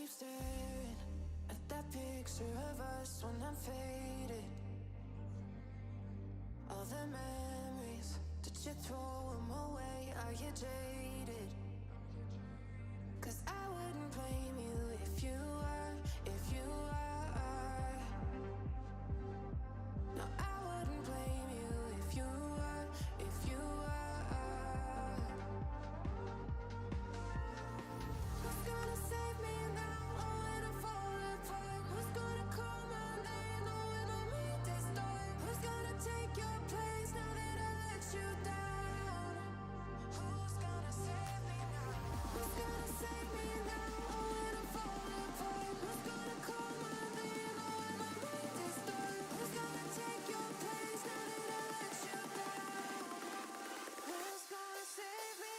keep staring at that picture of us when I'm faded. All the memories, did you throw them away? Are you jaded? 'Cause I wouldn't blame you if you were, if you were. No, I wouldn't blame you if you were, if you were. Who's gonna save me now? Oh, when I fall apart. Who's gonna call my name? Oh, when I meet this door. Who's gonna take your place now that I let you down? Who's gonna save me now? Who's gonna save me now? Oh, when I fall apart. Who's gonna call my name? Oh, when I meet this door. Who's gonna take your place now that I let you down? Who's gonna save me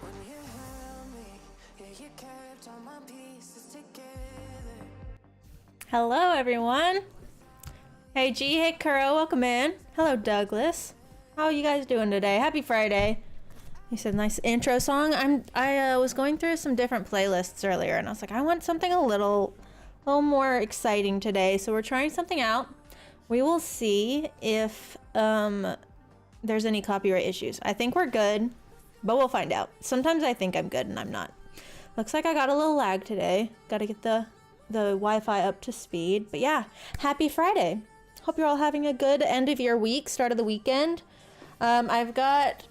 when you held me? Yeah, you kept all my pieces together. Hello, everyone. Hey, G. Hey, Kuro. Welcome in. Hello, Douglas. How are you guys doing today? Happy Friday. You said nice intro song. I was going through some different playlists earlier, and I was like, I want something a little more exciting today. So we're trying something out. We will see if there's any copyright issues. I think we're good, but we'll find out. Sometimes I think I'm good and I'm not. Looks like I got a little lag today. Got to get the Wi-Fi up to speed. But yeah, happy Friday. Hope you're all having a good end of your week, start of the weekend. I've got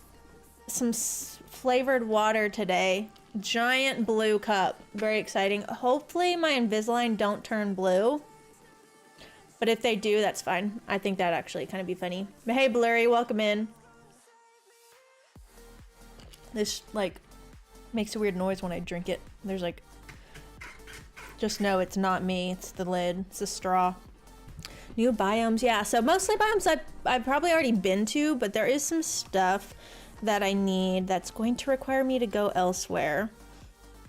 some flavored water today. Giant blue cup. Very exciting. Hopefully my Invisalign don't turn blue. But if they do, that's fine. I think that'd actually kind of be funny. But hey, Blurry, welcome in. This, like, makes a weird noise when I drink it. There's, like... Just know it's not me. It's the lid. It's the straw. New biomes. Yeah, so mostly biomes I've probably already been to, but there is some stuff that I need that's going to require me to go elsewhere.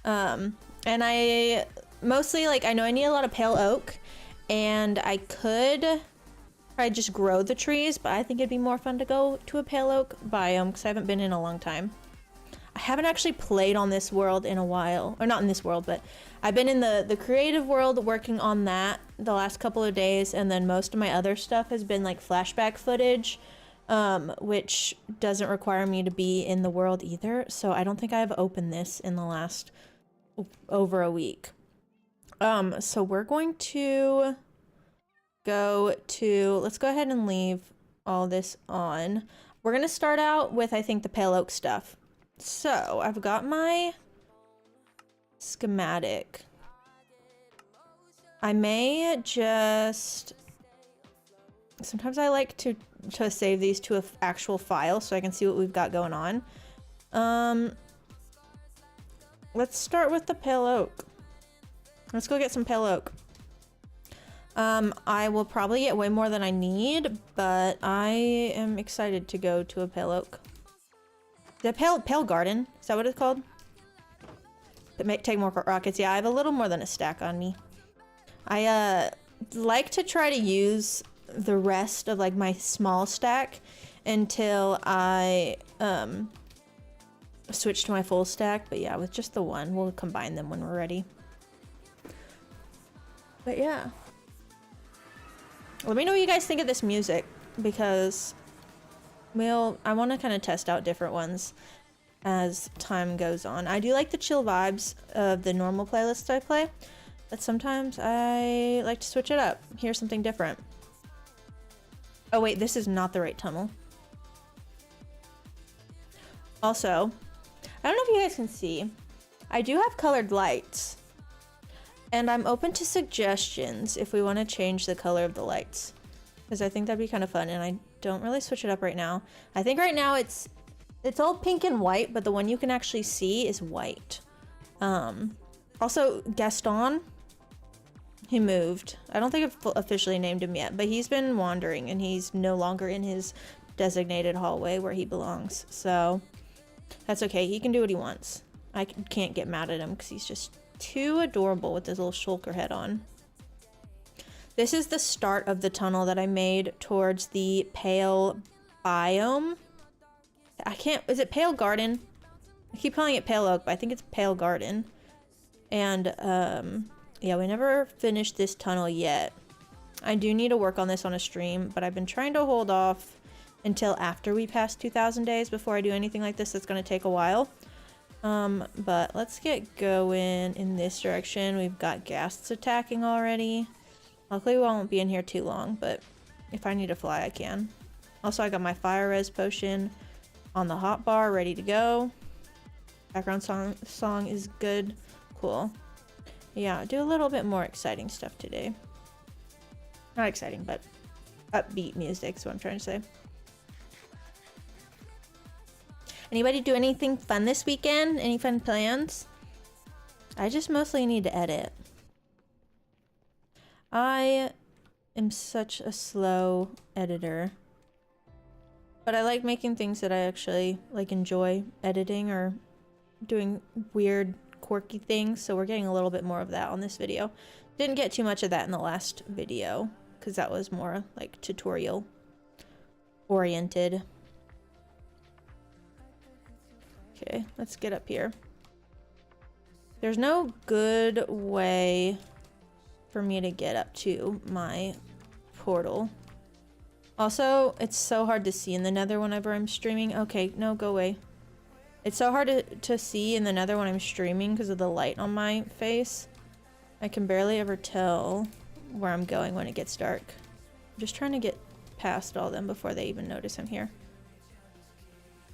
And I mostly, like, I know I need a lot of pale oak, and I could probably just grow the trees, but I think it'd be more fun to go to a pale oak biome because I haven't been in a long time. I haven't actually played on this world in a while, or not in this world, but I've been in the creative world working on that the last couple of days, and then most of my other stuff has been like flashback footage, which doesn't require me to be in the world either, so I don't think I've opened this in the last over a week. So we're going to let's go ahead and leave all this on. We're gonna start out with, I think, the pale oak stuff. So I've got my schematic. I may just, sometimes I like to save these to an actual file so I can see what we've got going on. Let's start with the pale oak. Let's go get some pale oak. I will probably get way more than I need, but I am excited to go to a pale oak. The pale garden, is that what it's called? That take more rockets. Yeah, I have a little more than a stack on me. I like to try to use the rest of like my small stack until I switch to my full stack. But yeah, with just the one, we'll combine them when we're ready. But yeah, let me know what you guys think of this music, because I want to kind of test out different ones as time goes on. I do like the chill vibes of the normal playlists I play, but sometimes I like to switch it up. Hear something different. Oh wait, this is not the right tunnel. Also, I don't know if you guys can see, I do have colored lights, and I'm open to suggestions if we want to change the color of the lights, because I think that'd be kind of fun, and I don't really switch it up right now. I think right now it's all pink and white, but the one you can actually see is white. Also, Gaston, He moved. I don't think I've officially named him yet, but he's been wandering and he's no longer in his designated hallway where he belongs. So that's okay. He can do what he wants. I can't get mad at him because he's just too adorable with his little shulker head on. This is the start of the tunnel that I made towards the Pale Biome. Is it Pale Garden? I keep calling it Pale Oak, but I think it's Pale Garden. And, yeah, we never finished this tunnel yet. I do need to work on this on a stream, but I've been trying to hold off until after we pass 2,000 days before I do anything like this. That's going to take a while. But let's get going in this direction. We've got ghasts attacking already. Luckily, we won't be in here too long, but if I need to fly, I can. Also, I got my fire res potion on the hotbar ready to go. Background song is good. Cool. Yeah, do a little bit more exciting stuff today. Not exciting, but upbeat music is what I'm trying to say. Anybody do anything fun this weekend? Any fun plans? I just mostly need to edit. I am such a slow editor. But I like making things that I actually like enjoy editing or doing weird quirky things, so we're getting a little bit more of that on this video. Didn't get too much of that in the last video because that was more like tutorial oriented. Okay, let's get up here. There's no good way for me to get up to my portal. Also, it's so hard to see in the nether whenever I'm streaming. Okay, no, go away. It's so hard to see in the nether when I'm streaming because of the light on my face. I can barely ever tell where I'm going when it gets dark. I'm just trying to get past all them before they even notice I'm here.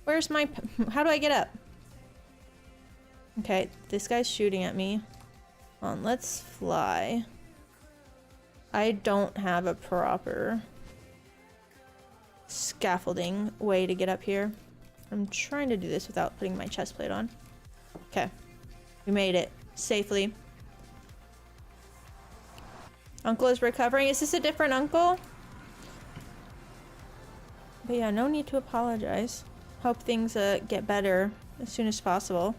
Where's my... How do I get up? Okay, this guy's shooting at me. Hold on, let's fly. I don't have a proper scaffolding way to get up here. I'm trying to do this without putting my chest plate on. Okay. We made it. Safely. Uncle is recovering. Is this a different uncle? But yeah, no need to apologize. Hope things get better as soon as possible.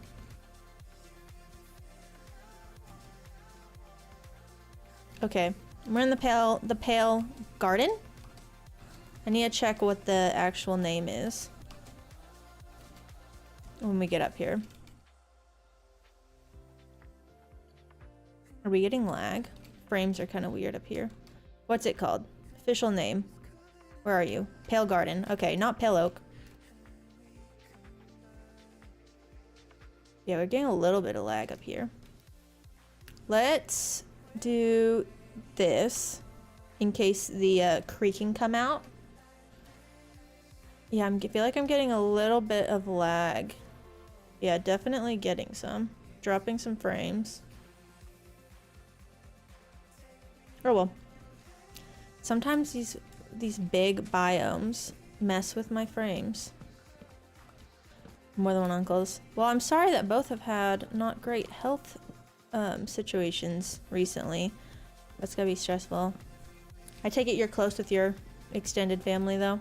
Okay. We're in the Pale Garden? I need to check what the actual name is when we get up here. Are we getting lag? Frames are kind of weird up here. What's it called? Official name. Where are you? Pale Garden. Okay, not Pale Oak. Yeah, we're getting a little bit of lag up here. Let's do this in case the creaking come out. Yeah, I feel like I'm getting a little bit of lag. Yeah, definitely getting some. Dropping some frames. Oh well. Sometimes these big biomes mess with my frames. More than one uncles. Well, I'm sorry that both have had not great health situations recently. That's gotta be stressful. I take it you're close with your extended family though.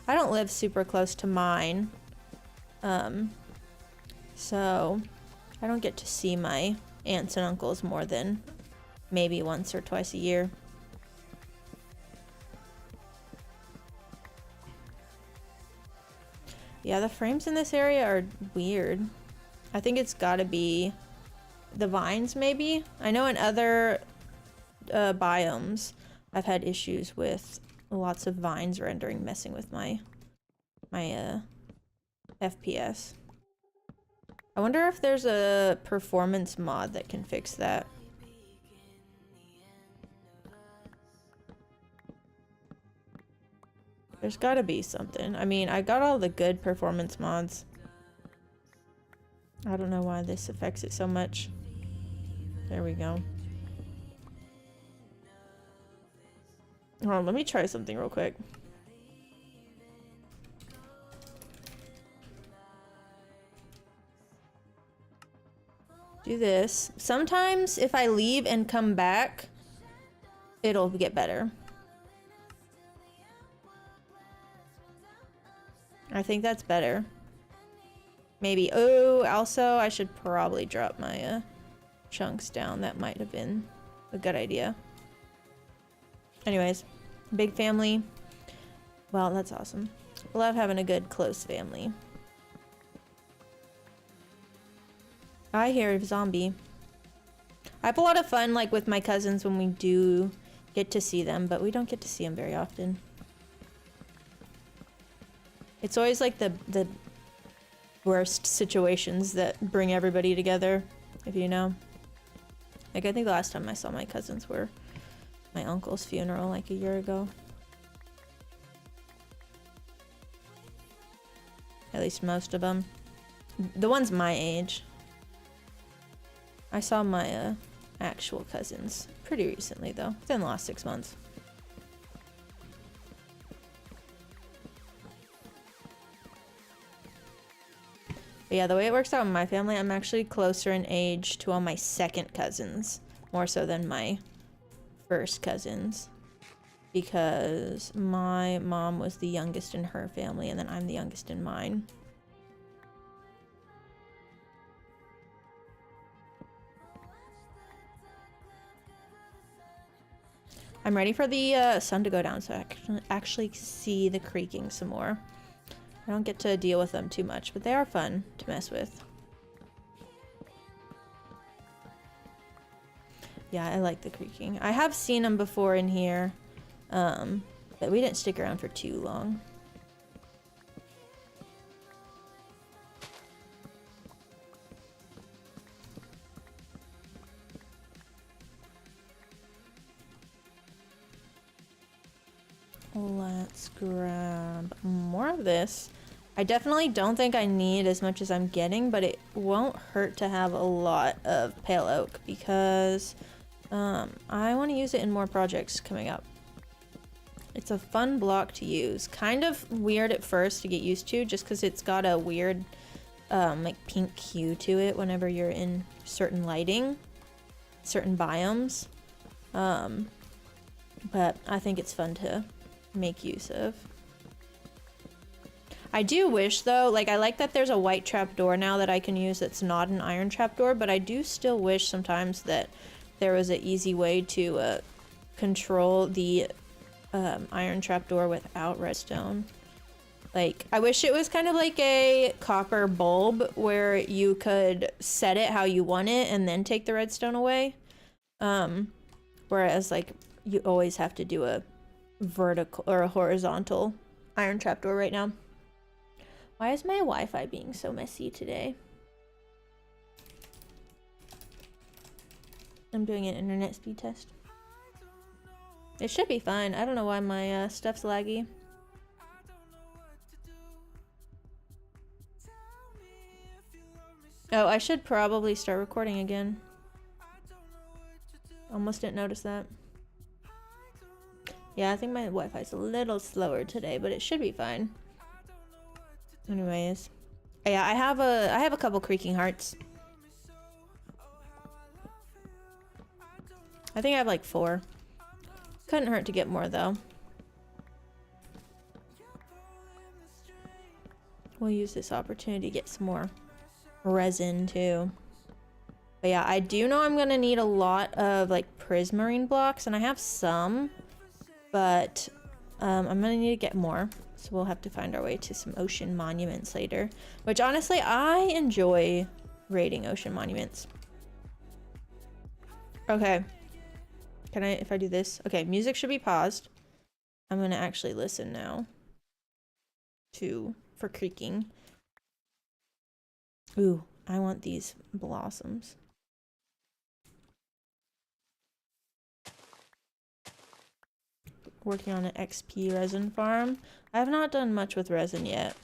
I don't live super close to mine. So I don't get to see my aunts and uncles more than maybe once or twice a year. Yeah, the frames in this area are weird. I think it's gotta be the vines maybe. I know in other biomes I've had issues with lots of vines rendering, messing with my FPS. I wonder if there's a performance mod that can fix that. There's gotta be something. I mean, I got all the good performance mods. I don't know why this affects it so much. There we go. Hold on, let me try something real quick. Do this. Sometimes if I leave and come back, it'll get better. I think that's better. Maybe. Oh, also, I should probably drop my chunks down. That might have been a good idea. Anyways, big family. Well, that's awesome. Love having a good, close family. I hear a zombie. I have a lot of fun, like, with my cousins when we do get to see them, but we don't get to see them very often. It's always, like, the worst situations that bring everybody together, if you know. Like, I think the last time I saw my cousins were my uncle's funeral, like, a year ago. At least most of them. The ones my age. I saw my actual cousins pretty recently, though. Within the last 6 months. But yeah, the way it works out in my family, I'm actually closer in age to all my second cousins. More so than my first cousins. Because my mom was the youngest in her family, and then I'm the youngest in mine. I'm ready for the sun to go down so I can actually see the creaking some more. I don't get to deal with them too much, but they are fun to mess with. Yeah, I like the creaking. I have seen them before in here, but we didn't stick around for too long. Let's grab more of this. I definitely don't think I need as much as I'm getting, but it won't hurt to have a lot of pale oak because I want to use it in more projects coming up. It's a fun block to use. Kind of weird at first to get used to just because it's got a weird like pink hue to it whenever you're in certain lighting, certain biomes. But I think it's fun to make use of. I do wish though, like I like that there's a white trapdoor now that I can use that's not an iron trapdoor, but I do still wish sometimes that there was an easy way to control the iron trapdoor without redstone. Like, I wish it was kind of like a copper bulb where you could set it how you want it and then take the redstone away. Whereas like you always have to do a vertical or a horizontal iron trapdoor right now. Why is my Wi-Fi being so messy today? I'm doing an internet speed test. It should be fine. I don't know why my stuff's laggy. Oh, I should probably start recording again. Almost didn't notice that. Yeah, I think my Wi-Fi's a little slower today, but it should be fine. Anyways, yeah, I have a couple creaking hearts. I think I have like 4. Couldn't hurt to get more though. We'll use this opportunity to get some more resin too. But yeah, I do know I'm gonna need a lot of like prismarine blocks, and I have some, but I'm gonna need to get more. So we'll have to find our way to some ocean monuments later. Which honestly, I enjoy raiding ocean monuments. Okay. Can I, if I do this? Okay, music should be paused. I'm gonna actually listen now. For creaking. Ooh, I want these blossoms. Working on an XP resin farm. I have not done much with resin yet.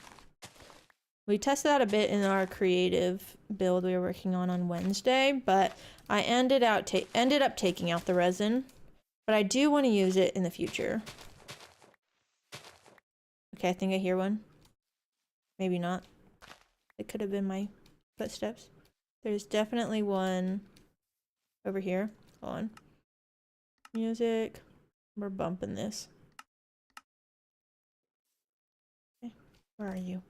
We tested that a bit in our creative build we were working on Wednesday, but I ended up taking out the resin. But I do want to use it in the future. Okay, I think I hear one. Maybe not. It could have been my footsteps. There's definitely one over here. Hold on. Music. We're bumping this. Okay, where are you?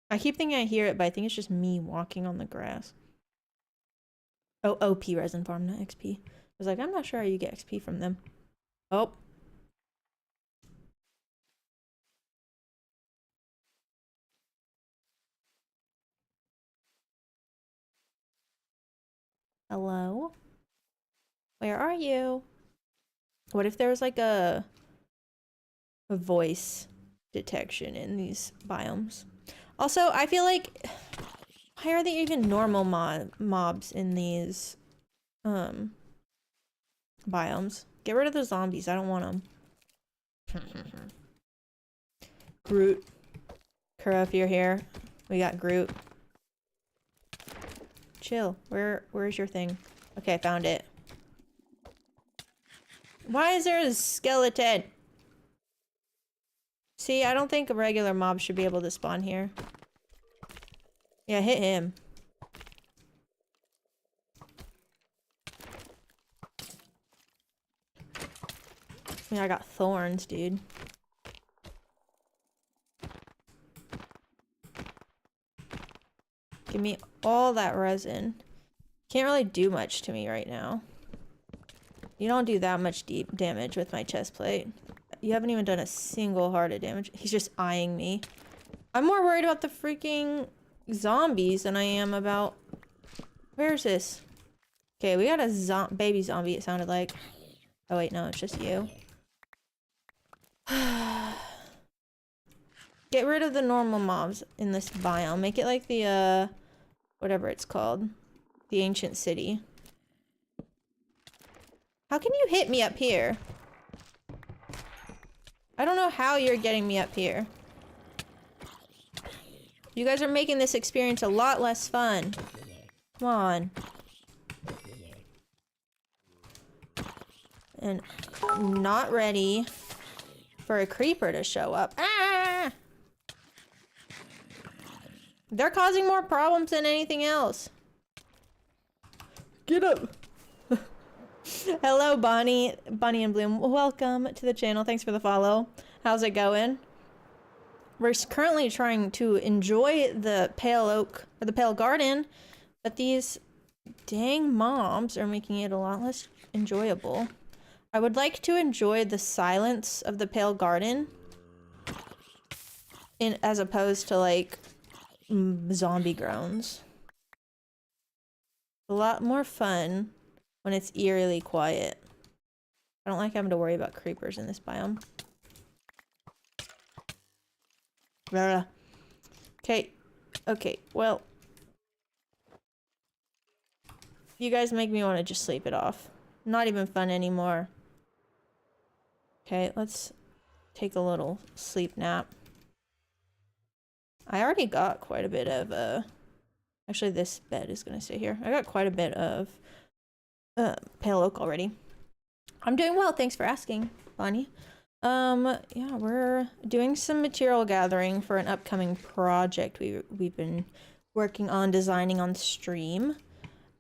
I keep thinking I hear it, but I think it's just me walking on the grass. Oh, OP resin farm, not XP. I was like, I'm not sure how you get XP from them. Oh. Hello? Where are you? What if there was like a voice detection in these biomes? Also, I feel like, why are there even normal mobs in these biomes? Get rid of the zombies. I don't want them. Groot. Kura, if you're here, we got Groot. Chill. Where's your thing? Okay, I found it. Why is there a skeleton? See, I don't think a regular mob should be able to spawn here. Yeah, hit him. Yeah, I got thorns, dude. Give me all that resin. Can't really do much to me right now. You don't do that much deep damage with my chest plate. You haven't even done a single heart of damage. He's just eyeing me. I'm more worried about the freaking zombies than I am about... Where's this? Okay, we got a baby zombie, it sounded like. Oh wait, no, it's just you. Get rid of the normal mobs in this biome. Make it like the, whatever it's called. The ancient city. How can you hit me up here? I don't know how you're getting me up here. You guys are making this experience a lot less fun. Come on. And I'm not ready for a creeper to show up. Ah! They're causing more problems than anything else. Get up. Hello, Bonnie and Bloom. Welcome to the channel. Thanks for the follow. How's it going? We're currently trying to enjoy the pale oak or the pale garden, but these dang mobs are making it a lot less enjoyable. I would like to enjoy the silence of the pale garden as opposed to like zombie groans. A lot more fun when it's eerily quiet. I don't like having to worry about creepers in this biome. Okay. Okay, well. You guys make me want to just sleep it off. Not even fun anymore. Okay, let's take a little sleep nap. I already got quite a bit of, actually this bed is gonna stay here. I got quite a bit of pale oak already. I'm doing well, thanks for asking, Bonnie. Yeah, we're doing some material gathering for an upcoming project we've been working on designing on stream.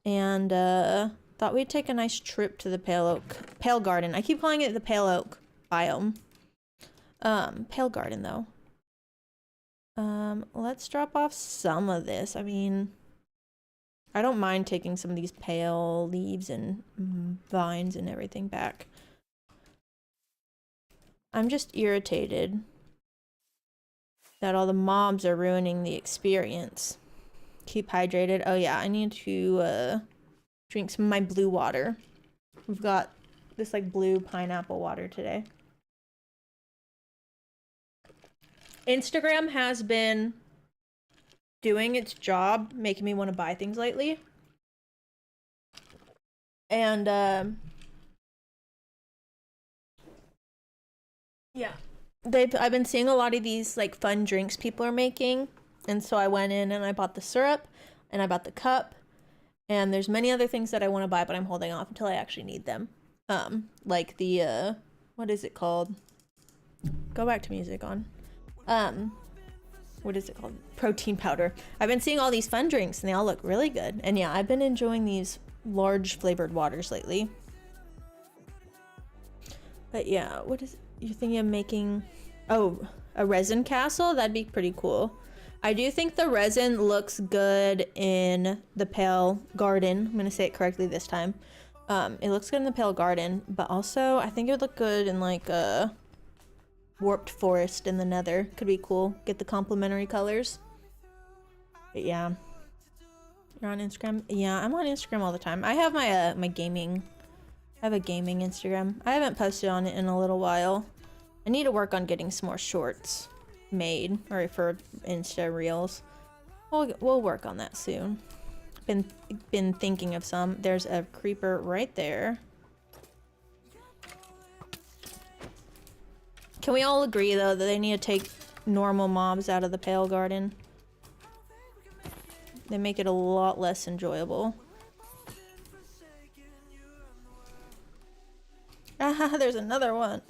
And thought we'd take a nice trip to the pale garden. I keep calling it the pale oak biome. Pale garden though. Let's drop off some of this. I mean, I don't mind taking some of these pale leaves and vines and everything back. I'm just irritated that all the mobs are ruining the experience. Keep hydrated. Oh yeah, I need to drink some of my blue water. We've got this like blue pineapple water today. Instagram has been doing its job making me want to buy things lately. And yeah. I've been seeing a lot of these like fun drinks people are making. And so I went in and I bought the syrup and I bought the cup, and there's many other things that I want to buy, but I'm holding off until I actually need them. Like the, what is it called? Go back to music on. What is it called? Protein powder. I've been seeing all these fun drinks and they all look really good. And yeah, I've been enjoying these large flavored waters lately. But yeah, what is you're thinking of making? Oh, a resin castle? That'd be pretty cool. I do think the resin looks good in the Pale Garden. I'm gonna say it correctly this time. It looks good in the Pale Garden, but also I think it would look good in like a Warped Forest in the Nether. Could be cool. Get the complementary colors. But yeah. You're on Instagram? Yeah, I'm on Instagram all the time. I have my my gaming. I have a gaming Instagram. I haven't posted on it in a little while. I need to work on getting some more shorts made, or for Insta Reels. We'll work on that soon. Been thinking of some. There's a creeper right there. Can we all agree though that they need to take normal mobs out of the Pale Garden? They make it a lot less enjoyable. Ah, there's another one.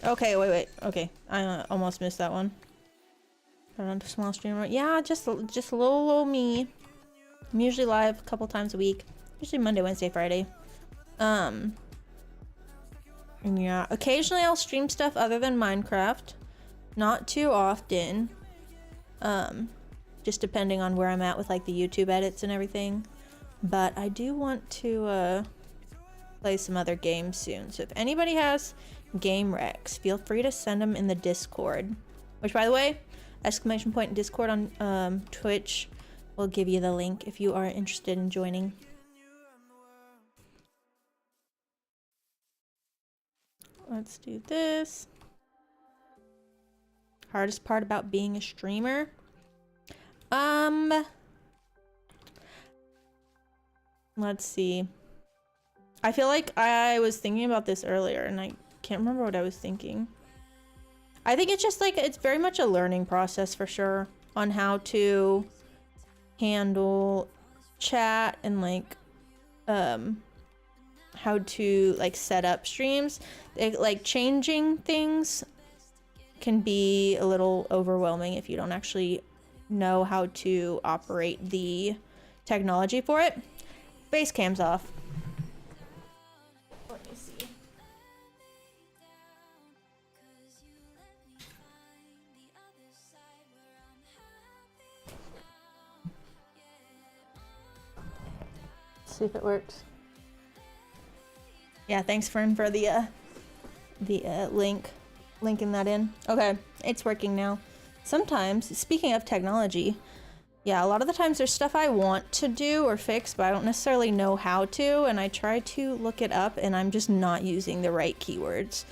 Okay, wait. Okay, I almost missed that one. Got on to small streamer. Yeah, just a little me. I'm usually live a couple times a week. Usually Monday, Wednesday, Friday. And yeah, occasionally I'll stream stuff other than Minecraft. Not too often. Just depending on where I'm at with like the YouTube edits and everything. But I do want to play some other games soon. So if anybody has game recs, feel free to send them in the Discord. Which, by the way, !Discord on Twitch will give you the link if you are interested in joining. Let's do this. Hardest part about being a streamer? Let's see. I feel like I was thinking about this earlier and I can't remember what I was thinking. I think it's just like, it's very much a learning process for sure on how to handle chat and like, how to like set up streams. Like changing things can be a little overwhelming if you don't actually know how to operate the technology for it. Face cam's off. Let me see. See if it works. Yeah, thanks Fern for the linking that in. Okay, it's working now. Sometimes, speaking of technology, yeah, a lot of the times there's stuff I want to do or fix, but I don't necessarily know how to, and I try to look it up and I'm just not using the right keywords.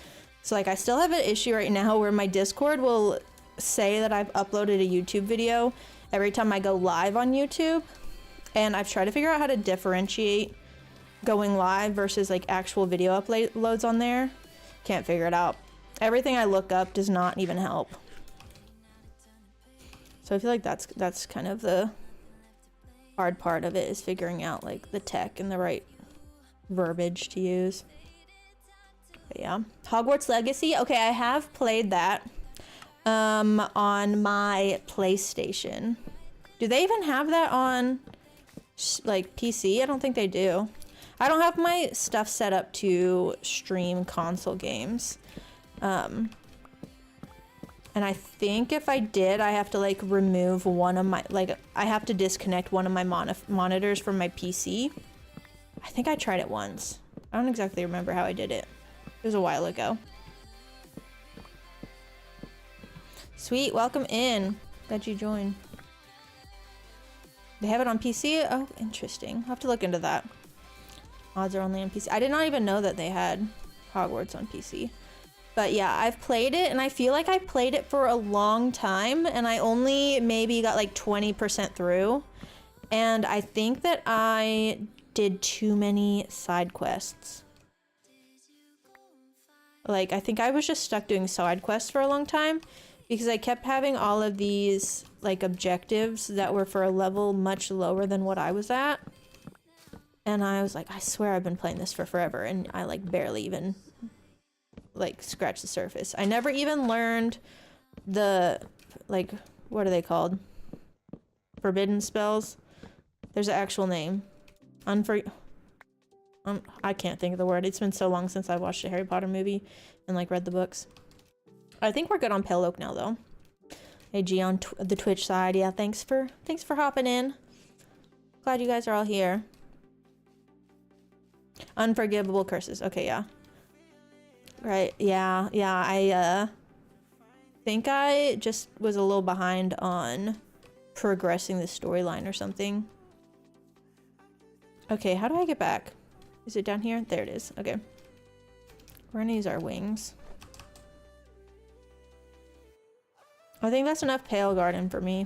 So like I still have an issue right now where my Discord will say that I've uploaded a YouTube video every time I go live on YouTube, and I've tried to figure out how to differentiate going live versus like actual video uploads on there. Can't figure it out. Everything I look up does not even help. So I feel like that's kind of the hard part of it, is figuring out like the tech and the right verbiage to use. But yeah, Hogwarts Legacy. Okay, I have played that on my PlayStation. Do they even have that on like PC? I don't think they do. I don't have my stuff set up to stream console games. And I think if I did, I have to like remove one of my, like I have to disconnect one of my monitors from my PC. I think I tried it once. I don't exactly remember how I did it. It was a while ago. Sweet, welcome in. Glad you joined. They have it on PC? Oh, interesting. I'll have to look into that. Mods are only on PC. I did not even know that they had Hogwarts on PC. But yeah, I've played it and I feel like I played it for a long time and I only maybe got like 20% through. And I think that I did too many side quests. Like, I think I was just stuck doing side quests for a long time because I kept having all of these like objectives that were for a level much lower than what I was at. And I was like, I swear I've been playing this for forever, and I like barely even like scratch the surface. I never even learned the, like, what are they called? Forbidden spells? There's an actual name. I can't think of the word. It's been so long since I watched a Harry Potter movie and like read the books. I think we're good on Pale Oak now though. AG on the Twitch side. Yeah, thanks for hopping in. Glad you guys are all here. Unforgivable curses. Okay, yeah. Right, yeah, I think I just was a little behind on progressing the storyline or something. Okay, how do I get back? Is it down here? There it is. Okay. We're gonna use our wings. I think that's enough Pale Garden for me.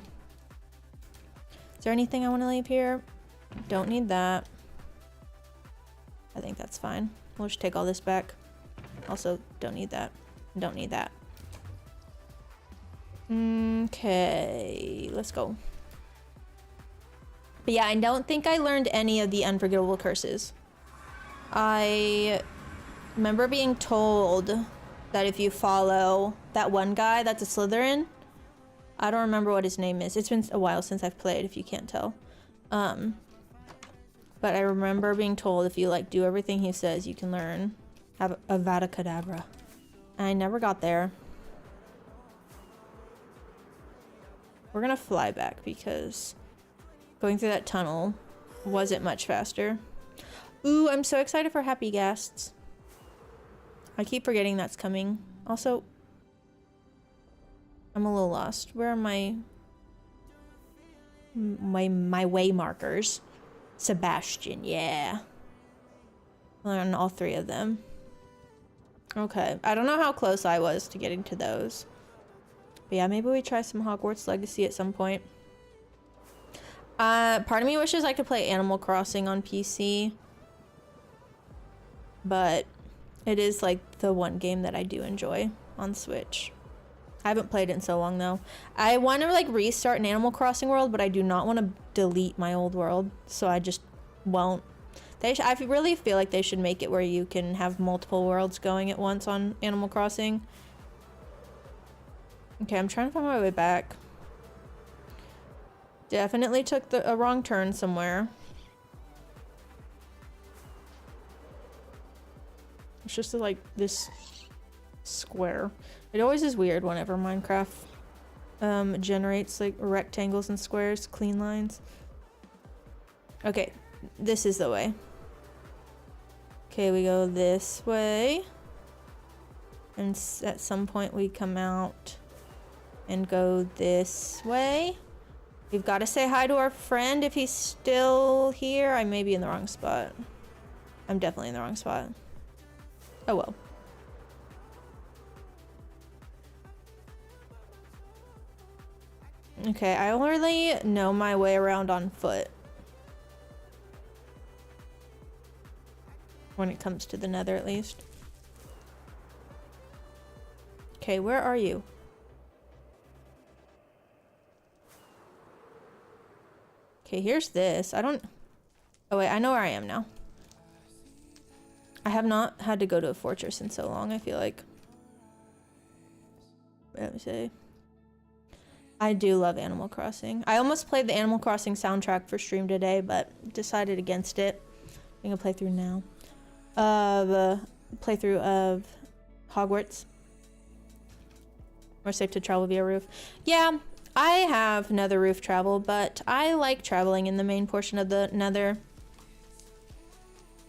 Is there anything I want to leave here? Don't need that. I think that's fine. We'll just take all this back. Also, don't need that. Don't need that. Okay, let's go. But yeah, I don't think I learned any of the unforgettable curses. I remember being told that if you follow that one guy that's a Slytherin, I don't remember what his name is. It's been a while since I've played, if you can't tell. But I remember being told if you like do everything he says, you can learn Avada Kedavra. I never got there. We're gonna fly back because going through that tunnel wasn't much faster. Ooh, I'm so excited for Happy Guests. I keep forgetting that's coming. Also, I'm a little lost. Where are my way markers? Sebastian, yeah. Learn all three of them. Okay, I don't know how close I was to getting to those. But yeah, maybe we try some Hogwarts Legacy at some point. Part of me wishes I could play Animal Crossing on PC. But it is like the one game that I do enjoy on Switch. I haven't played it in so long though. I want to like restart an Animal Crossing world, but I do not want to delete my old world, so I just won't. I really feel like they should make it where you can have multiple worlds going at once on Animal Crossing. Okay, I'm trying to find my way back. Definitely took a wrong turn somewhere. It's just like this square. It always is weird whenever Minecraft generates like rectangles and squares, clean lines. Okay, this is the way. Okay, we go this way. And at some point we come out and go this way. We've got to say hi to our friend if he's still here. I may be in the wrong spot. I'm definitely in the wrong spot. Oh well. Okay, I only know my way around on foot. When it comes to the Nether, at least. Okay, where are you? Okay, here's this. I don't... Oh wait, I know where I am now. I have not had to go to a fortress in so long, I feel like. Let me see. I do love Animal Crossing. I almost played the Animal Crossing soundtrack for stream today, but decided against it. I'm gonna play through now. The playthrough of Hogwarts. More safe to travel via roof. Yeah, I have Nether roof travel, but I like traveling in the main portion of the Nether.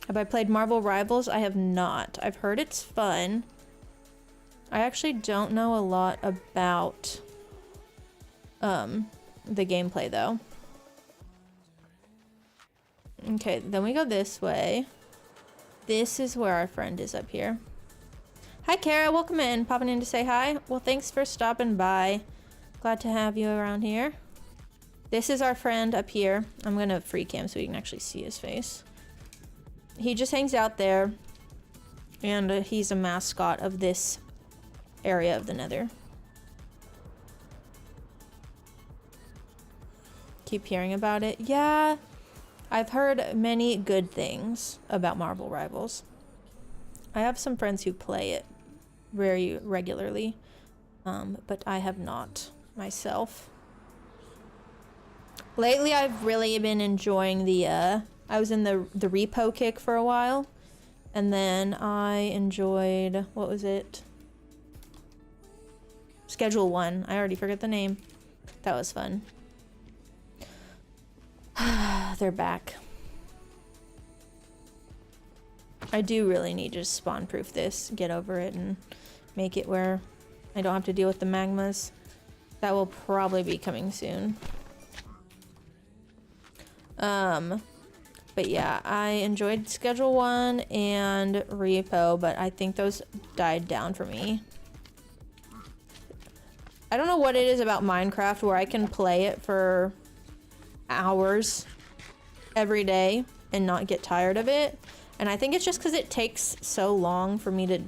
Have I played Marvel Rivals? I have not. I've heard it's fun. I actually don't know a lot about the gameplay though. Okay, then we go this way. This is where our friend is up here. Hi Kara, welcome in. Popping in to say hi. Well, thanks for stopping by. Glad to have you around here. This is our friend up here. I'm gonna Freecam so we can actually see his face. He just hangs out there, and he's a mascot of this area of the Nether. Keep hearing about it. Yeah, I've heard many good things about Marvel Rivals. I have some friends who play it very regularly, but I have not myself. Lately, I've really been enjoying the I was in the repo kick for a while. And then I enjoyed, what was it? Schedule 1. I already forget the name. That was fun. They're back. I do really need to spawn proof this, get over it, and make it where I don't have to deal with the magmas. That will probably be coming soon. But yeah, I enjoyed Schedule 1 and Repo, but I think those died down for me. I don't know what it is about Minecraft where I can play it for hours every day and not get tired of it. And I think it's just because it takes so long for me to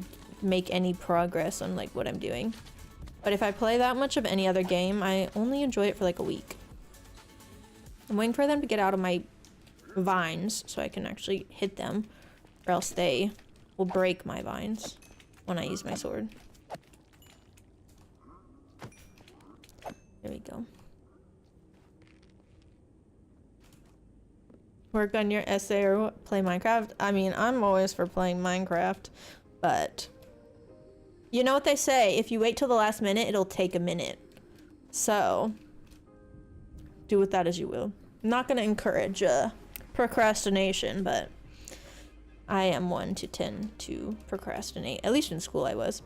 make any progress on like what I'm doing. But if I play that much of any other game, I only enjoy it for like a week. I'm waiting for them to get out of my vines so I can actually hit them, or else they will break my vines when I use my sword. There we go. Work on your essay or play Minecraft? I mean, I'm always for playing Minecraft, but you know what they say, if you wait till the last minute, it'll take a minute. So, do with that as you will. I'm not gonna encourage procrastination, but I am one to tend to procrastinate. At least in school I was.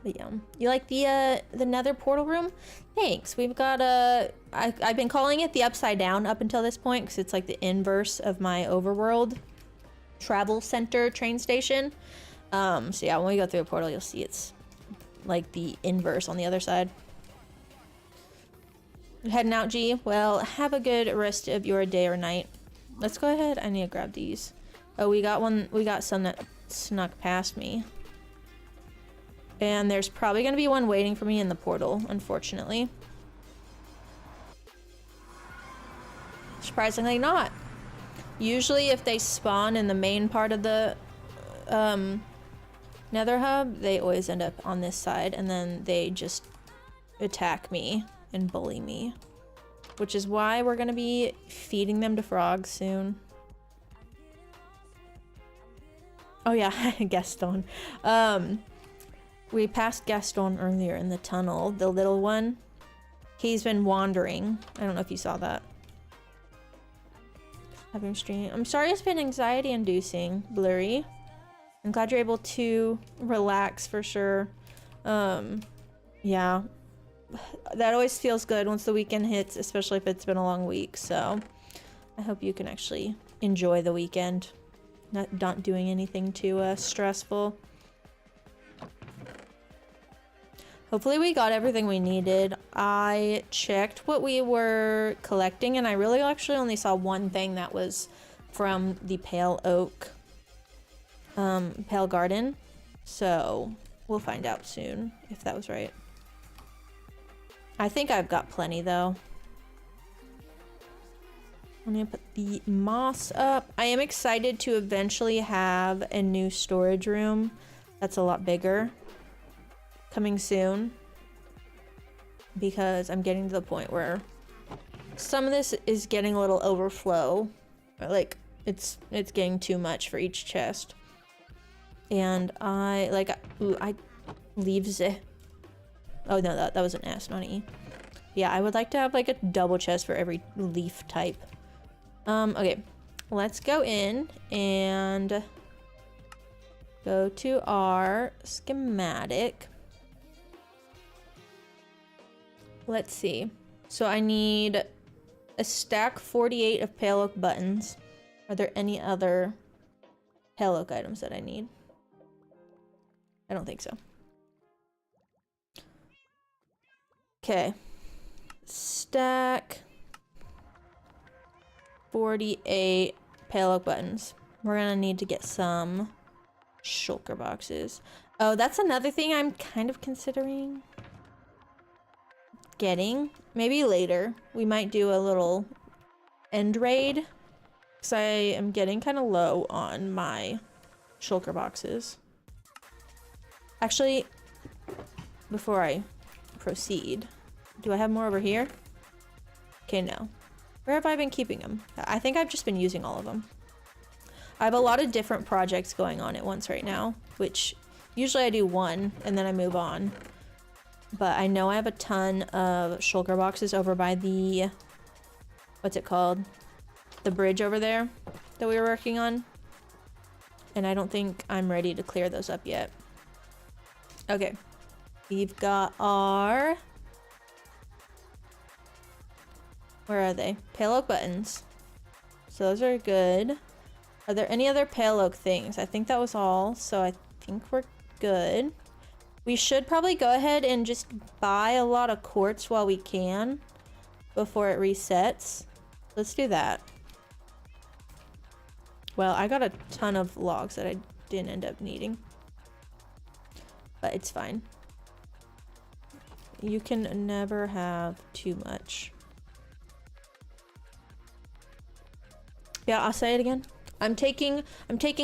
But yeah. You like the nether portal room? Thanks. We've got I've been calling it the upside down up until this point because it's like the inverse of my overworld travel center train station. So yeah, when we go through a portal, you'll see it's like the inverse on the other side. Heading out, G. Well, have a good rest of your day or night. Let's go ahead. I need to grab these. Oh, we got one. We got some that snuck past me. And there's probably going to be one waiting for me in the portal, unfortunately. Surprisingly not. Usually if they spawn in the main part of the nether hub, they always end up on this side, and then they just attack me and bully me. Which is why we're going to be feeding them to frogs soon. Oh yeah, Gaston. We passed Gaston earlier in the tunnel, the little one. He's been wandering. I don't know if you saw that. Having stream. I'm sorry it's been anxiety inducing, Blurry. I'm glad you're able to relax for sure. Yeah. That always feels good once the weekend hits, especially if it's been a long week. So I hope you can actually enjoy the weekend. Not doing anything too stressful. Hopefully we got everything we needed. I checked what we were collecting and I really actually only saw one thing that was from the Pale Oak Pale Garden. So we'll find out soon if that was right. I think I've got plenty though. I'm gonna put the moss up. I am excited to eventually have a new storage room that's a lot bigger. Coming soon. Because I'm getting to the point where some of this is getting a little overflow. Like, it's getting too much for each chest. And I leaves it. Oh no, that was an S, not an E. Yeah, I would like to have like a double chest for every leaf type. Okay, let's go in and go to our schematic. Let's see. So I need a stack 48 of Pale Oak buttons. Are there any other Pale Oak items that I need? I don't think so. Okay. Stack 48 Pale Oak buttons. We're gonna need to get some shulker boxes. Oh, that's another thing I'm kind of considering getting. Maybe later. We might do a little end raid. Because I am getting kind of low on my shulker boxes. Actually, before I proceed, do I have more over here? Okay, no. Where have I been keeping them? I think I've just been using all of them. I have a lot of different projects going on at once right now, which usually I do one and then I move on. But I know I have a ton of shulker boxes over by the, what's it called? The bridge over there that we were working on. And I don't think I'm ready to clear those up yet. Okay. We've got our, where are they? Pale oak buttons. So those are good. Are there any other pale oak things? I think that was all, so I think we're good. We should probably go ahead and just buy a lot of quartz while we can before it resets. Let's do that. Well, I got a ton of logs that I didn't end up needing, but it's fine. You can never have too much. Yeah, I'll say it again. I'm taking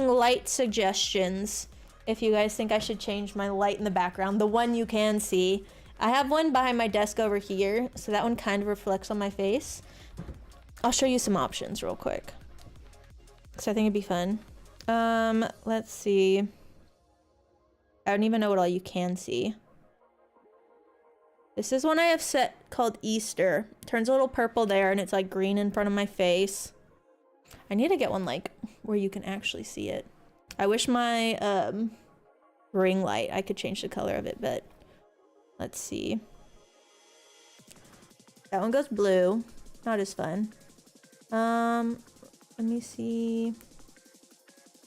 light suggestions. If you guys think I should change my light in the background, the one you can see. I have one behind my desk over here, so that one kind of reflects on my face. I'll show you some options real quick, because I think it'd be fun. Let's see. I don't even know what all you can see. This is one I have set called Easter. Turns a little purple there, and it's like green in front of my face. I need to get one like where you can actually see it. I wish my ring light, I could change the color of it, but let's see. That one goes blue. Not as fun. Let me see.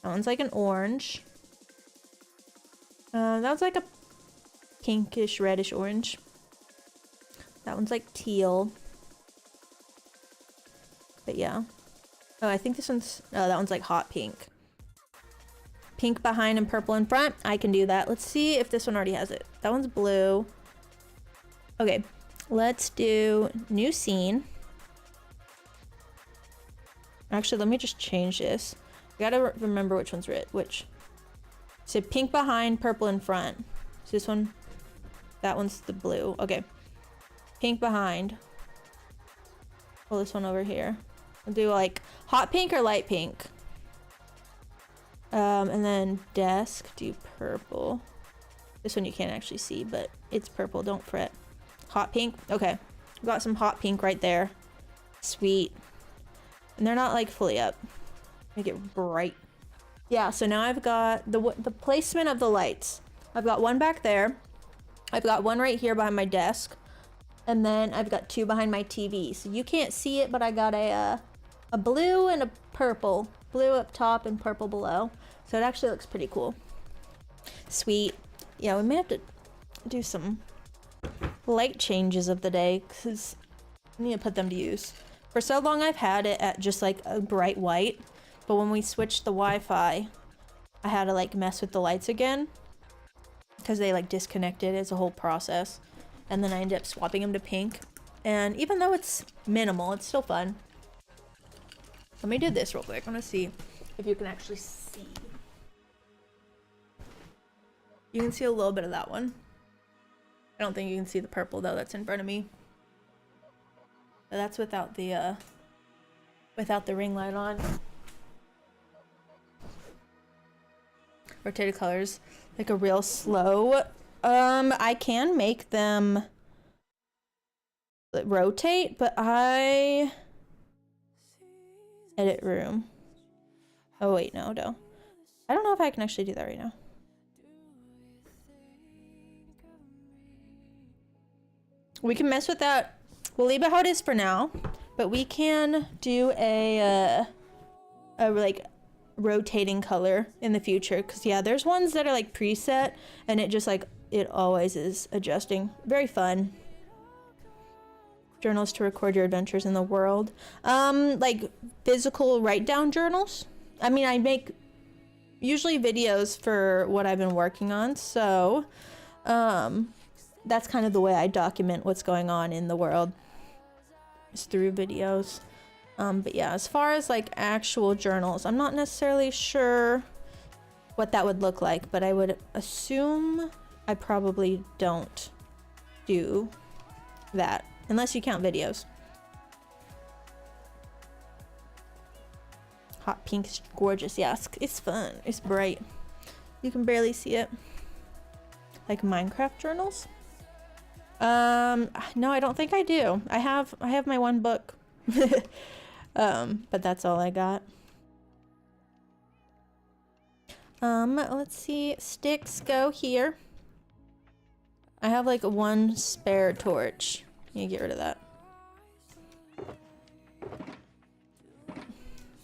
That one's like an orange. That one's like a pinkish, reddish orange. That one's like teal. But yeah. Oh, I think this one's, oh, that one's like hot pink. Pink behind and purple in front. I can do that. Let's see if this one already has it. That one's blue. Okay, let's do new scene. Actually, let me just change this. I gotta remember which one's red, which. So pink behind, purple in front. So this one, that one's the blue. Okay. Pink behind. Pull this one over here. I'll do like hot pink or light pink. And then desk, do purple. This one you can't actually see, but it's purple, don't fret. Hot pink, okay. Got some hot pink right there. Sweet. And they're not like fully up. Make it bright. Yeah, so now I've got the placement of the lights. I've got one back there. I've got one right here behind my desk. And then I've got two behind my TV. So you can't see it, but I got a blue and a purple. Blue up top and purple below. So it actually looks pretty cool. Sweet. Yeah, we may have to do some light changes of the day because I need to put them to use. For so long I've had it at just like a bright white, but when we switched the Wi-Fi, I had to like mess with the lights again because they like disconnected. It's a whole process. And then I ended up swapping them to pink. And even though it's minimal, it's still fun. Let me do this real quick. I want to see if you can actually see. You can see a little bit of that one. I don't think you can see the purple though that's in front of me. But that's without the ring light on. Rotated colors, like a real slow. I can make them rotate, but I edit room. Oh wait, no. I don't know if I can actually do that right now. We can mess with that. We'll leave it how it is for now, but we can do a like rotating color in the future. Because yeah, there's ones that are like preset and it just like, it always is adjusting. Very fun. Journals to record your adventures in the world. Like physical write down journals. I mean, I make usually videos for what I've been working on. So, that's kind of the way I document what's going on in the world. Is through videos. But yeah, as far as like actual journals, I'm not necessarily sure what that would look like, but I would assume I probably don't do that unless you count videos. hot pink is gorgeous. Yeah, it's fun. It's bright. You can barely see it. Like Minecraft journals? No, I don't think I do. I have my one book. But that's all I got. Let's see. Sticks go here. I have like one spare torch. You get rid of that.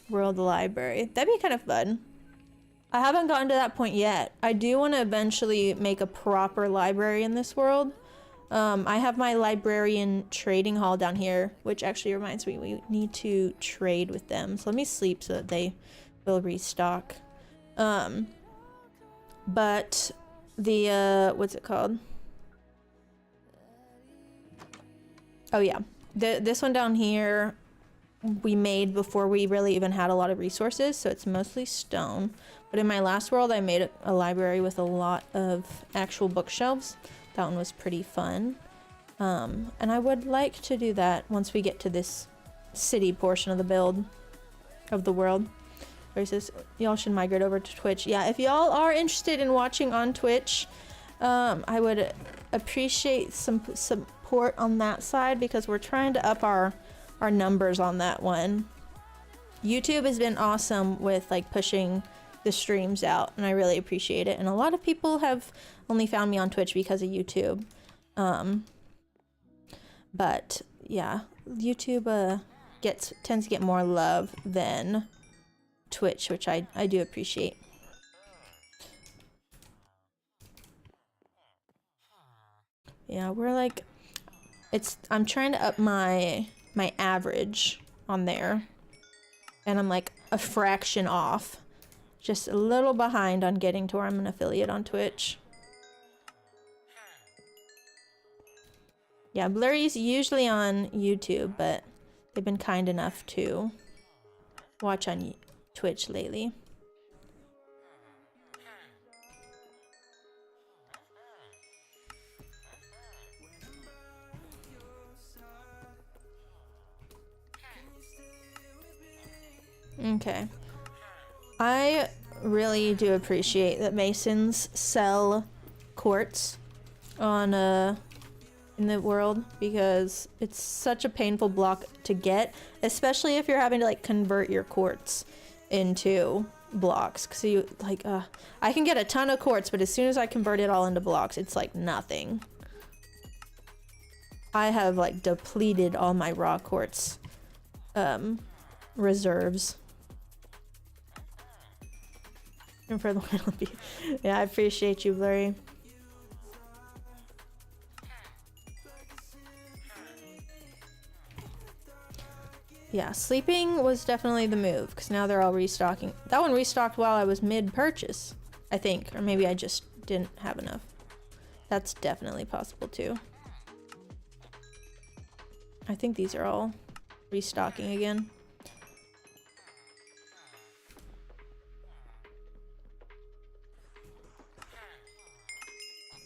World library. That'd be kind of fun. I haven't gotten to that point yet. I do want to eventually make a proper library in this world. I have my librarian trading hall down here, which actually reminds me we need to trade with them. So let me sleep so that they will restock. But the, what's it called? Oh yeah, this one down here we made before we really even had a lot of resources, so it's mostly stone. But in my last world I made a library with a lot of actual bookshelves. That one was pretty fun. And I would like to do that once we get to this city portion of the build of the world. Where he says y'all should migrate over to Twitch. Yeah, if y'all are interested in watching on Twitch, I would appreciate some support on that side, because we're trying to up our numbers on that one. YouTube has been awesome with like pushing the streams out, and I really appreciate it. And a lot of people have only found me on Twitch because of YouTube. But yeah, YouTube tends to get more love than Twitch, which I do appreciate. Yeah, we're like, I'm trying to up my average on there, and I'm like a fraction off, just a little behind on getting to where I'm an affiliate on Twitch. Yeah, Blurry's usually on YouTube, but they've been kind enough to watch on Twitch lately. Okay. I really do appreciate that masons sell quartz on in the world, because it's such a painful block to get, especially if you're having to like convert your quartz into blocks. Cause you like I can get a ton of quartz, but as soon as I convert it all into blocks, it's like nothing. I have like depleted all my raw quartz reserves. And for the loyalty. Yeah, I appreciate you, Blurry. Yeah, sleeping was definitely the move, because now they're all restocking. That one restocked while I was mid-purchase, I think. Or maybe I just didn't have enough. That's definitely possible, too. I think these are all restocking again.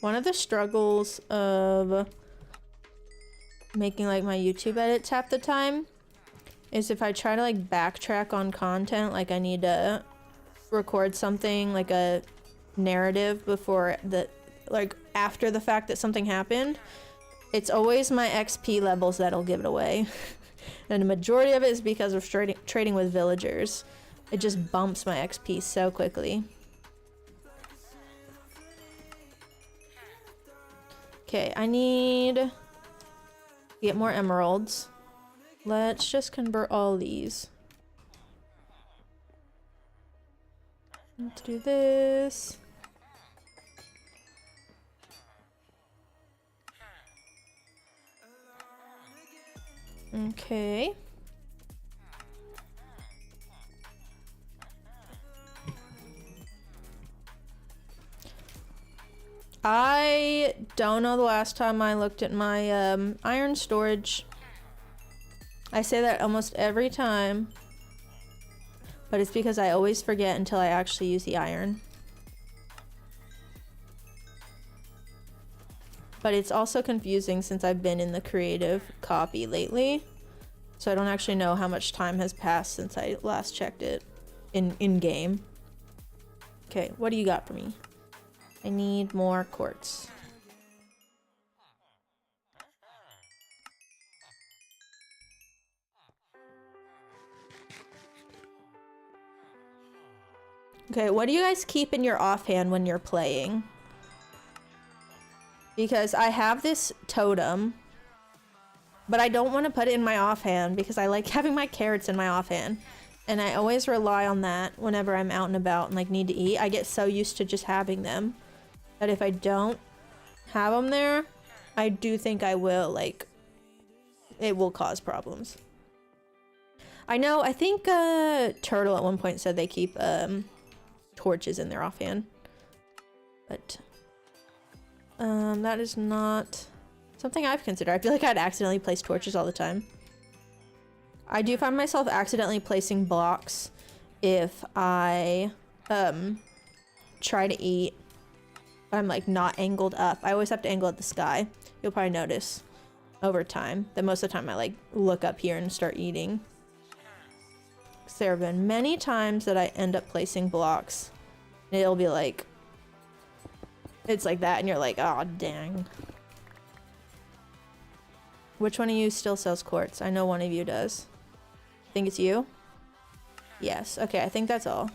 One of the struggles of making like my YouTube edits half the time is if I try to like backtrack on content, like I need to record something like a narrative before like after the fact that something happened, it's always my XP levels that'll give it away. And the majority of it is because of trading with villagers. It just bumps my XP so quickly. Okay, I need to get more emeralds. Let's just convert all these. Let's do this. Okay. I don't know the last time I looked at my iron storage. I say that almost every time, but it's because I always forget until I actually use the iron. But it's also confusing since I've been in the creative copy lately, so I don't actually know how much time has passed since I last checked it. in game. Okay, what do you got for me? I need more quartz. Okay, what do you guys keep in your offhand when you're playing? Because I have this totem, but I don't want to put it in my offhand because I like having my carrots in my offhand. And I always rely on that whenever I'm out and about and like need to eat. I get so used to just having them that if I don't have them there, I do think I will, like, it will cause problems. I know, I think Turtle at one point said they keep torches in their offhand, but that is not something I've considered. I feel like I'd accidentally place torches all the time. I do find myself accidentally placing blocks if I try to eat, but I'm like not angled up. I always have to angle at the sky. You'll probably notice over time that most of the time I like look up here and start eating. There have been many times that I end up placing blocks and it'll be like, it's like that and you're like, oh dang. Which one of you still sells quartz? I know one of you does. I think it's you? Yes, okay, I think that's all.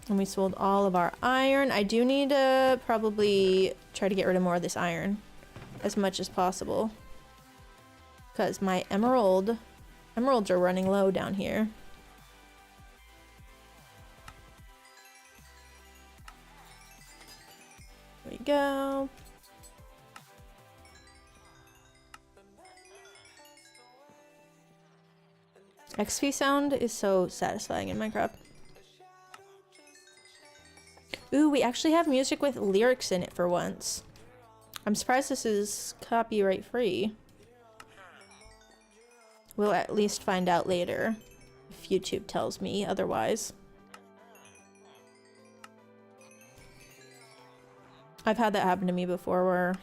And we sold all of our iron. I do need to probably try to get rid of more of this iron as much as possible. Because my emeralds are running low down here. There we go. XP sound is so satisfying in Minecraft. Ooh, we actually have music with lyrics in it for once. I'm surprised this is copyright free. We'll at least find out later if YouTube tells me otherwise. I've had that happen to me before where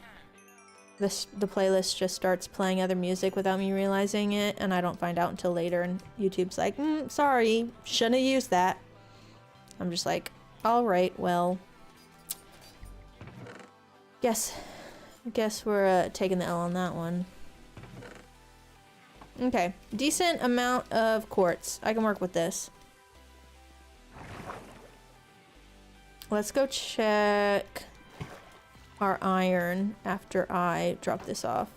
the playlist just starts playing other music without me realizing it and I don't find out until later and YouTube's like, sorry, shouldn't have used that. I'm just like, alright, well. Guess we're taking the L on that one. Okay, decent amount of quartz. I can work with this. Let's go check our iron after I drop this off.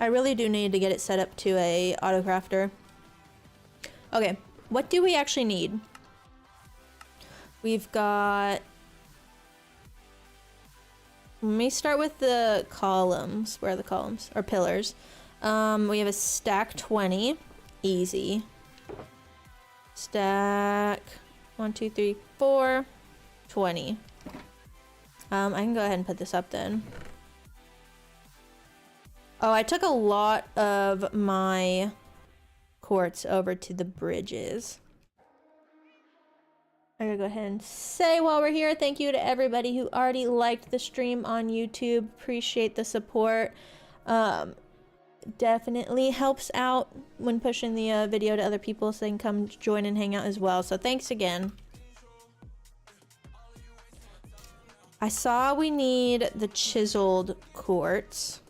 I really do need to get it set up to a auto crafter. Okay, what do we actually need? We've got... Let me start with the columns. Where are the columns? Or pillars. We have a stack 20. Easy. Stack 1, 2, 3, 4. 20. I can go ahead and put this up then. Oh, I took a lot of my quartz over to the bridges. I'm gonna go ahead and say while we're here, thank you to everybody who already liked the stream on YouTube. Appreciate the support. Definitely helps out when pushing the video to other people so they can come join and hang out as well. So thanks again. I saw we need the chiseled quartz.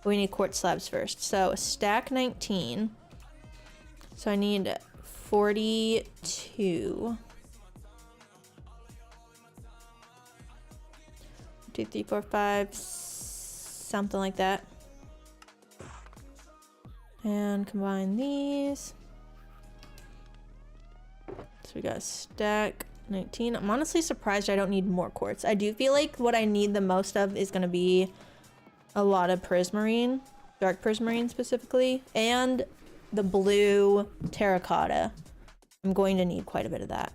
We need quartz slabs first. So a stack 19. So I need 42. 2, 3, 4, 5, something like that. And combine these. So we got a stack 19. I'm honestly surprised I don't need more quartz. I do feel like what I need the most of is going to be a lot of prismarine, dark prismarine specifically, and the blue terracotta. I'm going to need quite a bit of that.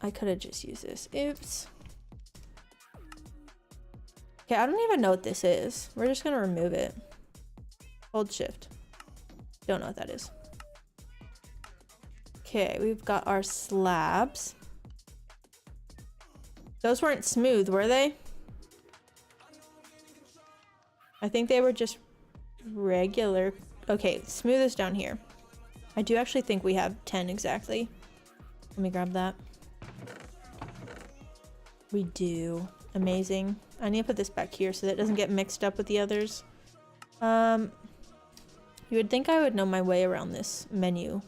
I could have just used this. Oops. Okay, I don't even know what this is. We're just going to remove it. Hold shift. Don't know what that is. Okay, we've got our slabs. Those weren't smooth, were they? I think they were just regular. Okay, smooth is down here. I do actually think we have 10 exactly. Let me grab that. We do. Amazing. I need to put this back here so that it doesn't get mixed up with the others. You would think I would know my way around this menu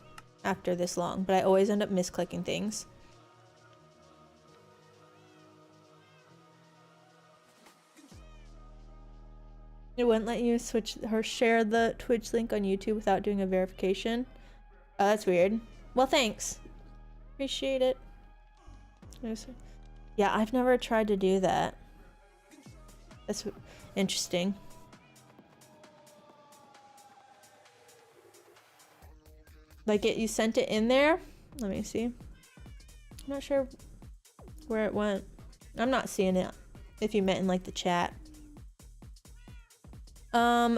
after this long, but I always end up misclicking things. It wouldn't let you switch or share the Twitch link on YouTube without doing a verification. Oh, that's weird. Well, thanks. Appreciate it. Yeah, I've never tried to do that. That's interesting. Like you sent it in there? Let me see. I'm not sure where it went. I'm not seeing it. If you meant in like the chat. I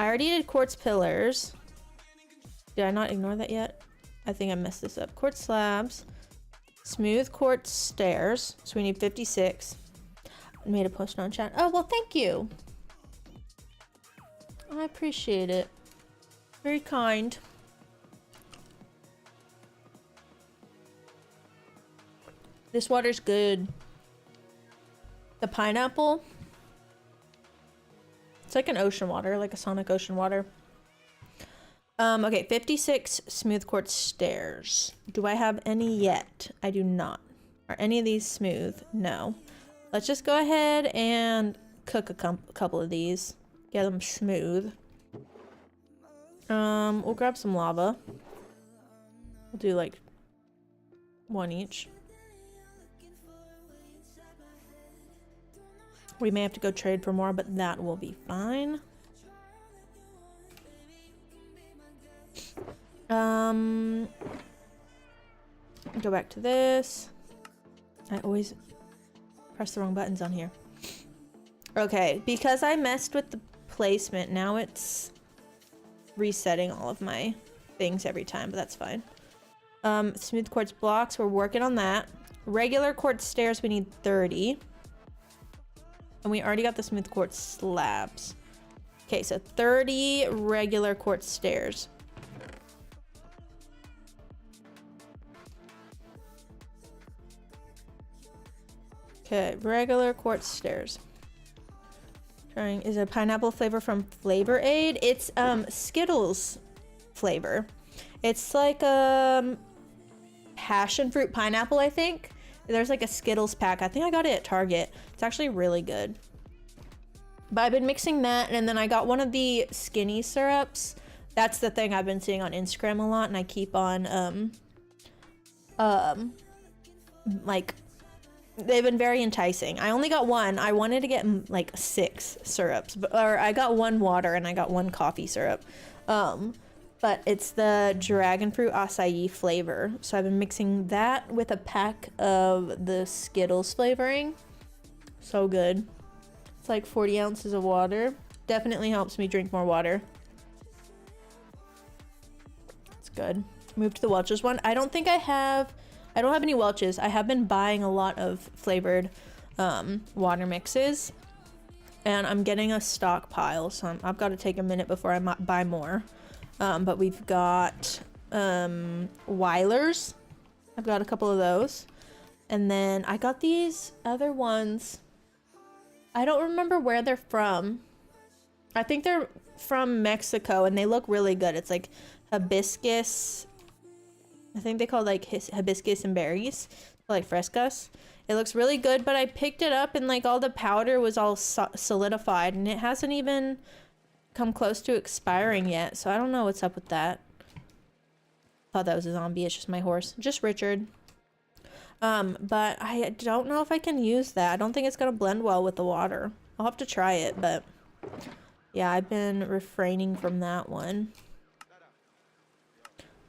already did quartz pillars. Did I not ignore that yet? I think I messed this up. Quartz slabs. Smooth quartz stairs. So we need 56. I made a post on chat. Oh, well, thank you. I appreciate it. Very kind. This water's good. The pineapple. It's like an ocean water, like a Sonic ocean water. Okay, 56 smooth quartz stairs. Do I have any yet? I do not. Are any of these smooth? No. Let's just go ahead and cook a couple of these. Get them smooth. We'll grab some lava. We'll do like one each. We may have to go trade for more, but that will be fine. Go back to this. I always press the wrong buttons on here. Okay, because I messed with the placement, now it's resetting all of my things every time, but that's fine. Smooth quartz blocks, we're working on that. Regular quartz stairs, we need 30. And we already got the smooth quartz slabs. Okay, so 30 regular quartz stairs. Okay, regular quartz stairs. Trying, is it a pineapple flavor from Flavor Aid? It's Skittles flavor. It's like passion fruit pineapple, I think. There's like a Skittles pack. I think I got it at Target. It's actually really good. But I've been mixing that, and then I got one of the skinny syrups. That's the thing I've been seeing on Instagram a lot, and I keep on like, they've been very enticing. I only got one. I wanted to get like 6 syrups, or I got 1 water and I got 1 coffee syrup. But it's the dragon fruit acai flavor. So I've been mixing that with a pack of the Skittles flavoring. So good. It's like 40 ounces of water. Definitely helps me drink more water. It's good. Move to the Welch's one. I don't think I don't have any Welch's. I have been buying a lot of flavored water mixes. And I'm getting a stockpile. So I've got to take a minute before I buy more. But we've got Weilers. I've got a couple of those. And then I got these other ones. I don't remember where they're from. I think they're from Mexico and they look really good. It's like hibiscus. I think they call it like hibiscus and berries. Like frescas. It looks really good, but I picked it up and like all the powder was all solidified and it hasn't even come close to expiring yet, so I don't know what's up with that. Thought that was a zombie. It's just my horse, just Richard. But I don't know if I can use that. I don't think it's gonna blend well with the water. I'll have to try it, but yeah, I've been refraining from that one.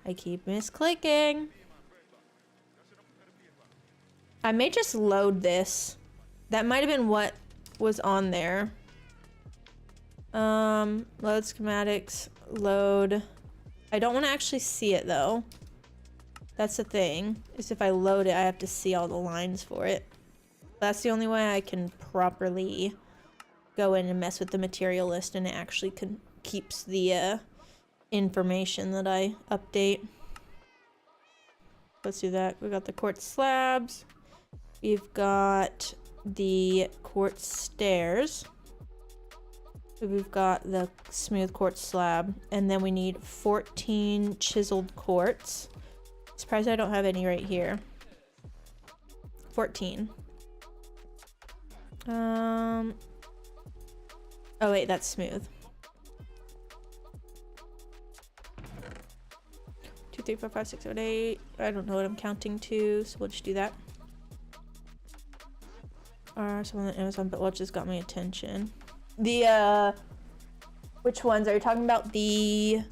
I keep misclicking. I may just load this. That might have been what was on there. Load schematics, load. I don't want to actually see it though. That's the thing, is if I load it, I have to see all the lines for it. That's the only way I can properly go in and mess with the material list, and it actually keeps the information that I update. Let's do that. We got the quartz slabs. We've got the quartz stairs. We've got the smooth quartz slab, and then we need 14 chiseled quartz. Surprised I don't have any right here. 14. Oh wait, that's smooth. 2, 3, 4, 5, 6, 7, 8. I don't know what I'm counting to, so we'll just do that. Someone on Amazon, but what just got my attention? The which ones are you talking about? The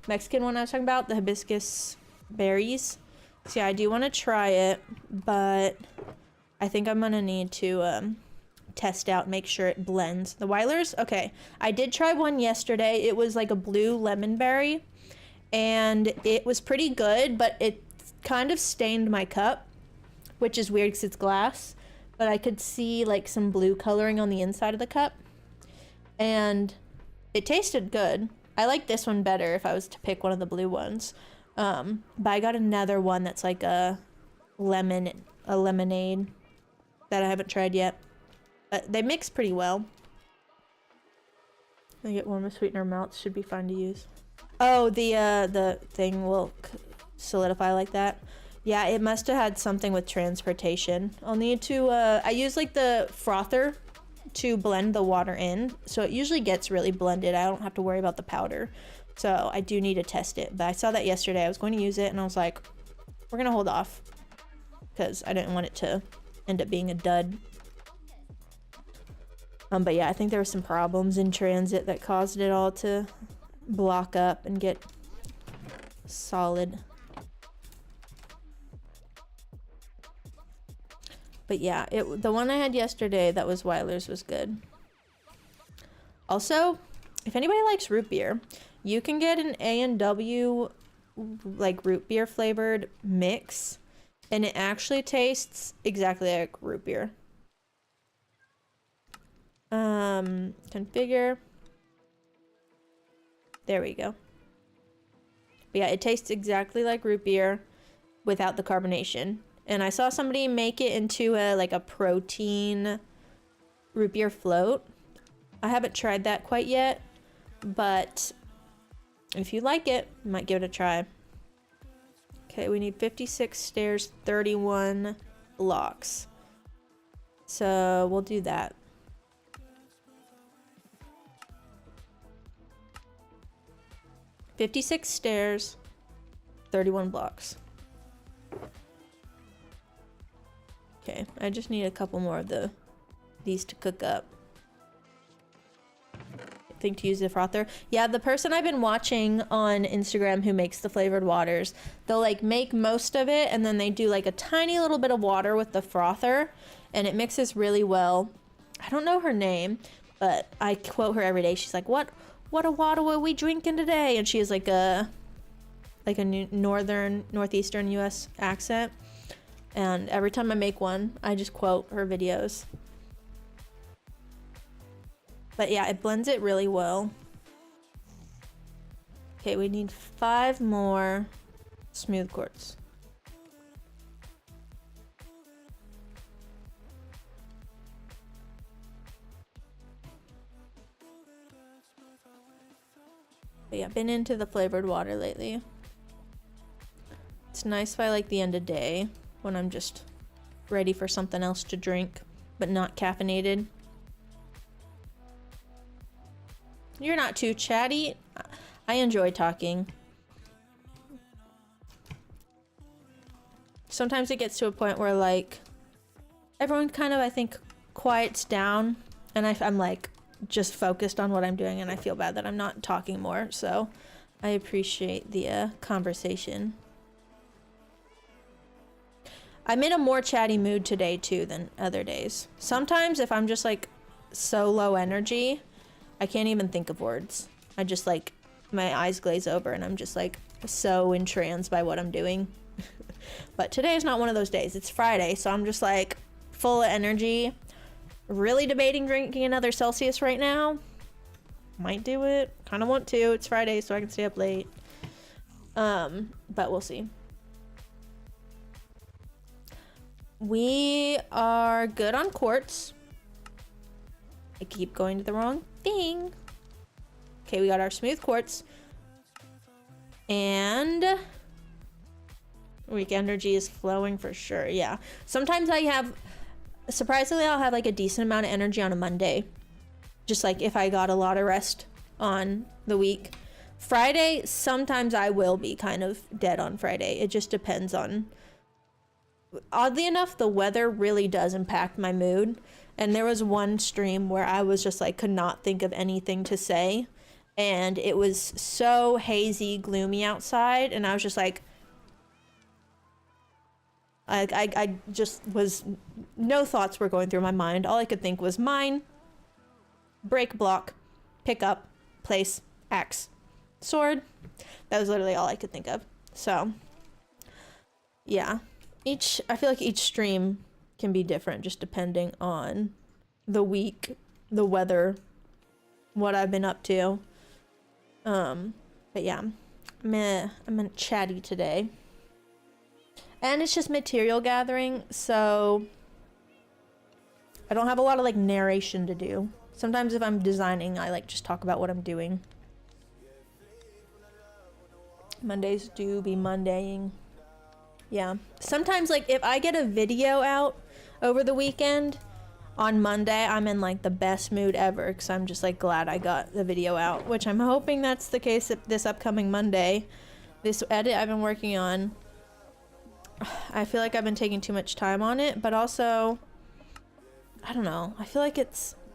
Mexican one I was talking about, the hibiscus berries. So yeah, I do want to try it, but I think I'm gonna need to test out, make sure it blends. The Weilers, okay. I did try one yesterday. It was like a blue lemon berry, and it was pretty good, but it kind of stained my cup, which is weird because it's glass. But I could see like some blue coloring on the inside of the cup, and it tasted good. I like this one better if I was to pick one of the blue ones. But I got another one that's like a lemonade that I haven't tried yet. But they mix pretty well. I get one with sweetener melts, should be fine to use. Oh, the thing will solidify like that. Yeah, it must have had something with transportation. I'll need to, I use like the frother to blend the water in. So it usually gets really blended. I don't have to worry about the powder. So I do need to test it. But I saw that yesterday. I was going to use it and I was like, we're going to hold off. Because I didn't want it to end up being a dud. But yeah, I think there were some problems in transit that caused it all to block up and get solid. But yeah, the one I had yesterday that was Weiler's was good. Also, if anybody likes root beer, you can get an A&W like root beer flavored mix, and it actually tastes exactly like root beer. Configure. There we go. But yeah, it tastes exactly like root beer without the carbonation. And I saw somebody make it into a protein root beer float. I haven't tried that quite yet, but if you like it, you might give it a try. Okay, we need 56 stairs, 31 blocks. So we'll do that. $56 stairs, 31 blocks. Okay, I just need a couple more of these to cook up. I think to use the frother. Yeah, the person I've been watching on Instagram who makes the flavored waters, they'll like make most of it and then they do like a tiny little bit of water with the frother and it mixes really well. I don't know her name, but I quote her every day. She's like, what a water are we drinking today? And she has like a northeastern US accent. And every time I make one, I just quote her videos. But yeah, it blends it really well. Okay, we need 5 more smooth quartz. But yeah, been into the flavored water lately. It's nice by like the end of day when I'm just ready for something else to drink, but not caffeinated. You're not too chatty. I enjoy talking. Sometimes it gets to a point where like everyone kind of, I think, quiets down and I'm like just focused on what I'm doing and I feel bad that I'm not talking more. So I appreciate the conversation. I'm in a more chatty mood today too than other days. Sometimes if I'm just like so low energy, I can't even think of words. I just like, my eyes glaze over and I'm just like so entranced by what I'm doing. But today is not one of those days. It's Friday, so I'm just like full of energy, Really debating drinking another Celsius right now. Might do it. Kind of want to. It's Friday, so I can stay up late. But we'll see. We are good on quartz. I keep going to the wrong thing. Okay, we got our smooth quartz. And weak energy is flowing for sure. Yeah. Sometimes I have, surprisingly, I'll have like a decent amount of energy on a Monday. Just like if I got a lot of rest on the week. Friday, sometimes I will be kind of dead on Friday. It just depends on, oddly enough, the weather really does impact my mood. And there was one stream where I was just like, could not think of anything to say. And it was so hazy, gloomy outside. And I was just like, I just was, no thoughts were going through my mind. All I could think was mine, break block, pick up, place, axe, sword. That was literally all I could think of. So yeah, I feel like each stream can be different just depending on the week, the weather, what I've been up to. But yeah, I'm chatty today. And it's just material gathering, so I don't have a lot of like narration to do. Sometimes if I'm designing, I like just talk about what I'm doing. Mondays do be Mondaying. Yeah. Sometimes like if I get a video out over the weekend, on Monday I'm in like the best mood ever because I'm just like glad I got the video out, which I'm hoping that's the case this upcoming Monday. This edit I've been working on, I feel like I've been taking too much time on it, but also, I don't know. I feel like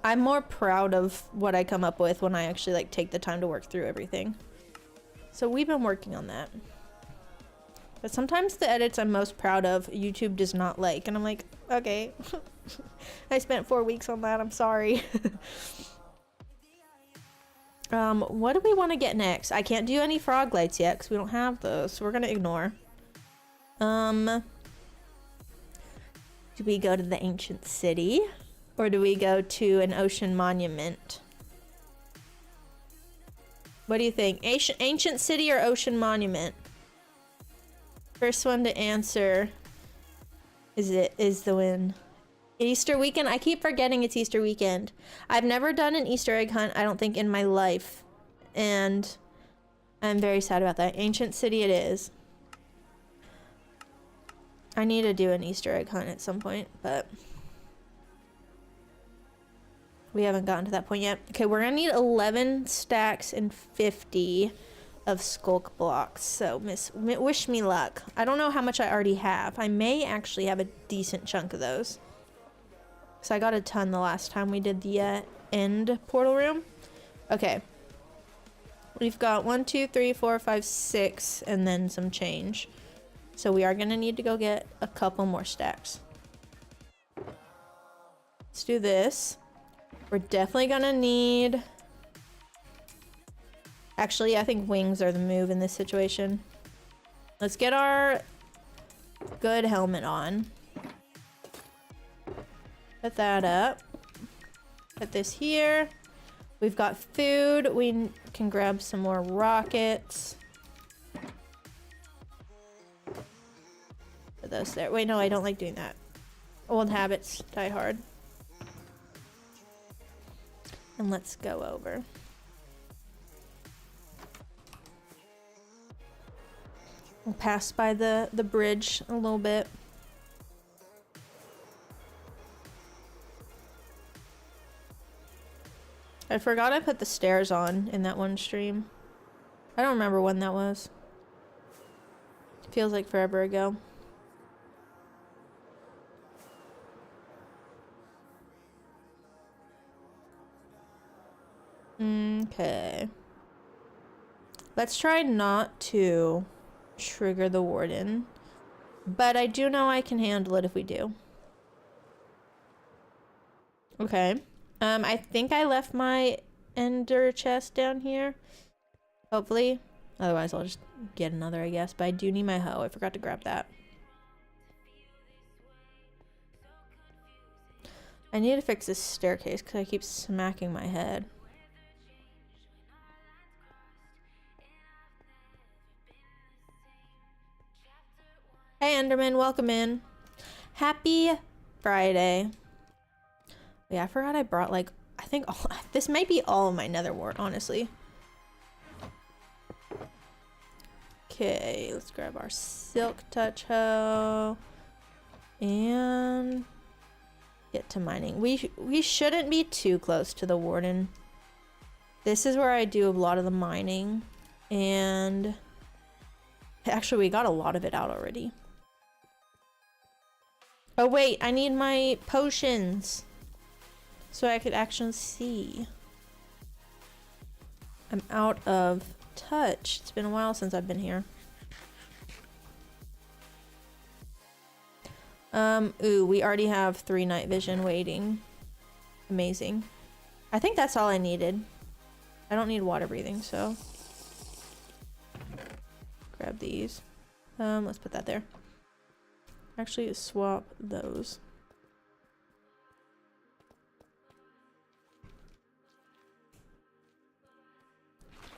I'm more proud of what I come up with when I actually like take the time to work through everything. So we've been working on that. But sometimes the edits I'm most proud of, YouTube does not like, and I'm like, okay. I spent 4 weeks on that, I'm sorry. What do we want to get next? I can't do any frog lights yet because we don't have those, so we're gonna ignore. Do we go to the ancient city or do we go to an ocean monument? What do you think? Ancient city or ocean monument? First one to answer is the win. Easter weekend? I keep forgetting it's Easter weekend. I've never done an Easter egg hunt, I don't think, in my life. And I'm very sad about that. Ancient city it is. I need to do an Easter egg hunt at some point, but we haven't gotten to that point yet. Okay, we're gonna need 11 stacks and 50 of skulk blocks. So wish me luck. I don't know how much I already have. I may actually have a decent chunk of those. So I got a ton the last time we did the end portal room. Okay. We've got 1, 2, 3, 4, 5, 6, and then some change. So we are gonna need to go get a couple more stacks. Let's do this. We're definitely gonna need... Actually, I think wings are the move in this situation. Let's get our good helmet on. Put that up. Put this here. We've got food. We can grab some more rockets. Put those there. Wait, no, I don't like doing that. Old habits die hard. And let's go over. We'll pass by the bridge a little bit. I forgot I put the stairs on in that one stream. I don't remember when that was. Feels like forever ago. Okay. Let's try not to trigger the warden, but I do know I can handle it if we do. Okay. I think I left my ender chest down here. Hopefully. Otherwise I'll just get another, I guess. But I do need my hoe. I forgot to grab that. I need to fix this staircase because I keep smacking my head. Hey Enderman, welcome in. Happy Friday. Yeah, I forgot I brought like, I think this might be all of my nether wart, honestly. Okay, let's grab our silk touch hoe and get to mining. We shouldn't be too close to the warden. This is where I do a lot of the mining, and actually we got a lot of it out already. Oh wait, I need my potions so I could actually see. I'm out of touch. It's been a while since I've been here. Ooh, we already have 3 night vision waiting. Amazing. I think that's all I needed. I don't need water breathing, so grab these. Let's put that there. Actually, swap those.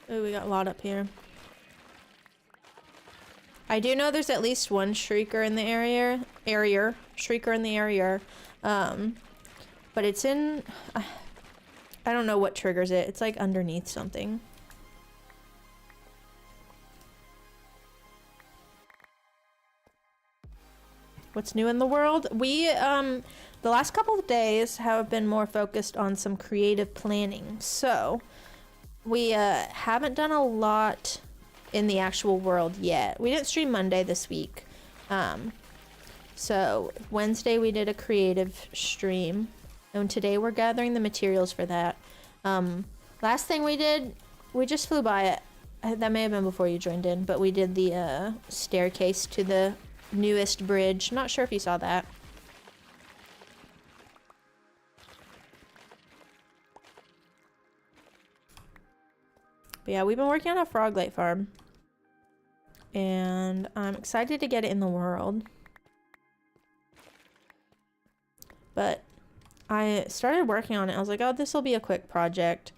Oh, we got a lot up here. I do know there's at least one shrieker in the area. Shrieker in the area. But it's in... I don't know what triggers it. It's like underneath something. What's new in the world? We, the last couple of days have been more focused on some creative planning. So, we haven't done a lot in the actual world yet. We didn't stream Monday this week. So, Wednesday we did a creative stream. And today we're gathering the materials for that. Last thing we did, we just flew by it. That may have been before you joined in, but we did the staircase to the newest bridge. Not sure if you saw that. But yeah, we've been working on a frog light farm. And I'm excited to get it in the world. But I started working on it. I was like, oh, this will be a quick project.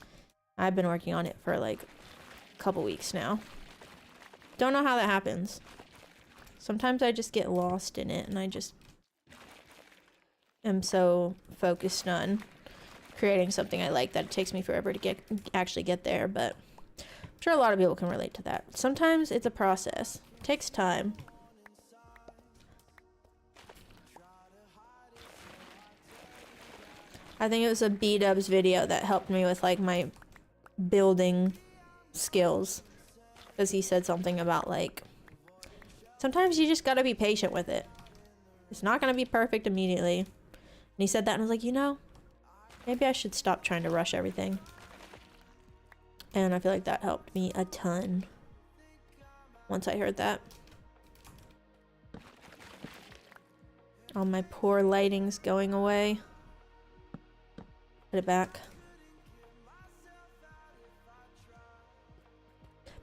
I've been working on it for like a couple weeks now. Don't know how that happens. Sometimes I just get lost in it and I just am so focused on creating something I like that it takes me forever to actually get there, but I'm sure a lot of people can relate to that. Sometimes it's a process. It takes time. I think it was a B-dubs video that helped me with like my building skills, because he said something about like sometimes you just gotta be patient with it. It's not gonna be perfect immediately. And he said that and I was like, you know, maybe I should stop trying to rush everything. And I feel like that helped me a ton once I heard that. All my poor lighting's going away. Put it back.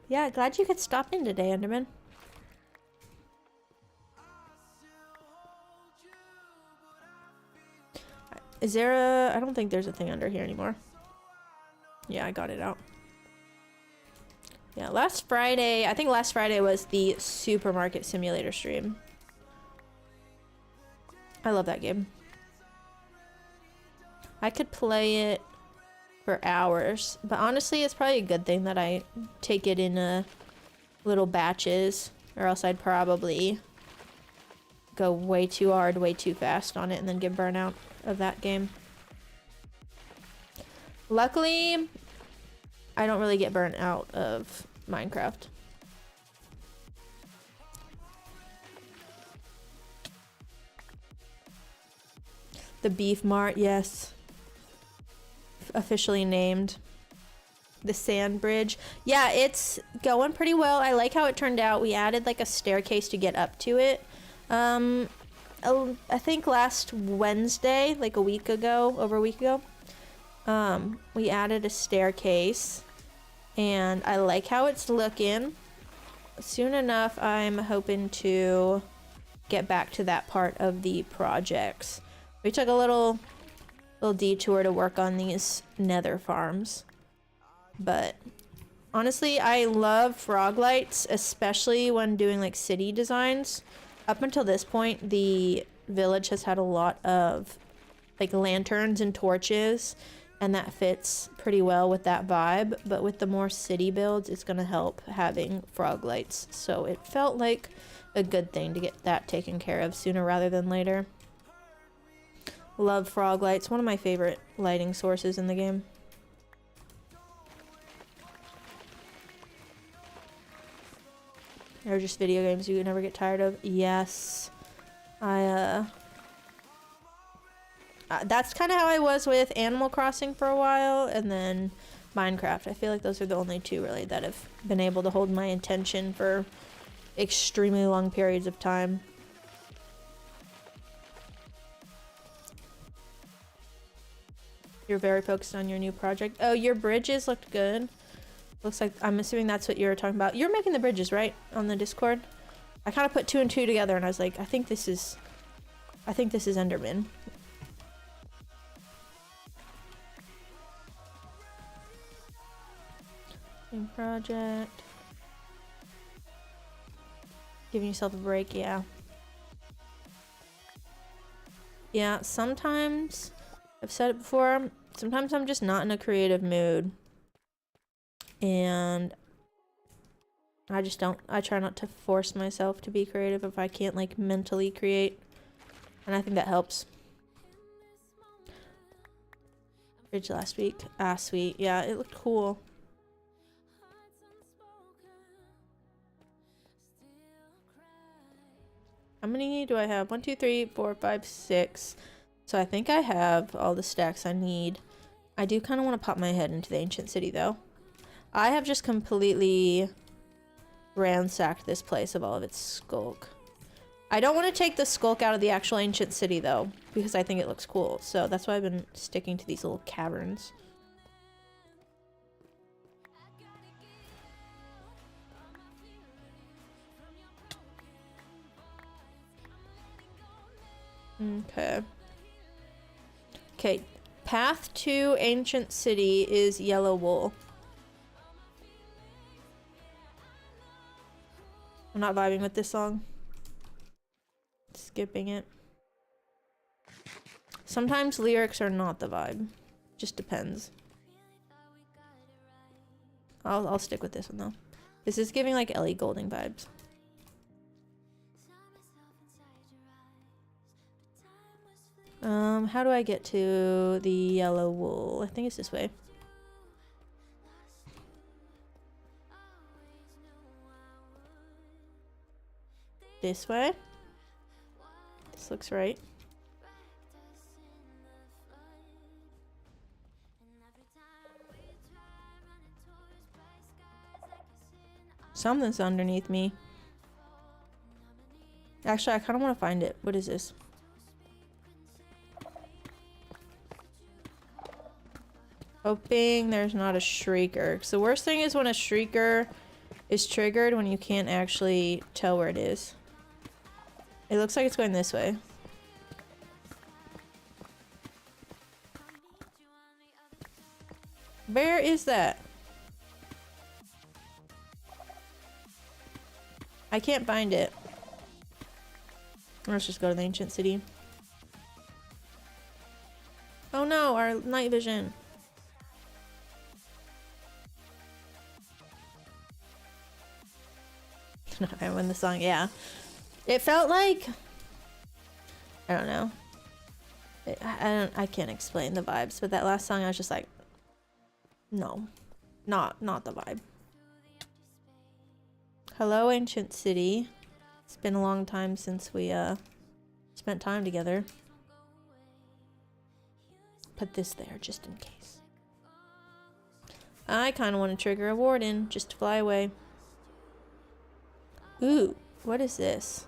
Yeah, glad you could stop in today, Enderman. Is there a... I don't think there's a thing under here anymore. Yeah, I got it out. Yeah, last Friday... I think last Friday was the Supermarket Simulator stream. I love that game. I could play it for hours, but honestly, it's probably a good thing that I take it in little batches, or else I'd probably go way too hard, way too fast on it, and then get burnt out of that game. Luckily, I don't really get burnt out of Minecraft. The Beef Mart, yes. Officially named. The Sand Bridge. Yeah, it's going pretty well. I like how it turned out. We added like a staircase to get up to it. I think last Wednesday, like a week ago, over a week ago, we added a staircase. And I like how it's looking. Soon enough, I'm hoping to get back to that part of the projects. We took a little little detour to work on these nether farms. But honestly, I love frog lights, especially when doing like city designs. Up until this point, the village has had a lot of like lanterns and torches, and that fits pretty well with that vibe. But with the more city builds, it's gonna help having frog lights. So it felt like a good thing to get that taken care of sooner rather than later. Love frog lights, one of my favorite lighting sources in the game. They're just video games you never get tired of. Yes. That's kind of how I was with Animal Crossing for a while, and then Minecraft. I feel like those are the only two really that have been able to hold my attention for extremely long periods of time. You're very focused on your new project. Oh, your bridges looked good. Looks like, I'm assuming that's what you were talking about. You're making the bridges, right? On the Discord? I kind of put 2 and 2 together and I was like, I think this is Enderman. New project. Giving yourself a break, yeah. Yeah, sometimes, I've said it before, sometimes I'm just not in a creative mood. And I try not to force myself to be creative if I can't like mentally create. And I think that helps. Bridge last week. Ah, sweet. Yeah, it looked cool. How many do I have? 1, 2, 3, 4, 5, 6. So I think I have all the stacks I need. I do kind of want to pop my head into the ancient city though. I have just completely ransacked this place of all of its skulk. I don't want to take the skulk out of the actual ancient city though, because I think it looks cool. So that's why I've been sticking to these little caverns. Okay. Okay. Path to ancient city is yellow wool. I'm not vibing with this song. Skipping it. Sometimes lyrics are not the vibe. Just depends. I'll stick with this one though. This is giving like Ellie Goulding vibes. How do I get to the yellow wool? I think it's this way. This way? This looks right. Something's underneath me. Actually, I kind of want to find it. What is this? Hoping there's not a shrieker. So the worst thing is when a shrieker is triggered when you can't actually tell where it is. It looks like it's going this way. Where is that? I can't find it. Let's just go to the ancient city. Oh no, our night vision. I win the song, yeah. It felt like, I don't know. I can't explain the vibes, but that last song I was just like, no, not the vibe. Hello, ancient city. It's been a long time since we spent time together. Put this there just in case. I kind of want to trigger a warden just to fly away. Ooh, what is this?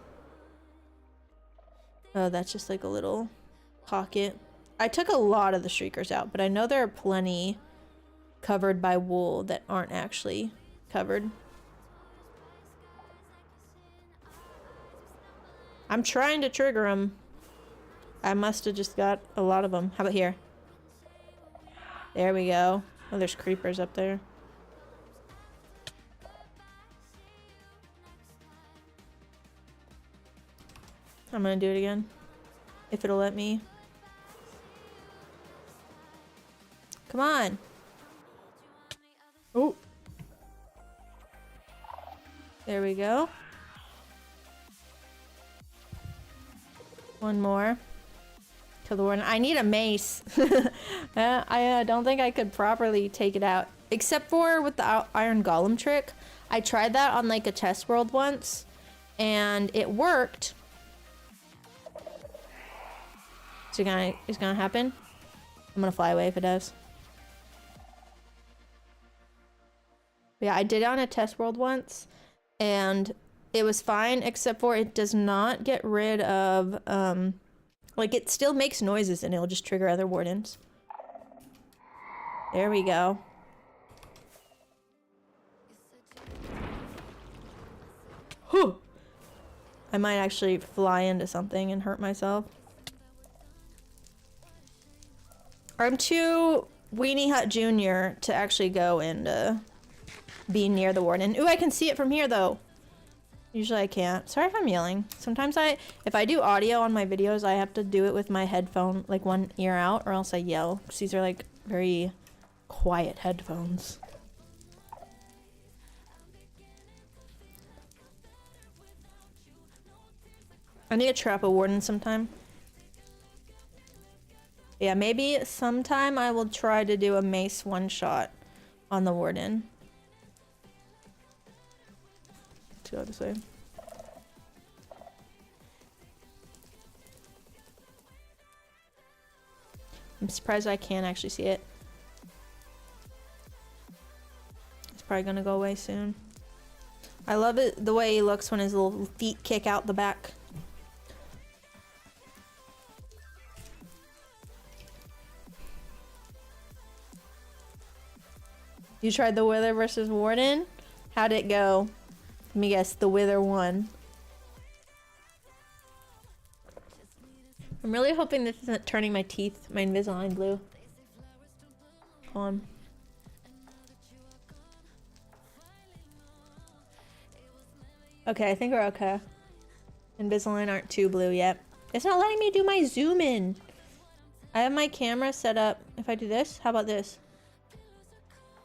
Oh, that's just like a little pocket. I took a lot of the shriekers out, but I know there are plenty covered by wool that aren't actually covered. I'm trying to trigger them. I must have just got a lot of them. How about here? There we go. Oh, there's creepers up there. I'm gonna do it again. If it'll let me. Come on. Oh. There we go. One more. Kill the warden. I need a mace. I don't think I could properly take it out. Except for with the iron golem trick. I tried that on like a test world once. And it worked. Is it gonna happen? I'm gonna fly away if it does. Yeah, I did it on a test world once. And it was fine, except for it does not get rid of, like it still makes noises and it'll just trigger other wardens. There we go. Whew! I might actually fly into something and hurt myself. I'm too MiniHUD Junior to actually go and, be near the warden. Ooh, I can see it from here though. Usually I can't. Sorry if I'm yelling. Sometimes if I do audio on my videos, I have to do it with my headphone, like one ear out, or else I yell. Because these are like very quiet headphones. I need to trap a warden sometime. Yeah, maybe sometime I will try to do a mace one shot on the warden. Let's go this way. I'm surprised I can't actually see it. It's probably gonna go away soon. I love it the way he looks when his little feet kick out the back. You tried the Wither versus Warden? How'd it go? Let me guess, the Wither won. I'm really hoping this isn't turning my teeth, my Invisalign blue. Come on. Okay, I think we're okay. Invisalign aren't too blue yet. It's not letting me do my zoom in. I have my camera set up. If I do this, how about this?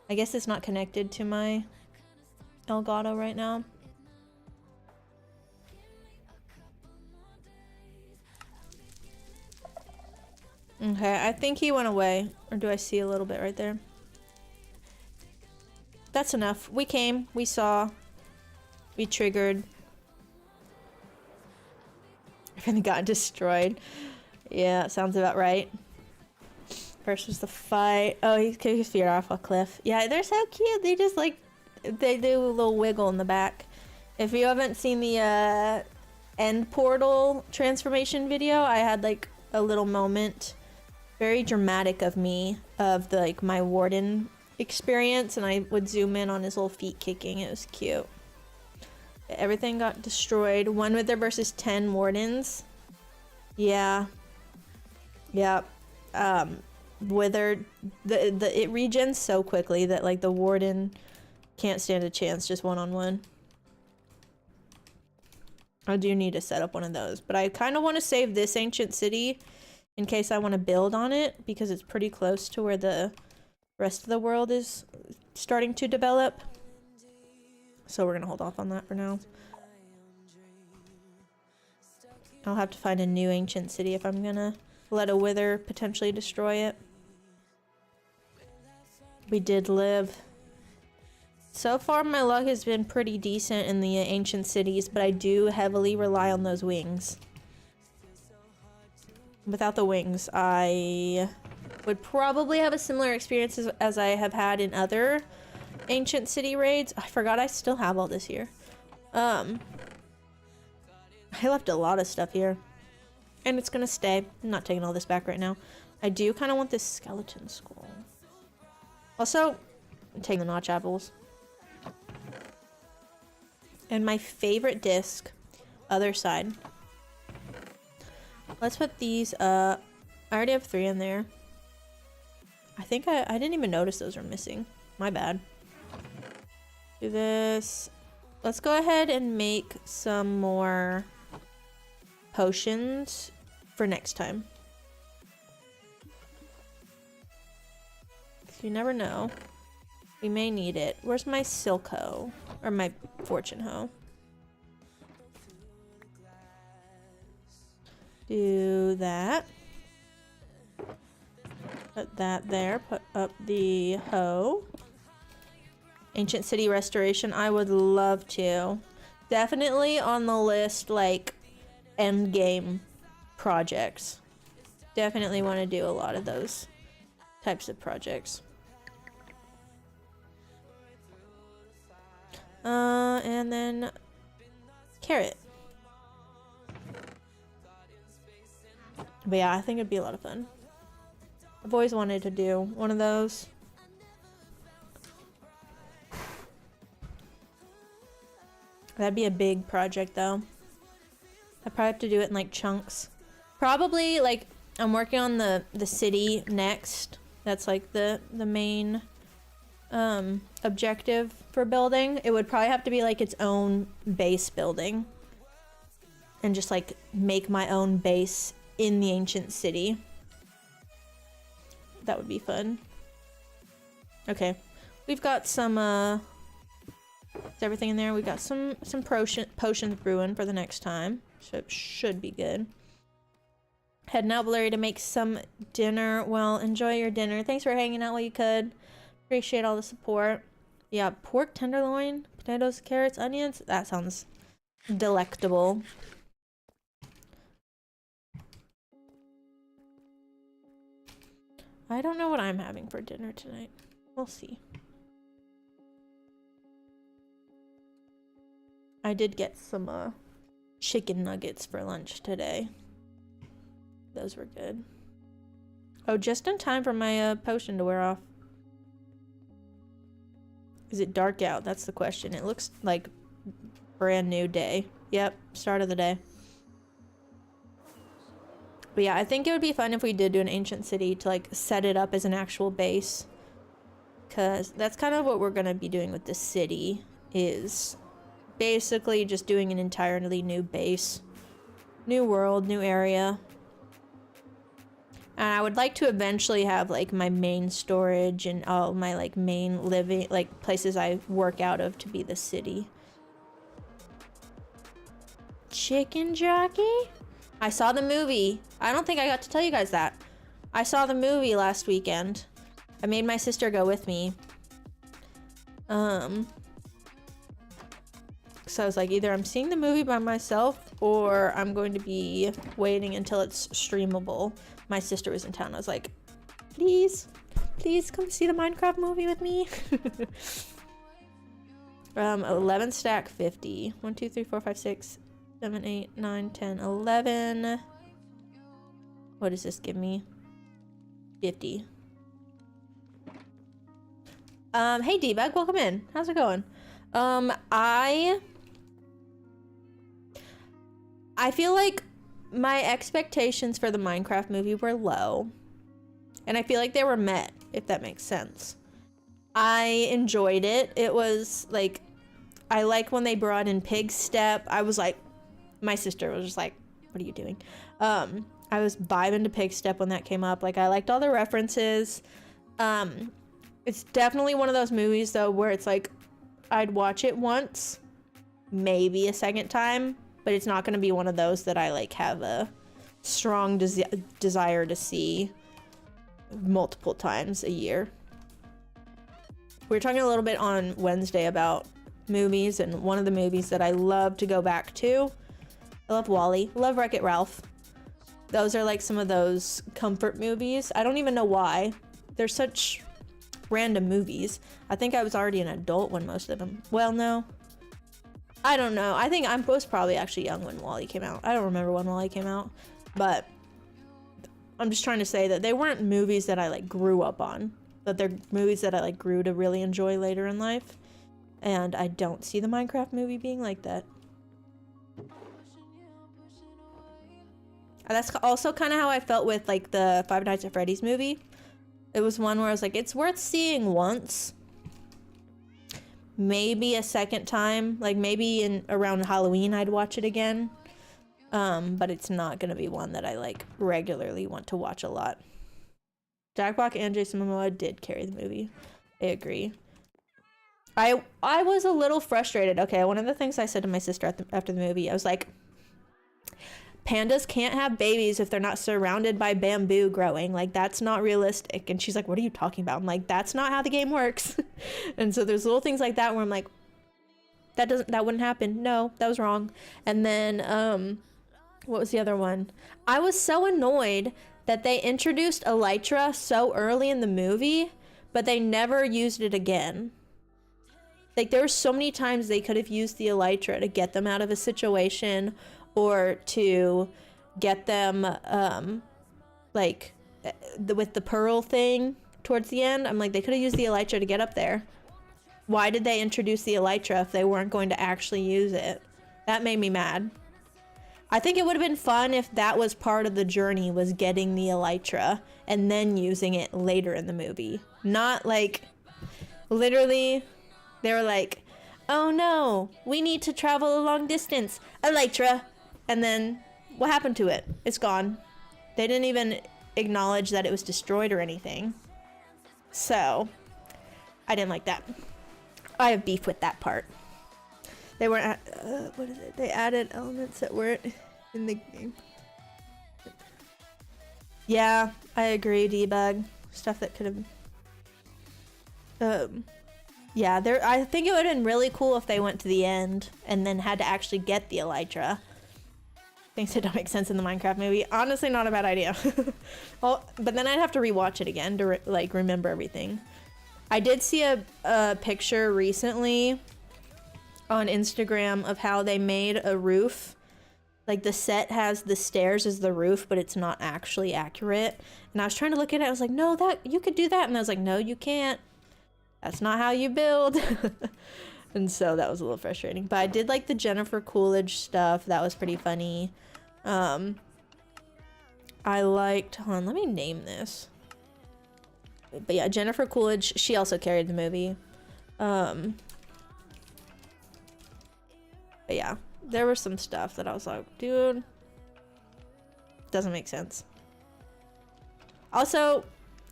I guess it's not connected to my Elgato right now. Okay, I think he went away. Or do I see a little bit right there? That's enough. We came, we saw, we triggered. Everything got destroyed. Yeah, sounds about right. First was the fight. Oh, he veered off a cliff. Yeah, they're so cute. They just like, they do a little wiggle in the back. If you haven't seen the end portal transformation video, I had like a little moment, very dramatic of me, of the, like my warden experience, and I would zoom in on his little feet kicking. It was cute. Everything got destroyed. One Wither versus 10 wardens. Yeah. Yeah. Wither, it regens so quickly that like the warden can't stand a chance just one-on-one. I do need to set up one of those, but I kind of want to save this ancient city in case I want to build on it, because it's pretty close to where the rest of the world is starting to develop. So we're gonna hold off on that for now. I'll have to find a new ancient city if I'm gonna let a Wither potentially destroy it. We did live. So far my luck has been pretty decent in the ancient cities, but I do heavily rely on those wings. Without the wings, I would probably have a similar experience as I have had in other ancient city raids. I forgot I still have all this here. I left a lot of stuff here. And it's gonna stay. I'm not taking all this back right now. I do kind of want this skeleton skull. Also, I'm taking the notch apples. And my favorite disc, other side. Let's put these up. I already have 3 in there. I think I didn't even notice those were missing. My bad. Do this. Let's go ahead and make some more potions for next time. You never know. We may need it. Where's my silk hoe? Or my fortune hoe? Do that. Put that there. Put up the hoe. Ancient city restoration. I would love to. Definitely on the list, like, end game projects. Definitely want to do a lot of those types of projects. And then carrot. But yeah, I think it'd be a lot of fun. I've always wanted to do one of those. That'd be a big project though. I'd probably have to do it in like chunks. Probably like I'm working on the city next. That's like the main objective for building. It would probably have to be like its own base building. And just like make my own base in the ancient city. That would be fun. Okay. We've got some is everything in there? We got some potions brewing for the next time. So it should be good. Heading out, Blurry, to make some dinner. Well, enjoy your dinner. Thanks for hanging out while you could. Appreciate all the support. Yeah, pork tenderloin, potatoes, carrots, onions. That sounds delectable. I don't know what I'm having for dinner tonight. We'll see. I did get some chicken nuggets for lunch today. Those were good. Oh, just in time for my potion to wear off. Is it dark out? That's the question. It looks like brand new day. Yep, start of the day. But yeah, I think it would be fun if we did do an ancient city to like set it up as an actual base. Because that's kind of what we're going to be doing with the city, is basically just doing an entirely new base. New world, new area. And I would like to eventually have like my main storage and all my like main living, like places I work out of to be the city. Chicken jockey? I saw the movie. I don't think I got to tell you guys that. I saw the movie last weekend. I made my sister go with me. So I was like, either I'm seeing the movie by myself or I'm going to be waiting until it's streamable. My sister was in town. I was like, please come see the Minecraft movie with me. 11 stack 50. 1, 2, 3, 4, 5, 6, 7, 8, 9, 10, 11. What does this give me? 50. Hey D-Bug, welcome in. How's it going? I feel like my expectations for the Minecraft movie were low. And I feel like they were met, if that makes sense. I enjoyed it. It was like, I like when they brought in Pig Step. I was like, my sister was just like, what are you doing? I was vibing to Pig Step when that came up. Like, I liked all the references. It's definitely one of those movies though where it's like, I'd watch it once, maybe a second time, but it's not going to be one of those that I like have a strong desire to see multiple times a year. We were talking a little bit on Wednesday about movies, and one of the movies that I love to go back to, I love WALL-E, love Wreck-It Ralph. Those are like some of those comfort movies. I don't even know why. They're such random movies. I think I was already an adult when most of them, well, no, I don't know. I think I was probably actually young when WALL-E came out. I don't remember when WALL-E came out, but I'm just trying to say that they weren't movies that I like grew up on, but they're movies that I like grew to really enjoy later in life. And I don't see the Minecraft movie being like that. And that's also kind of how I felt with like the Five Nights at Freddy's movie. It was one where I was like, it's worth seeing once. Maybe a second time. Like maybe in around Halloween I'd watch it again. But it's not gonna be one that I like regularly want to watch a lot. Jack Black and Jason Momoa did carry the movie. I agree. I was a little frustrated. Okay, one of the things I said to my sister after the movie, I was like, pandas can't have babies if they're not surrounded by bamboo growing. Like, that's not realistic. And she's like, what are you talking about? I'm like, that's not how the game works. And so there's little things like that where I'm like, that wouldn't happen. No, that was wrong. And then, what was the other one? I was so annoyed that they introduced Elytra so early in the movie, but they never used it again. Like, there were so many times they could have used the Elytra to get them out of a situation, or to get them, like, with the pearl thing towards the end. I'm like, they could have used the Elytra to get up there. Why did they introduce the Elytra if they weren't going to actually use it? That made me mad. I think it would have been fun if that was part of the journey, was getting the Elytra and then using it later in the movie. Not like, literally, they were like, oh no, we need to travel a long distance. Elytra. And then what happened to it? It's gone. They didn't even acknowledge that it was destroyed or anything. So, I didn't like that. I have beef with that part. They weren't, what is it? They added elements that weren't in the game. Yeah, I agree, Debug. Stuff that could have, yeah, I think it would have been really cool if they went to the end and then had to actually get the Elytra. Things that don't make sense in the Minecraft movie. Honestly, not a bad idea. Well, but then I'd have to rewatch it again to like remember everything. I did see a picture recently on Instagram of how they made a roof. Like, the set has the stairs as the roof, but it's not actually accurate. And I was trying to look at it. I was like, no, that you could do that. And I was like, no, you can't. That's not how you build. And so that was a little frustrating. But I did like the Jennifer Coolidge stuff. That was pretty funny. I liked, hold on, let me name this. But yeah, Jennifer Coolidge, she also carried the movie. But yeah, there was some stuff that I was like, dude, doesn't make sense. Also,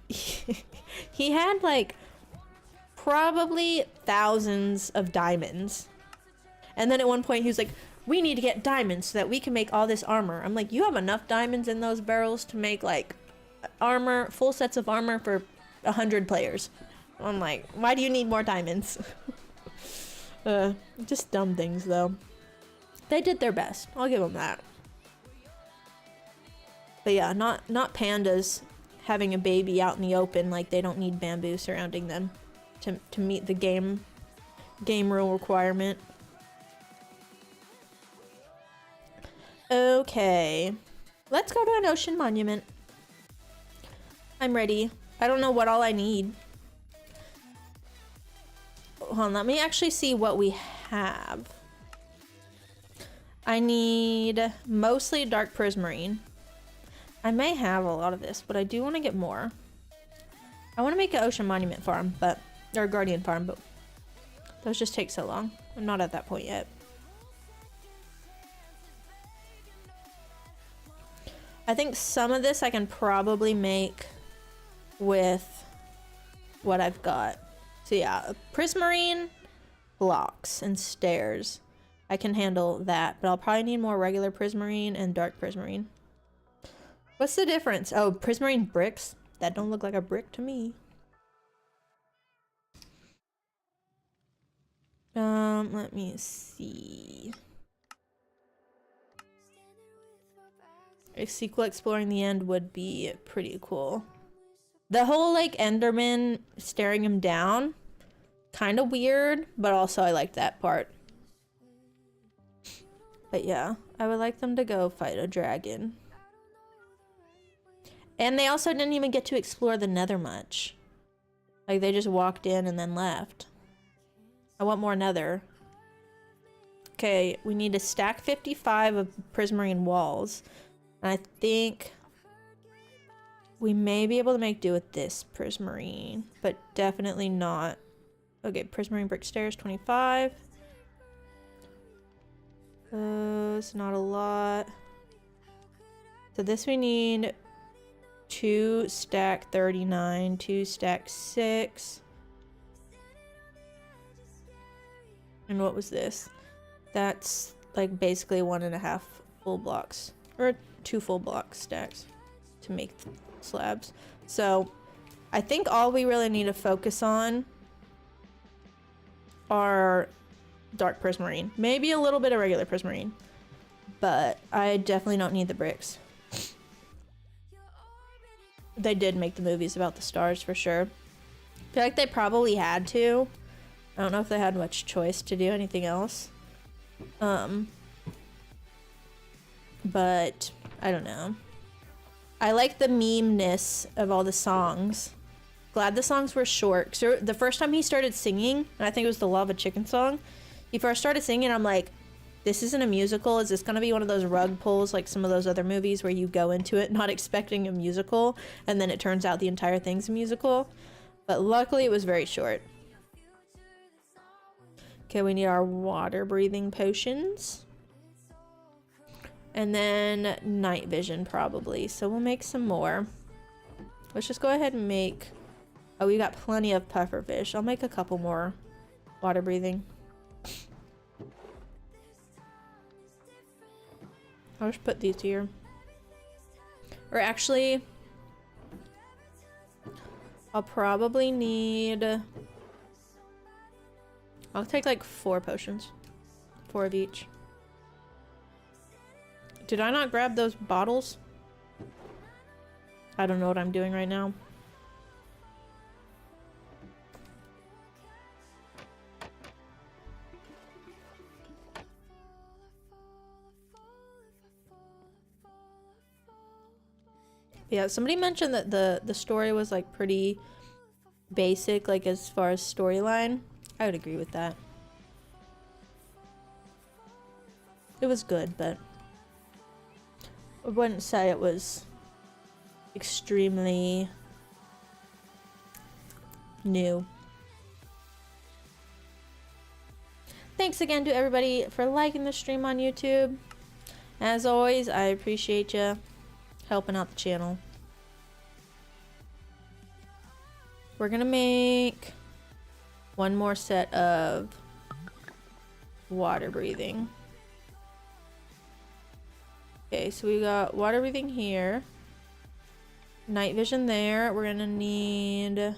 he had like probably thousands of diamonds. And then at one point he was like, we need to get diamonds so that we can make all this armor. I'm like, you have enough diamonds in those barrels to make like armor, full sets of armor for 100 players. I'm like, why do you need more diamonds? Just dumb things though. They did their best. I'll give them that. But yeah, not pandas having a baby out in the open. Like, they don't need bamboo surrounding them to meet the game rule requirement. Okay, let's go to an ocean monument. I'm ready. I don't know what all I need. Hold on, let me actually see what we have. I need mostly dark prismarine. I may have a lot of this, but I do want to get more. I want to make an ocean monument farm, or guardian farm, but those just take so long. I'm not at that point yet. I think some of this I can probably make with what I've got. So yeah, prismarine blocks and stairs. I can handle that, but I'll probably need more regular prismarine and dark prismarine. What's the difference? Oh, prismarine bricks? That don't look like a brick to me. Let me see. A sequel exploring the end would be pretty cool. The whole like Enderman staring him down, kind of weird, but also I like that part. But yeah, I would like them to go fight a dragon. And they also didn't even get to explore the nether much. Like, they just walked in and then left. I want more nether. Okay, we need to stack 55 of prismarine walls. And I think We may be able to make do with this prismarine, but definitely not. Okay, prismarine brick stairs, 25. It's not a lot. So this we need 2 stack 39, 2 stack 6. And what was this? That's like basically 1.5 full blocks, or 2 full block stacks to make slabs. So I think all we really need to focus on are dark prismarine. Maybe a little bit of regular prismarine, but I definitely don't need the bricks. They did make the movies about the stars for sure. I feel like they probably had to. I don't know if they had much choice to do anything else. But I don't know. I like the meme-ness of all the songs. Glad the songs were short. So the first time he started singing, and I think it was the Lava Chicken song, he first started singing, I'm like, this isn't a musical. Is this gonna be one of those rug pulls like some of those other movies where you go into it not expecting a musical and then it turns out the entire thing's a musical? But luckily it was very short. Okay, we need our water breathing potions. And then night vision probably. So we'll make some more. Let's just go ahead and make... Oh, we got plenty of pufferfish. I'll make a couple more water breathing. I'll just put these here. Or actually, I'll probably need... I'll take like 4 potions. 4 of each. Did I not grab those bottles? I don't know what I'm doing right now. Yeah, somebody mentioned that the story was like pretty basic, like as far as storyline. I would agree with that. It was good, but I wouldn't say it was extremely new. Thanks again to everybody for liking the stream on YouTube. As always, I appreciate you helping out the channel. We're gonna make one more set of water breathing. Okay, so we got water breathing here, night vision there. We're gonna need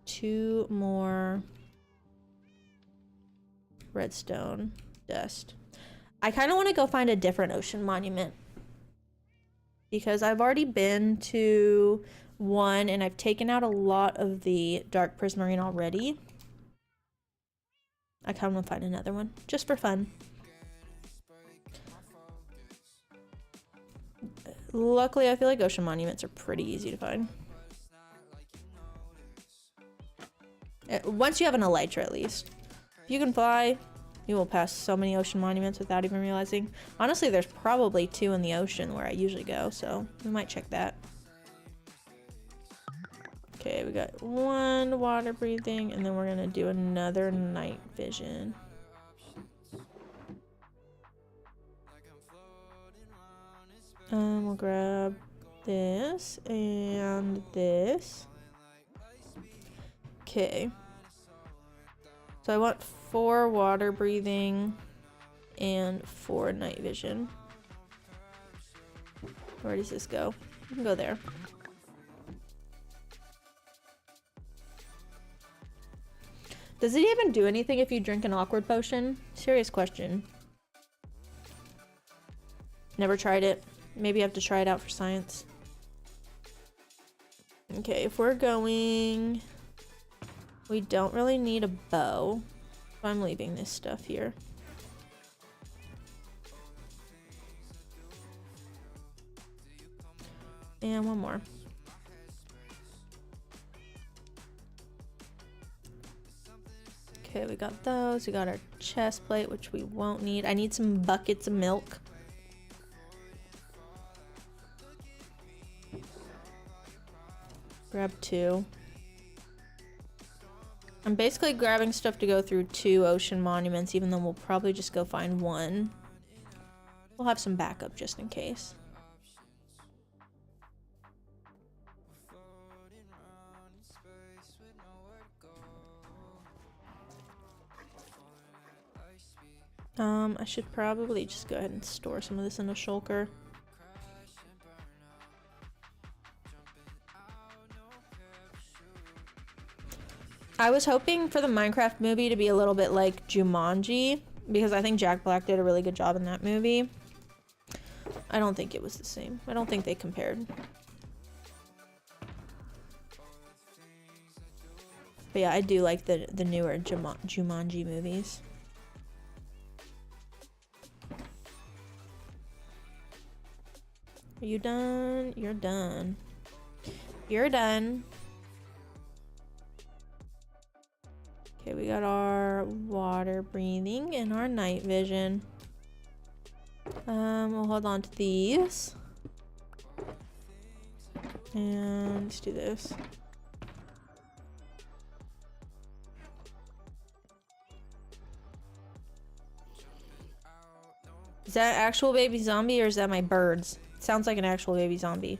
2 more redstone dust. I kind of want to go find a different ocean monument because I've already been to one and I've taken out a lot of the dark prismarine already. I kind of want to find another one just for fun. Luckily, I feel like ocean monuments are pretty easy to find. Once you have an elytra, at least. If you can fly, you will pass so many ocean monuments without even realizing. Honestly, there's probably 2 in the ocean where I usually go, so we might check that. Okay, we got 1 water breathing, and then we're gonna do another night vision. We'll grab this and this. Okay. So I want 4 water breathing and 4 night vision. Where does this go? You can go there. Does it even do anything if you drink an awkward potion? Serious question. Never tried it. Maybe I have to try it out for science. Okay, if we're going... We don't really need a bow. So I'm leaving this stuff here. And 1 more. Okay, we got those. We got our chest plate, which we won't need. I need some buckets of milk. Grab 2. I'm basically grabbing stuff to go through 2 ocean monuments, even though we'll probably just go find 1. We'll have some backup just in case. I should probably just go ahead and store some of this in a shulker. I was hoping for the Minecraft movie to be a little bit like Jumanji, because I think Jack Black did a really good job in that movie. I don't think it was the same. I don't think they compared. But yeah, I do like the newer Jumanji movies. Are you done? You're done. You're done. Okay, we got our water breathing and our night vision. We'll hold on to these. And let's do this. Is that actual baby zombie or is that my birds? It sounds like an actual baby zombie.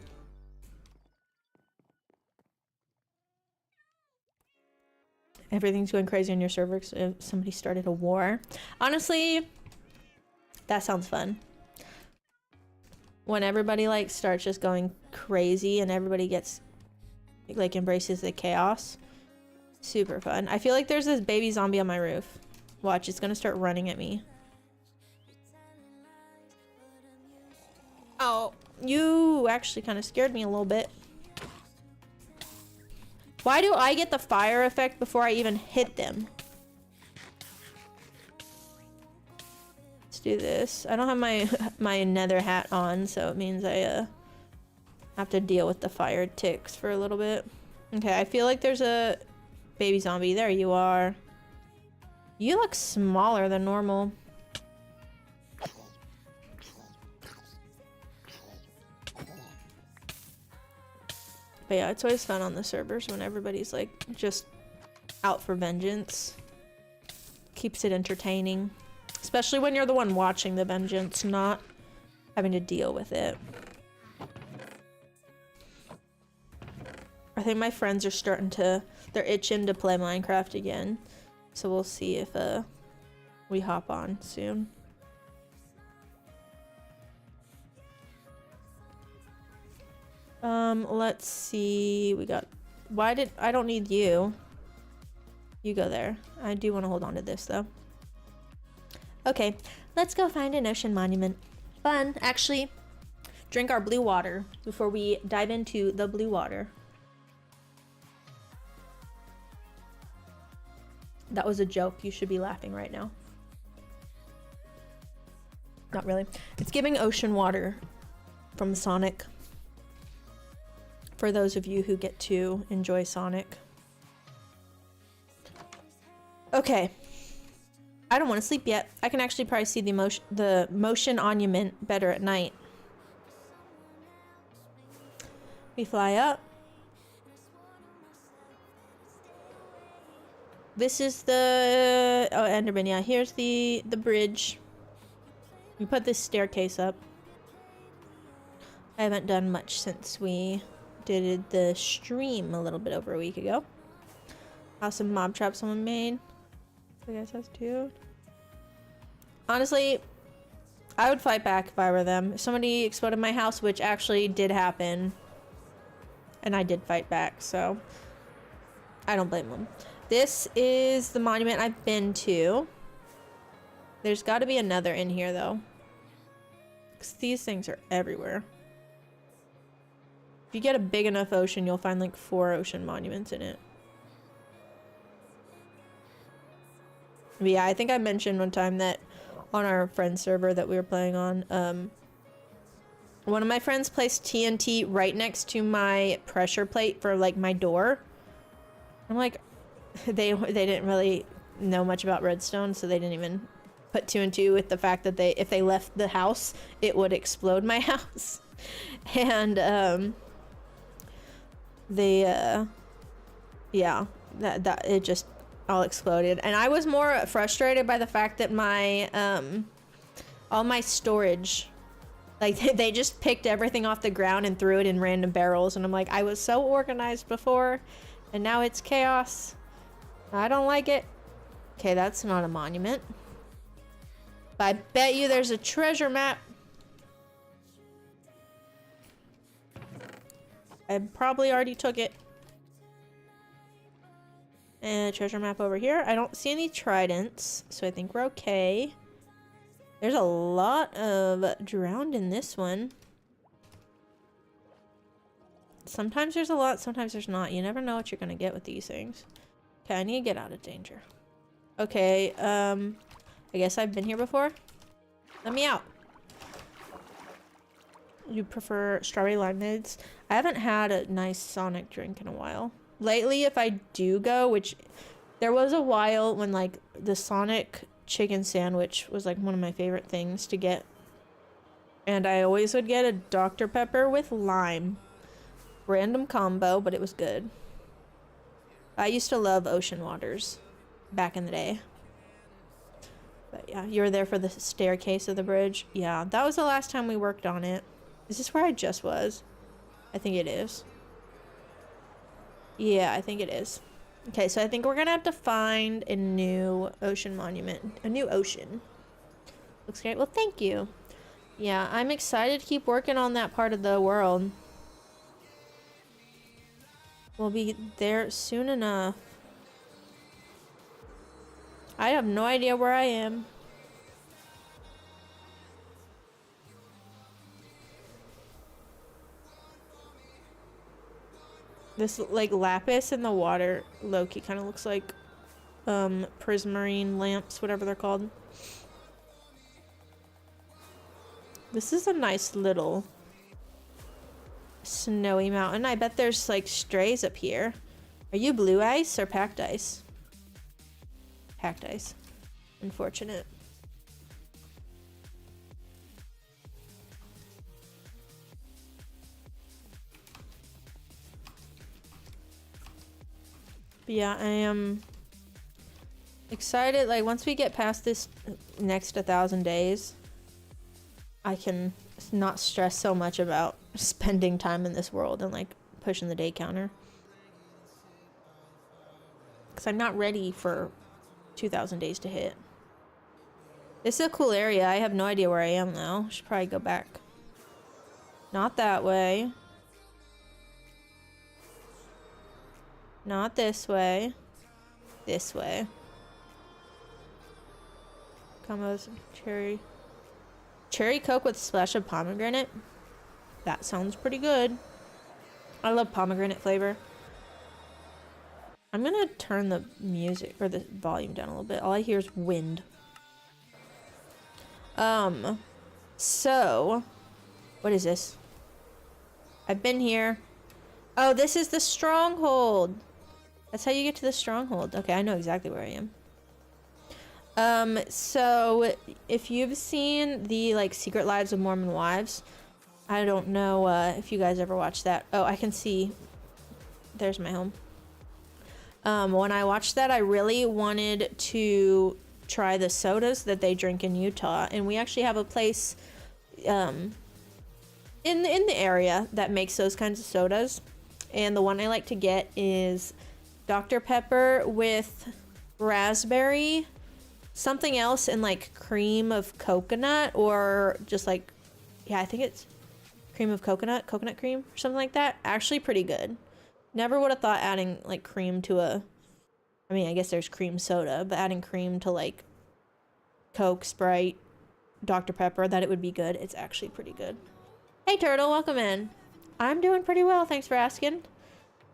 Everything's going crazy on your server if somebody started a war. Honestly, that sounds fun. When everybody like starts just going crazy and everybody gets like embraces the chaos. Super fun. I feel like there's this baby zombie on my roof. Watch, it's gonna start running at me. Oh, you actually kind of scared me a little bit. Why do I get the fire effect before I even hit them? Let's do this. I don't have my nether hat on, so it means I have to deal with the fire ticks for a little bit. Okay, I feel like there's a baby zombie. There you are. You look smaller than normal. But yeah, it's always fun on the servers when everybody's like just out for vengeance. Keeps it entertaining. Especially when you're the one watching the vengeance, not having to deal with it. I think my friends are starting to, they're itching to play Minecraft again. So we'll see if we hop on soon. Let's see. We got, I don't need you. You go there. I do want to hold on to this though. Okay, let's go find an ocean monument. Fun. Actually, drink our blue water before we dive into the blue water. That was a joke. You should be laughing right now. Not really. It's giving ocean water from Sonic. For those of you who get to enjoy Sonic. Okay. I don't want to sleep yet. I can actually probably see the motion monument better at night. We fly up. This is the Enderman. Yeah, here's the bridge. We put this staircase up. I haven't done much since we did the stream a little bit over a week ago. Awesome mob trap someone made. I guess that's two. Honestly, I would fight back if I were them. If somebody exploded my house, which actually did happen, and I did fight back, so I don't blame them. This is the monument I've been to. There's got to be another in here though, because these things are everywhere. If you get a big enough ocean, you'll find like 4 ocean monuments in it. But yeah, I think I mentioned one time that on our friend server that we were playing on, one of my friends placed TNT right next to my pressure plate for like my door. I'm like, they didn't really know much about redstone, so they didn't even put 2 and 2 with the fact that if they left the house, it would explode my house. And the yeah, that it just all exploded. And I was more frustrated by the fact that my all my storage, like they just picked everything off the ground and threw it in random barrels, and I'm like, I was so organized before and now it's chaos. I don't like it. Okay, that's not a monument. But I bet you there's a treasure map. I probably already took it. And treasure map over here. I don't see any tridents, so I think we're okay. There's a lot of drowned in this one. Sometimes there's a lot, sometimes there's not. You never know what you're gonna get with these things. Okay, I need to get out of danger. Okay, I guess I've been here before. Let me out. You prefer strawberry lemonades? I haven't had a nice Sonic drink in a while. Lately, if I do go, which there was a while when like the Sonic chicken sandwich was like one of my favorite things to get. And I always would get a Dr. Pepper with lime. Random combo, but it was good. I used to love ocean waters back in the day. But yeah, you were there for the staircase of the bridge. Yeah, that was the last time we worked on it. Is this where I just was? I think it is. Yeah, I think it is. Okay, so I think we're gonna have to find a new ocean monument. A new ocean. Looks great. Well, thank you. Yeah, I'm excited to keep working on that part of the world. We'll be there soon enough. I have no idea where I am. This like lapis in the water, low-key kind of looks like prismarine lamps, whatever they're called. This is a nice little snowy mountain. I bet there's like strays up here. Are you blue ice or packed ice? Packed ice. Unfortunate. But yeah, I am excited. Like once we get past this next 1,000 days, I can not stress so much about spending time in this world and like pushing the day counter. Because I'm not ready for 2,000 days to hit. This is a cool area. I have no idea where I am though. Should probably go back. Not that way. Not this way. This way. Combos, cherry. Cherry Coke with a splash of pomegranate. That sounds pretty good. I love pomegranate flavor. I'm gonna turn the music or the volume down a little bit. All I hear is wind. So what is this? I've been here. Oh, this is the stronghold. That's how you get to the stronghold. Okay, I know exactly where I am. So if you've seen the like Secret Lives of Mormon Wives, I don't know if you guys ever watched that. Oh, I can see. There's my home. When I watched that, I really wanted to try the sodas that they drink in Utah, and we actually have a place in the area that makes those kinds of sodas. And the one I like to get is Dr. Pepper with raspberry, something else, and like cream of coconut, or just like, yeah, I think it's cream of coconut cream or something like that. Actually pretty good. Never would have thought adding like cream to a, I mean, I guess there's cream soda, but adding cream to like Coke, Sprite, Dr. Pepper, that it would be good. It's actually pretty good. Hey Turtle, welcome in. I'm doing pretty well, thanks for asking.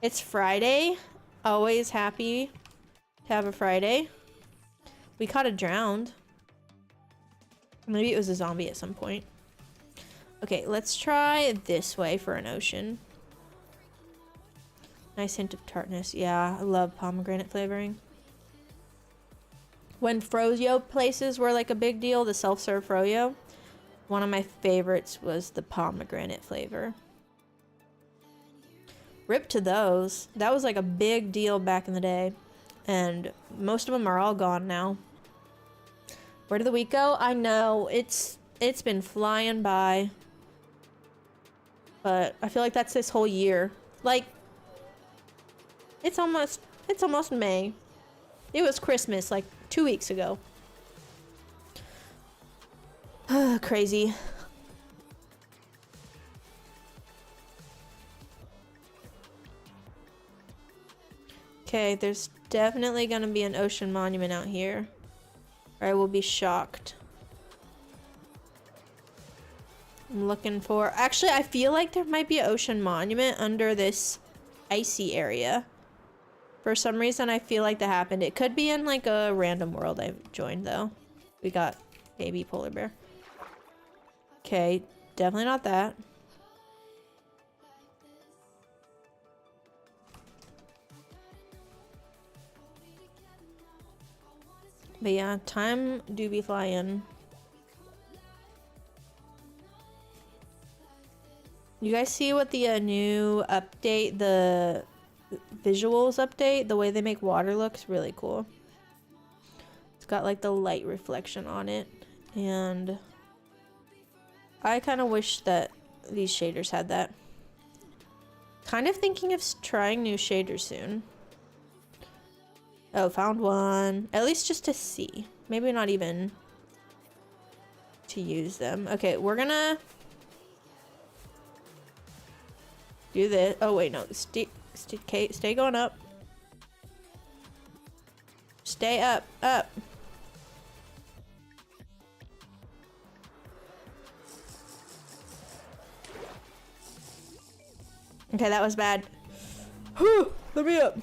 It's Friday. Always happy to have a Friday. We caught a drowned. Maybe it was a zombie at some point. Okay, let's try this way for an ocean. Nice hint of tartness. Yeah, I love pomegranate flavoring. When froyo places were like a big deal, the self-serve froyo, one of my favorites was the pomegranate flavor. Rip to those. That was like a big deal back in the day. And most of them are all gone now. Where did the week go? I know, it's been flying by. But I feel like that's this whole year. Like, it's almost May. It was Christmas like 2 weeks ago. Crazy. Okay, there's definitely gonna be an ocean monument out here, or I will be shocked. I'm looking for... Actually, I feel like there might be an ocean monument under this icy area. For some reason, I feel like that happened. It could be in like a random world I joined, though. We got baby polar bear. Okay, definitely not that. But yeah, time do be flying. You guys see what the new update, the visuals update, the way they make water looks really cool. It's got like the light reflection on it, and I kind of wish that these shaders had that. Kind of thinking of trying new shaders soon. Oh, found one. At least just to see. Maybe not even to use them. Okay, we're gonna do this. Oh wait, no. Stay going up. Stay up, up. Okay, that was bad. Whew, let me up.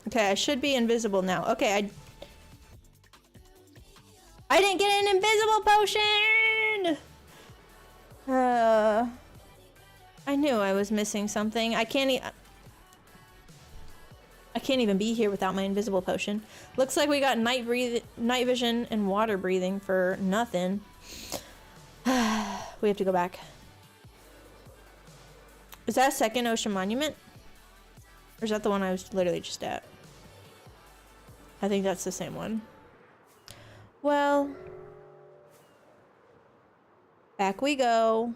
Okay, I should be invisible now. Okay, I didn't get an invisible potion! I knew I was missing something. I can't even be here without my invisible potion. Looks like we got night vision and water breathing for nothing. We have to go back. Is that a second ocean monument? Or is that the one I was literally just at? I think that's the same one. Well, back we go.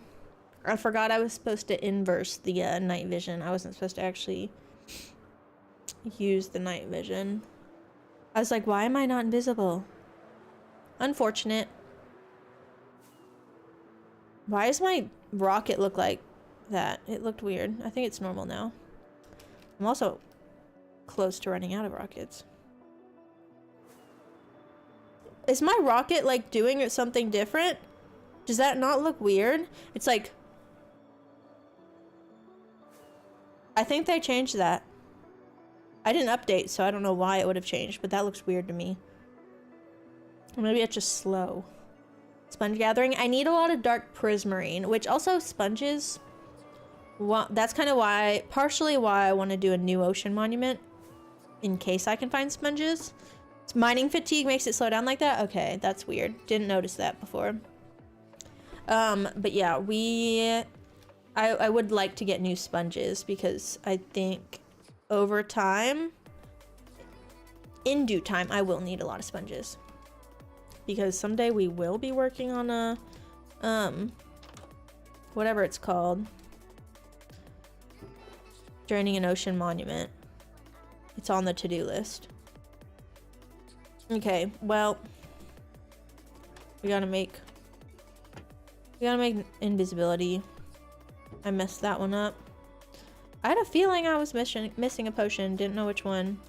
I forgot I was supposed to inverse the night vision. I wasn't supposed to actually use the night vision. I was like, why am I not invisible? Unfortunate. Why does my rocket look like that? It looked weird. I think it's normal now. I'm also close to running out of rockets. Is my rocket like doing something different? Does that not look weird? It's like, I think they changed that. I didn't update, so I don't know why it would have changed, but that looks weird to me. Or maybe it's just slow. Sponge gathering. I need a lot of dark prismarine, which also sponges. Well, that's kind of why, partially why I want to do a new ocean monument, in case I can find sponges. Mining fatigue makes it slow down like that? Okay, that's weird. Didn't notice that before. But yeah, I would like to get new sponges because I think over time, in due time, I will need a lot of sponges. Because someday we will be working on a, whatever it's called. Joining an ocean monument. It's on the to-do list. Okay, well, we gotta make invisibility. I messed that one up. I had a feeling I was missing a potion, didn't know which one.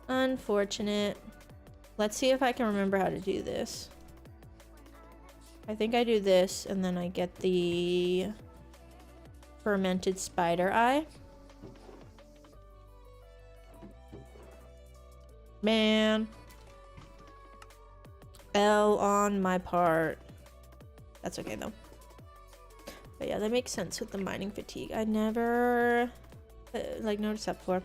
Unfortunate. Let's see if I can remember how to do this. I think I do this and then I get the fermented spider eye. Man. L on my part. That's okay though. But yeah, that makes sense with the mining fatigue. I never like noticed that before.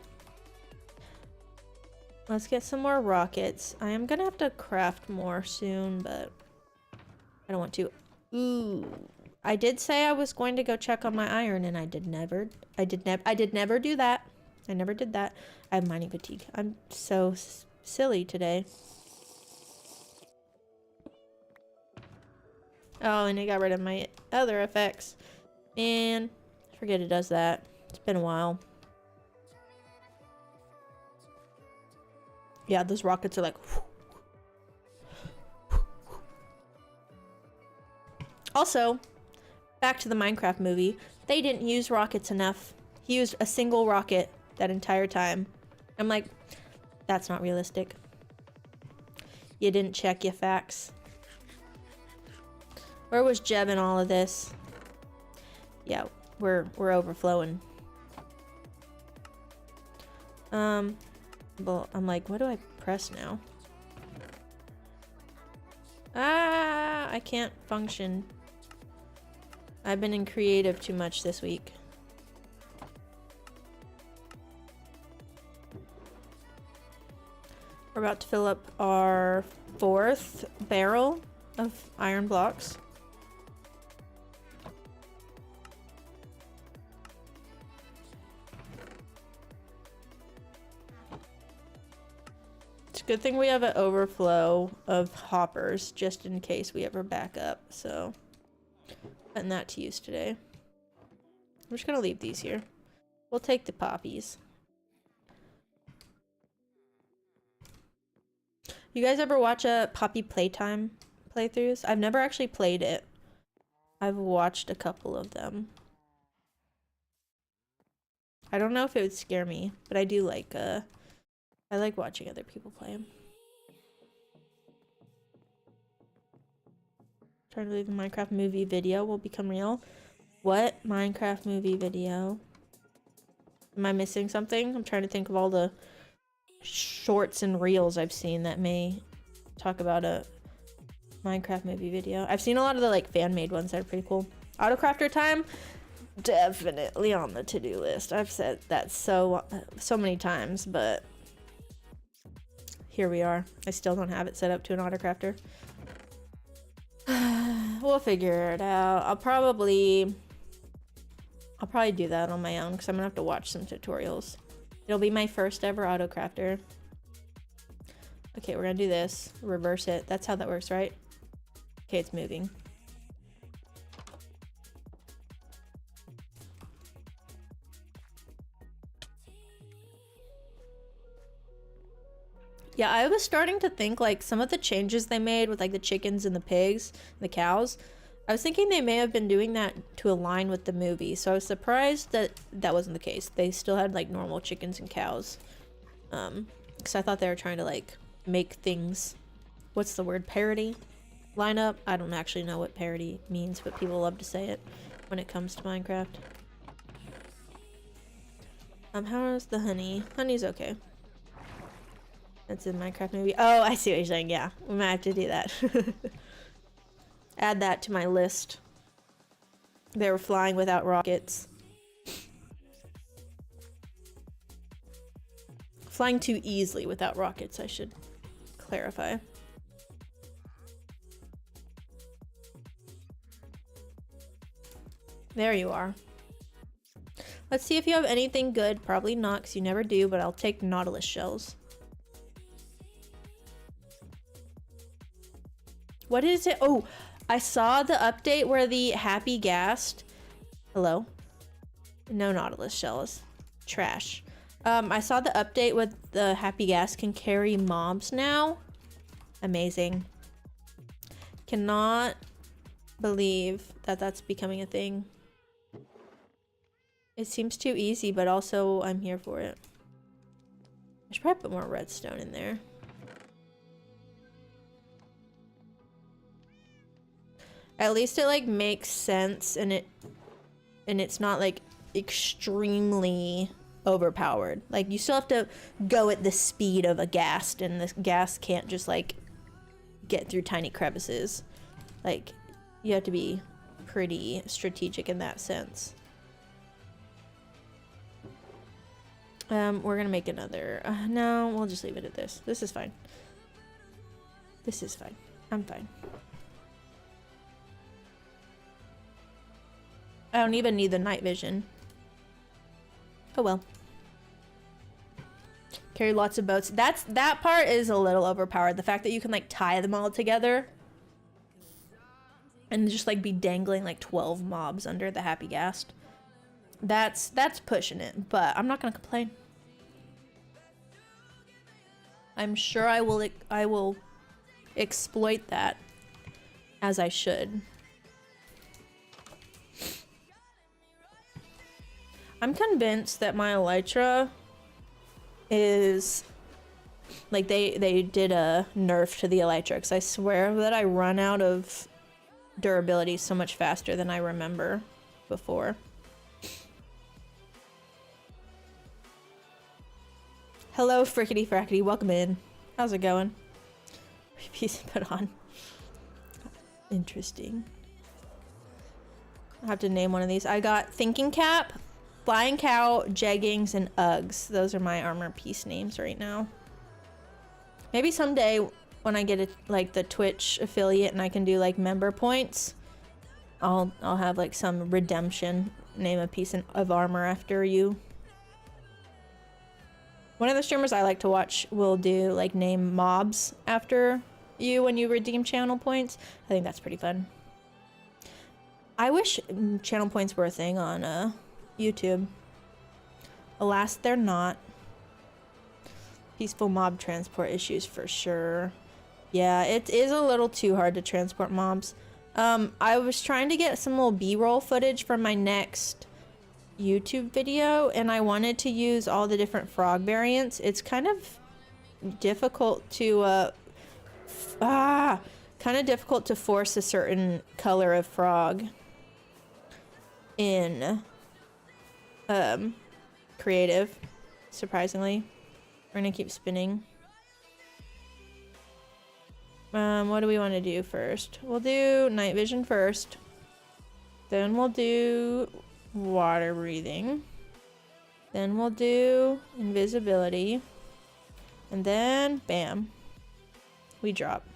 Let's get some more rockets. I am gonna have to craft more soon, but I don't want to. Ooh. I did say I was going to go check on my iron, and I did never do that. I never did that. I have mining fatigue. I'm so silly today. Oh, and it got rid of my other effects. Man, I forget it does that. It's been a while. Yeah, those rockets are like... Also, back to the Minecraft movie. They didn't use rockets enough. He used a single rocket that entire time. I'm like, that's not realistic. You didn't check your facts. Where was Jeb in all of this? Yeah, we're overflowing. Well, I'm like, what do I press now? Ah, I can't function. I've been in creative too much this week. We're about to fill up our 4th barrel of iron blocks. It's a good thing we have an overflow of hoppers just in case we ever back up, so putting that to use today. I'm just gonna leave these here. We'll take the poppies. You guys ever watch a Poppy Playtime playthroughs? I've never actually played it. I've watched a couple of them. I don't know if it would scare me, but I do like I like watching other people play them. Trying to believe the Minecraft movie video will become real. What Minecraft movie video? Am I missing something? I'm trying to think of all the shorts and reels I've seen that may talk about a Minecraft movie video. I've seen a lot of the like fan-made ones that are pretty cool. Autocrafter time, definitely on the to-do list. I've said that so many times, but here we are. I still don't have it set up to an autocrafter. We'll figure it out. I'll probably do that on my own because I'm gonna have to watch some tutorials. It'll be my first ever autocrafter. Okay, we're gonna do this. Reverse it. That's how that works, right? Okay, it's moving. Yeah, I was starting to think like some of the changes they made with like the chickens and the pigs, and the cows. I was thinking they may have been doing that to align with the movie, so I was surprised that that wasn't the case. They still had like normal chickens and cows. Because I thought they were trying to like make things, what's the word, parody? Line up? I don't actually know what parody means, but people love to say it when it comes to Minecraft. How's the honey? Honey's okay. That's in Minecraft movie. Oh, I see what you're saying. Yeah, we might have to do that. Add that to my list. They were flying without rockets. Flying too easily without rockets, I should clarify. There you are. Let's see if you have anything good. Probably not, because you never do, but I'll take Nautilus shells. What is it? Oh, I saw the update where the Happy Ghast... Hello? No Nautilus shells. Trash. I saw the update with the Happy Ghast can carry mobs now. Amazing. Cannot believe that that's becoming a thing. It seems too easy, but also I'm here for it. I should probably put more redstone in there. At least it like makes sense, and it's not like extremely overpowered. Like you still have to go at the speed of a ghast, and this ghast can't just like get through tiny crevices. Like you have to be pretty strategic in that sense. We're gonna make another. No, we'll just leave it at this. This is fine. This is fine. I'm fine. I don't even need the night vision. Oh well. Carry lots of boats. That part is a little overpowered. The fact that you can like tie them all together and just like be dangling like 12 mobs under the Happy Ghast. That's pushing it, but I'm not gonna complain. I'm sure I will exploit that as I should. I'm convinced that my elytra is like they did a nerf to the elytra, because I swear that I run out of durability so much faster than I remember before. Hello, Frickety Frackety, welcome in. How's it going? Piece put on. Interesting. I have to name one of these. I got Thinking Cap, Flying Cow, Jeggings, and Uggs. Those are my armor piece names right now. Maybe someday when I get like the Twitch affiliate and I can do like member points, I'll have like some redemption, name a piece of armor after you. One of the streamers I like to watch will do like name mobs after you when you redeem channel points. I think that's pretty fun. I wish channel points were a thing on YouTube. Alas, they're not. Peaceful mob transport issues for sure. Yeah, it is a little too hard to transport mobs. I was trying to get some little B-roll footage for my next YouTube video, and I wanted to use all the different frog variants. It's kind of difficult to force a certain color of frog in creative, surprisingly. We're gonna keep spinning. What do we want to do first? We'll do night vision first, then we'll do water breathing, then we'll do invisibility, and then bam, we drop.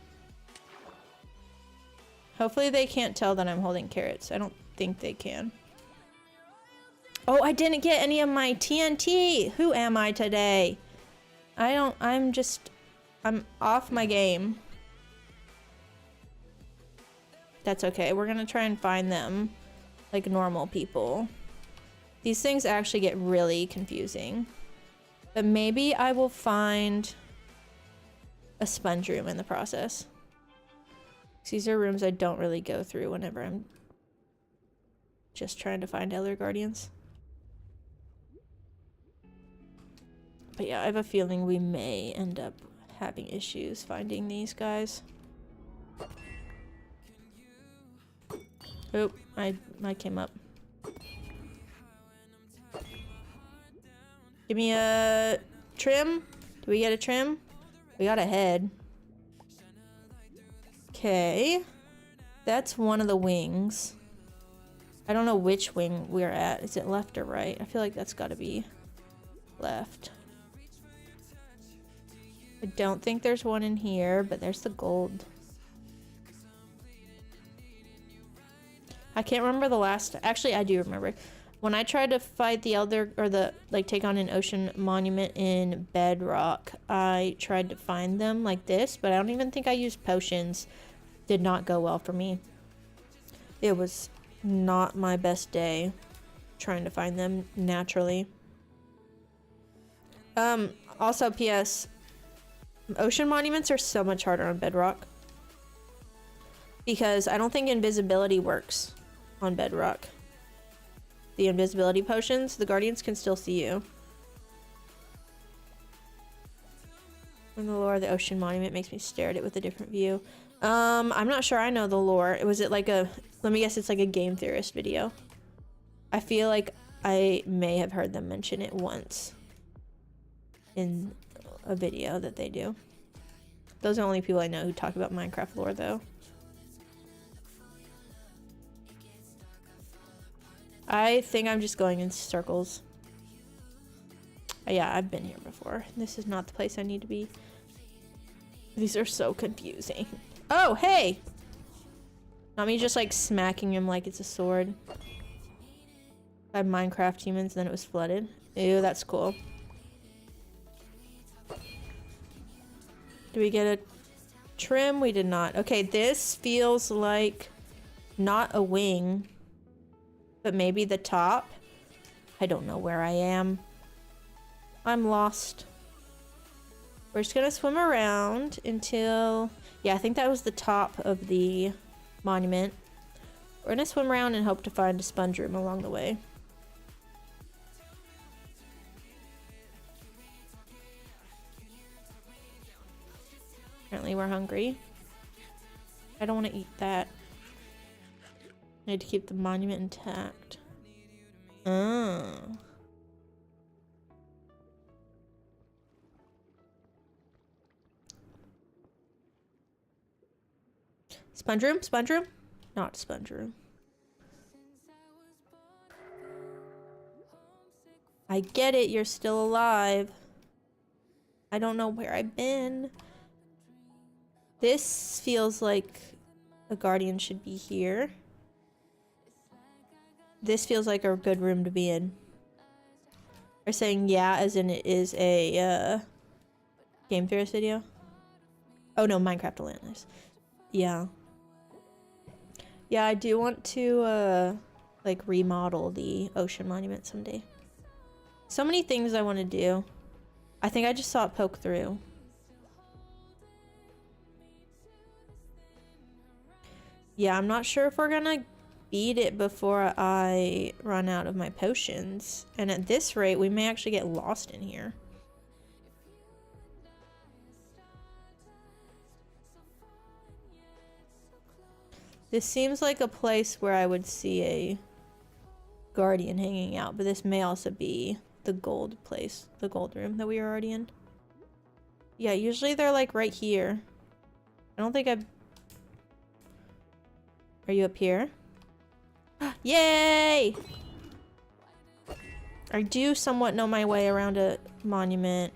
Hopefully they can't tell that I'm holding carrots. I don't think they can. Oh, I didn't get any of my TNT. Who am I today? I'm off my game. That's okay. We're gonna try and find them like normal people. These things actually get really confusing. But maybe I will find a sponge room in the process. These are rooms I don't really go through whenever I'm just trying to find Elder Guardians. But yeah, I have a feeling we may end up having issues finding these guys. Oh, I came up. Give me a trim. Do we get a trim? We got a head. Okay. That's one of the wings. I don't know which wing we're at. Is it left or right? I feel like that's gotta be left. I don't think there's one in here, but there's the gold. I can't remember the last... Actually, I do remember. When I tried to fight the Elder... Or take on an ocean monument in Bedrock, I tried to find them like this, but I don't even think I used potions. Did not go well for me. It was not my best day trying to find them naturally. Also, P.S. Ocean monuments are so much harder on Bedrock. Because I don't think invisibility works on Bedrock. The invisibility potions, the Guardians can still see you. In the lore, the ocean monument makes me stare at it with a different view. I'm not sure I know the lore. Was it like a... Let me guess, it's like a game theorist video. I feel like I may have heard them mention it once in a video that they do. Those are the only people I know who talk about Minecraft lore, though. I think I'm just going in circles. Yeah, I've been here before. This is not the place I need to be. These are so confusing. Oh, hey! Not me just like smacking him like it's a sword. by Minecraft humans, then it was flooded. Ew, that's cool. Do we get a trim? We did not. Okay, this feels like not a wing, but maybe the top. I don't know where I am. I'm lost. We're just gonna swim around until... Yeah, I think that was the top of the monument. We're gonna swim around and hope to find a sponge room along the way. Apparently we're hungry. I don't want to eat that. I need to keep the monument intact. Oh. Sponge room? Sponge room? Not sponge room. I get it, you're still alive. I don't know where I've been. This feels like a guardian should be here. This feels like a good room to be in. They're saying yeah, as in it is a Game Theorist video. Oh no, Minecraft Atlantis. Yeah. Yeah, I do want to like remodel the ocean monument someday. So many things I want to do. I think I just saw it poke through. Yeah, I'm not sure if we're gonna beat it before I run out of my potions. And at this rate, we may actually get lost in here. This seems like a place where I would see a guardian hanging out, but this may also be the gold place, the gold room that we were already in. Yeah, usually they're like right here. I don't think I've... Are you up here? Yay! I do somewhat know my way around a monument.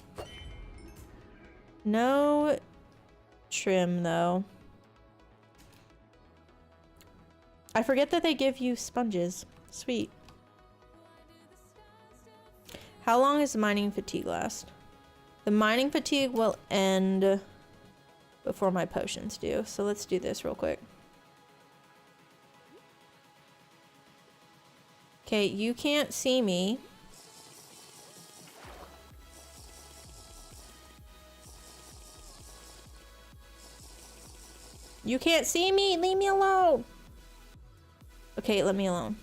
No trim, though. I forget that they give you sponges. Sweet. How long does the mining fatigue last? The mining fatigue will end before my potions do. So let's do this real quick. Okay, you can't see me. You can't see me! Leave me alone! Okay, let me alone.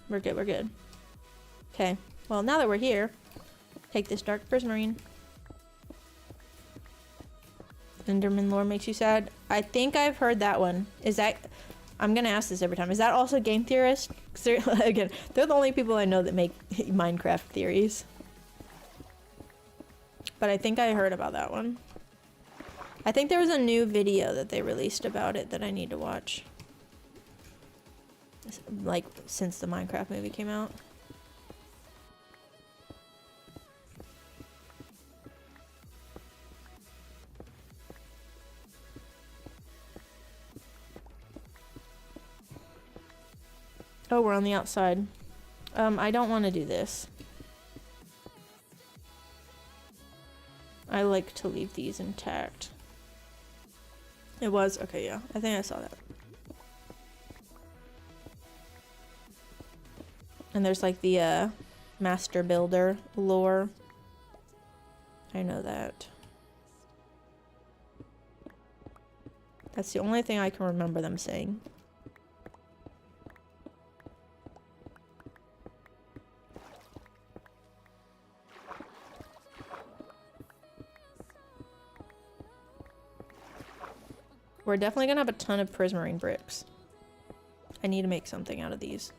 We're good, we're good. Okay, well now that we're here, take this dark prismarine. Enderman lore makes you sad. I think I've heard that one. Is that... I'm gonna ask this every time. Is that also Game Theorist? 'Cause again, they're the only people I know that make Minecraft theories. But I think I heard about that one. I think there was a new video that they released about it that I need to watch. Like, since the Minecraft movie came out. Oh, we're on the outside. I don't want to do this. I like to leave these intact. It was? Okay, yeah. I think I saw that. And there's like the master builder lore. I know that. That's the only thing I can remember them saying. We're definitely gonna have a ton of prismarine bricks. I need to make something out of these.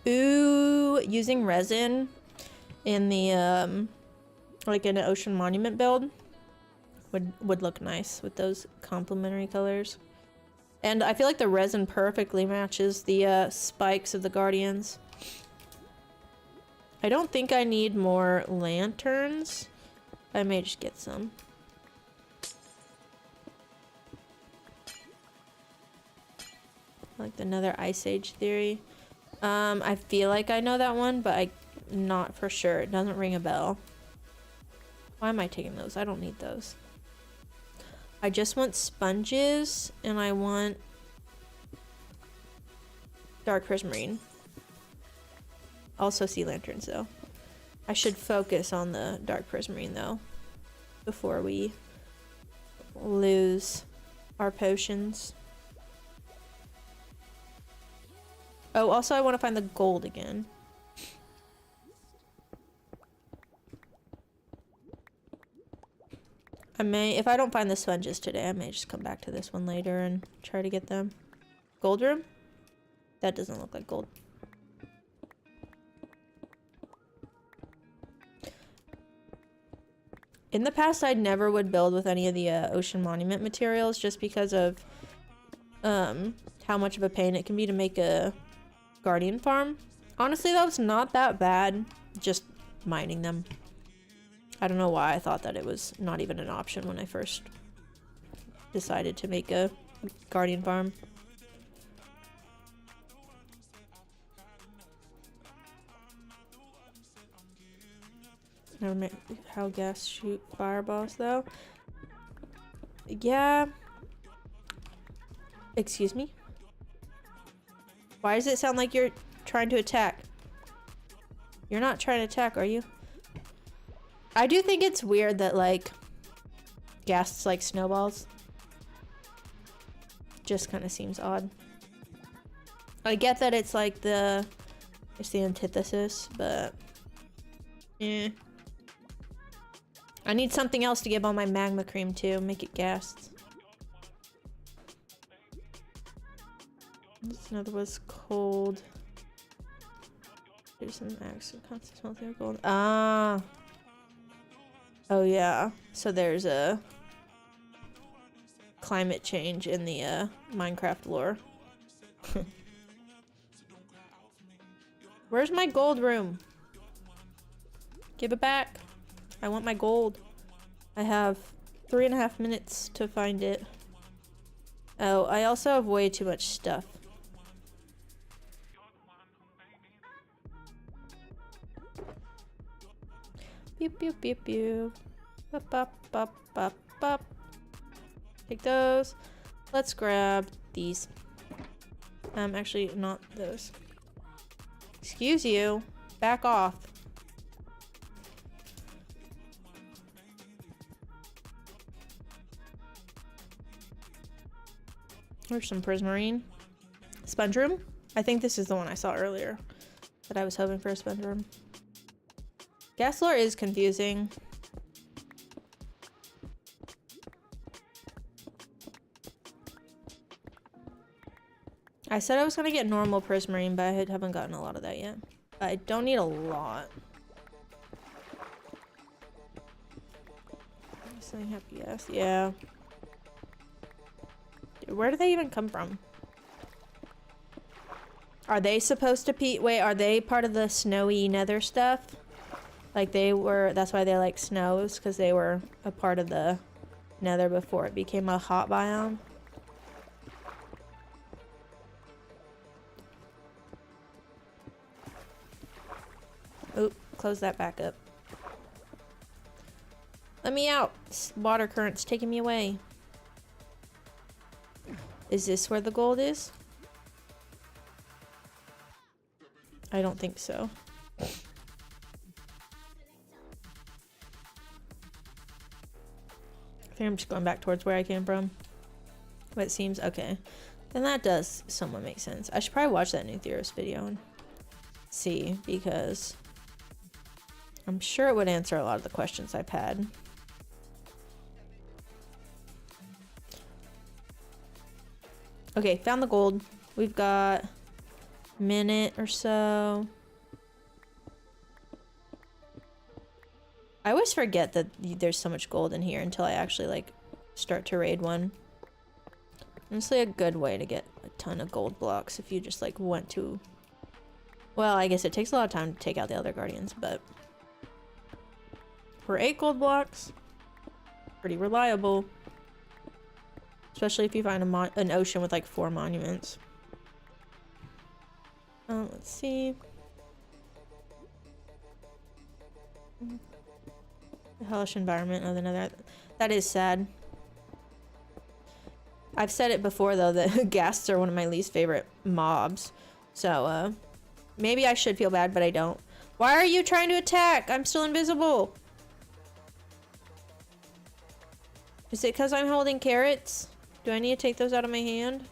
Ooh, using resin in the like in an ocean monument build would look nice with those complementary colors. And I feel like the resin perfectly matches the spikes of the guardians. I don't think I need more lanterns. I may just get some. Like another Ice Age theory. I feel like I know that one, but I'm not for sure. It doesn't ring a bell. Why am I taking those? I don't need those. I just want sponges, and I want dark prismarine. Also sea lanterns, though. I should focus on the dark prismarine, though, before we lose our potions. Oh, also I want to find the gold again. I may, if I don't find the sponges today, I may just come back to this one later and try to get them. Gold room? That doesn't look like gold. In the past, I never would build with any of the ocean monument materials just because of how much of a pain it can be to make a guardian farm. Honestly, though, it's not that bad just mining them. I don't know why I thought that it was not even an option when I first decided to make a guardian farm. How gas shoot fireballs, though. Yeah. Excuse me? Why does it sound like you're trying to attack? You're not trying to attack, are you? I do think it's weird that, like, gas like snowballs. Just kind of seems odd. I get that it's like it's the antithesis, but eh. I need something else to give on my magma cream too, make it gassed. This another was cold. Do some accent constant smelting of gold. Ah. Oh yeah. So there's a climate change in the Minecraft lore. Where's my gold room? Give it back. I want my gold. I have 3.5 minutes to find it. Oh, I also have way too much stuff. Pew pew pew pew. Bop bop bop bop bop. Take those. Let's grab these. Actually not those. Excuse you. Back off. Here's some prismarine. Sponge room? I think this is the one I saw earlier. That I was hoping for a sponge room. Gas lore is confusing. I said I was gonna get normal prismarine, but I haven't gotten a lot of that yet. I don't need a lot. Something happy, yes. Yeah. Dude, where do they even come from? Are they supposed to wait, are they part of the snowy nether stuff? Like they were, that's why they like snows, because they were a part of the nether before it became a hot biome. Oop, close that back up. Let me out. This water current's taking me away. Is this where the gold is? I don't think so. I think I'm just going back towards where I came from. What it seems okay. Then that does somewhat make sense. I should probably watch that new theorist video and see, because I'm sure it would answer a lot of the questions I've had. Okay, found the gold. We've got a minute or so. I always forget that there's so much gold in here until I actually like start to raid one. Honestly, a good way to get a ton of gold blocks if you just like went to... Well, I guess it takes a lot of time to take out the other guardians, but for 8 gold blocks, pretty reliable. Especially if you find an ocean with like 4 monuments. Let's see. The hellish environment. Oh, another. That is sad. I've said it before though that ghasts are one of my least favorite mobs. So maybe I should feel bad, but I don't. Why are you trying to attack? I'm still invisible. Is it because I'm holding carrots? Do I need to take those out of my hand?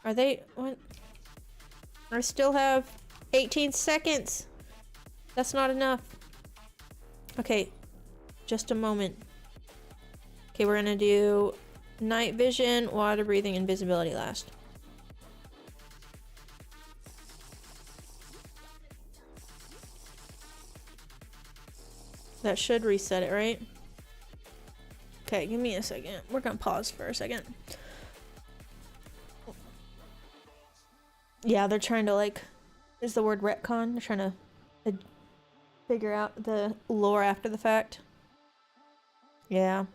Are they... what? I still have 18 seconds. That's not enough. Okay. Just a moment. Okay, we're gonna do night vision, water breathing, invisibility last. That should reset it, right? Okay, give me a second. We're gonna pause for a second. Yeah, they're trying to like, is the word retcon? They're trying to figure out the lore after the fact. Yeah.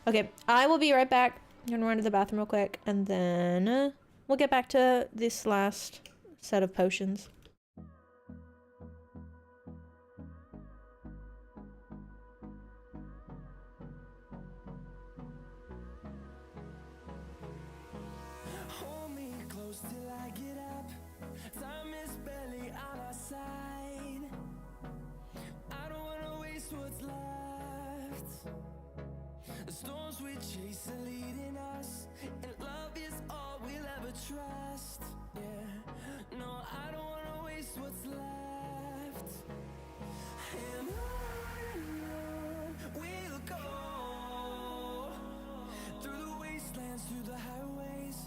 Okay, I will be right back. I'm gonna run to the bathroom real quick, and then we'll get back to this last set of potions. Hold me close till I get up. Time is barely on our side. I don't wanna waste what's left. The storms we chase are leading us, and love is all we'll ever trust. Yeah, no, I don't wanna waste what's left. And on we'll go, through the wastelands, through the highways,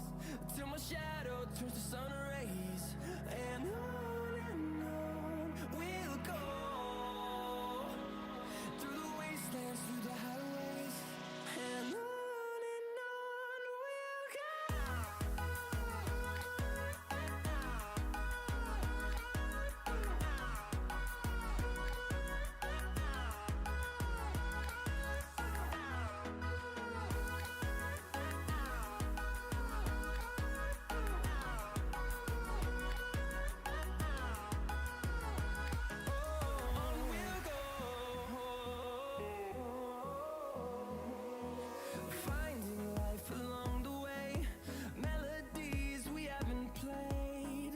till my shadow turns to sun rays. And on we'll go, through the wastelands, through the highways. And on we'll go. Finding life along the way, melodies we haven't played.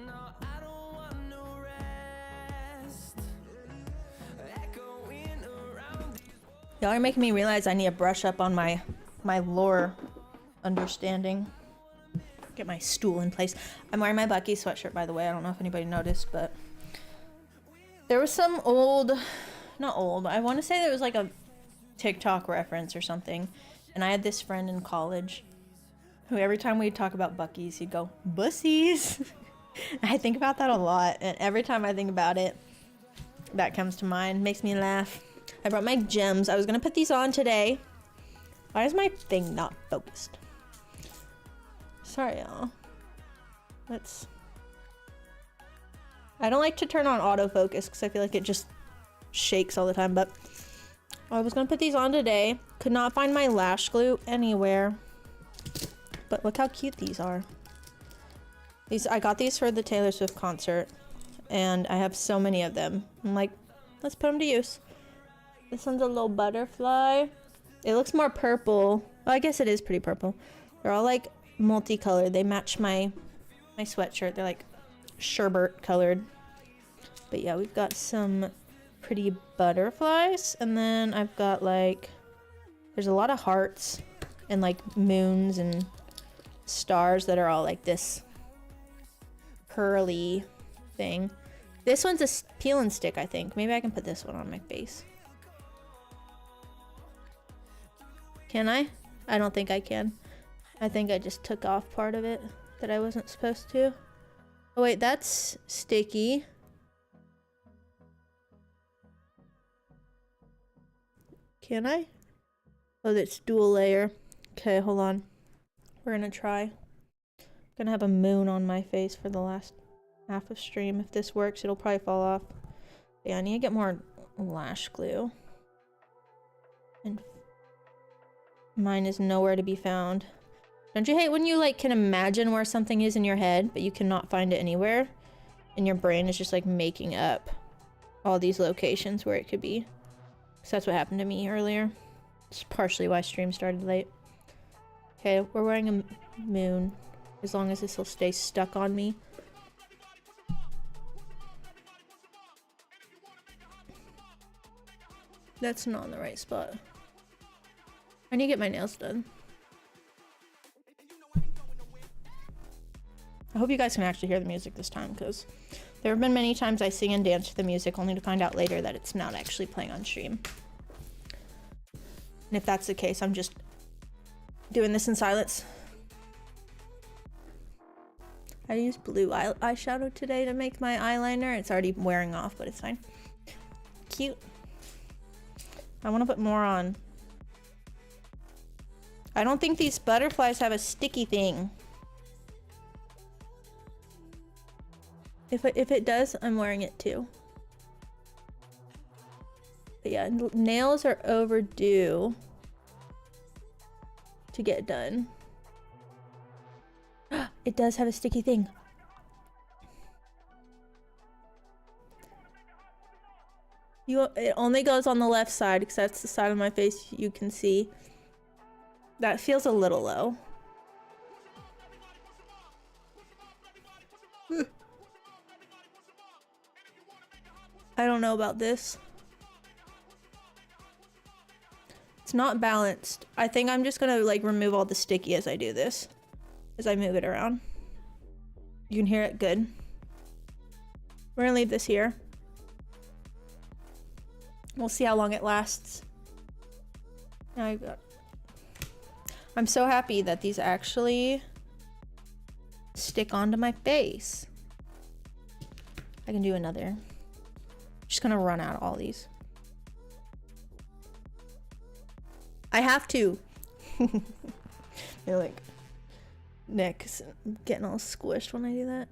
No, I don't want no rest. Echoing around these. Y'all are making me realize I need to brush up on my lore understanding. Get my stool in place. I'm wearing my Bucky sweatshirt, by the way. I don't know if anybody noticed, but there was some old, not old, I want to say there was like a TikTok reference or something, and I had this friend in college who every time we'd talk about Buckies, he'd go, "Bussies." I think about that a lot, and every time I think about it, that comes to mind. Makes me laugh. I brought my gems. I was gonna put these on today. Why is my thing not focused? Sorry, y'all. I don't like to turn on autofocus because I feel like it just shakes all the time, but I was gonna put these on today. Could not find my lash glue anywhere. But look how cute these are. I got these for the Taylor Swift concert, and I have so many of them. I'm like, let's put them to use. This one's a little butterfly. It looks more purple. Well, I guess it is pretty purple. They're all like multicolored. They match my sweatshirt. They're like sherbet colored. But yeah, we've got some pretty butterflies, and then I've got like, there's a lot of hearts and like moons and stars that are all like this pearly thing. This one's a peel and stick, I think. Maybe I can put this one on my face. Can I? I don't think I can. I think I just took off part of it that I wasn't supposed to. Oh wait, that's sticky. Can I? Oh, that's dual layer. Okay, hold on. We're gonna try. Gonna have a moon on my face for the last half of stream. If this works, it'll probably fall off. Yeah, I need to get more lash glue. And mine is nowhere to be found. Don't you hate when you like can imagine where something is in your head, but you cannot find it anywhere? And your brain is just like making up all these locations where it could be. So that's what happened to me earlier. It's partially why stream started late. Okay, we're wearing a moon. As long as this will stay stuck on me. That's not in the right spot. I need to get my nails done. I hope you guys can actually hear the music this time, because there have been many times I sing and dance to the music only to find out later that it's not actually playing on stream. And if that's the case, I'm just doing this in silence. I used blue eyeshadow today to make my eyeliner. It's already wearing off, but it's fine. Cute. I want to put more on. I don't think these butterflies have a sticky thing. If it does, I'm wearing it too. But yeah, nails are overdue to get done. It does have a sticky thing. It only goes on the left side because that's the side of my face you can see. That feels a little low. I don't know about this. It's not balanced. I think I'm just gonna like remove all the sticky as I do this. As I move it around. You can hear it good. We're gonna leave this here. We'll see how long it lasts. I'm so happy that these actually stick onto my face. I can do another. Just gonna run out all these. I have to. They're like neck's getting all squished when I do that.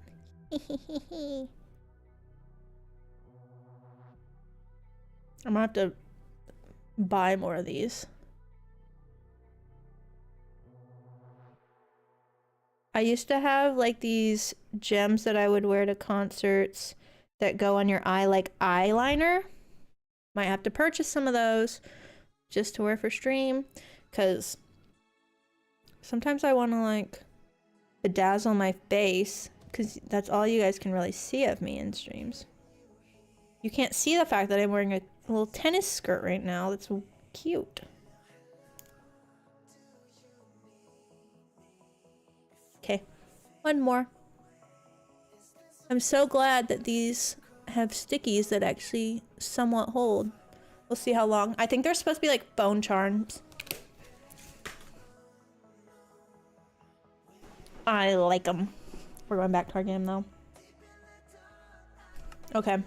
I'm gonna have to buy more of these. I used to have like these gems that I would wear to concerts that go on your eye like eyeliner. Might have to purchase some of those just to wear for stream, because sometimes I want to like bedazzle my face, because that's all you guys can really see of me in streams. You can't see the fact that I'm wearing a little tennis skirt right now. That's cute. Okay, one more. I'm so glad that these have stickies that actually somewhat hold. We'll see how long. I think they're supposed to be like phone charms. I like them. We're going back to our game though. Okay.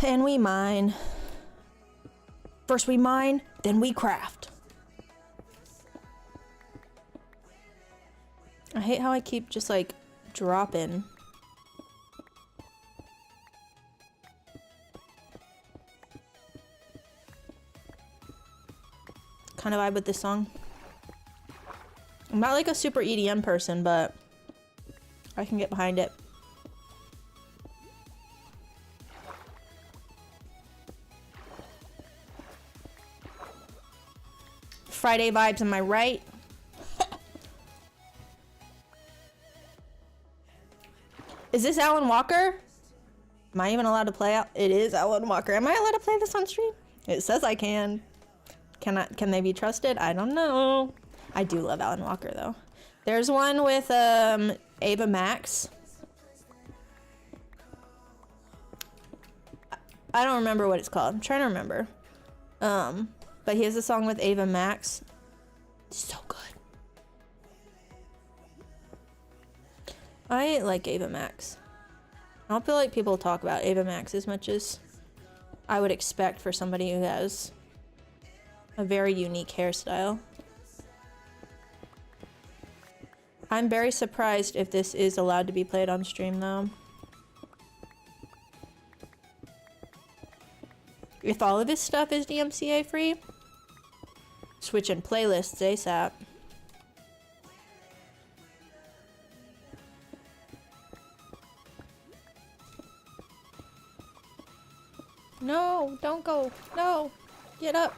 And we mine. First we mine, then we craft. I hate how I keep just like dropping. Kind of vibe with this song. I'm not like a super EDM person, but I can get behind it. Friday vibes, am I right? Is this Alan Walker? Am I even allowed to play out? It is Alan Walker. Am I allowed to play this on stream? It says I can. Can they be trusted? I don't know. I do love Alan Walker though. There's one with Ava Max. I don't remember what it's called. I'm trying to remember. But he has a song with Ava Max. It's so good. I like Ava Max. I don't feel like people talk about Ava Max as much as I would expect for somebody who has a very unique hairstyle. I'm very surprised if this is allowed to be played on stream though. If all of his stuff is DMCA free, switching playlists ASAP. No, don't go. No. Get up.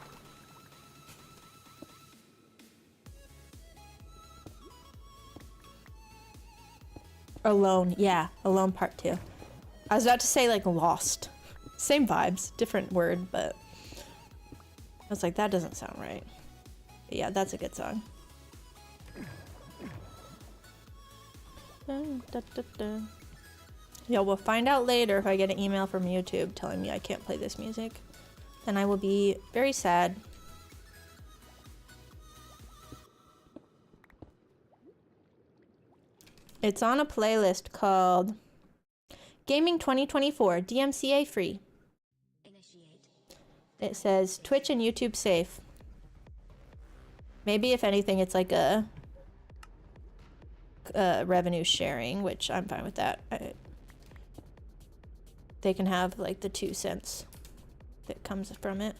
Alone. Yeah, Alone Part 2. I was about to say like Lost. Same vibes, different word, but I was like, that doesn't sound right. But yeah, that's a good song. Dun, dun, dun, dun. Yeah, we'll find out later if I get an email from YouTube telling me I can't play this music. Then I will be very sad. It's on a playlist called Gaming 2024, DMCA free. It says Twitch and YouTube safe. Maybe if anything, it's like a revenue sharing, which I'm fine with that. They can have like the 2 cents that comes from it.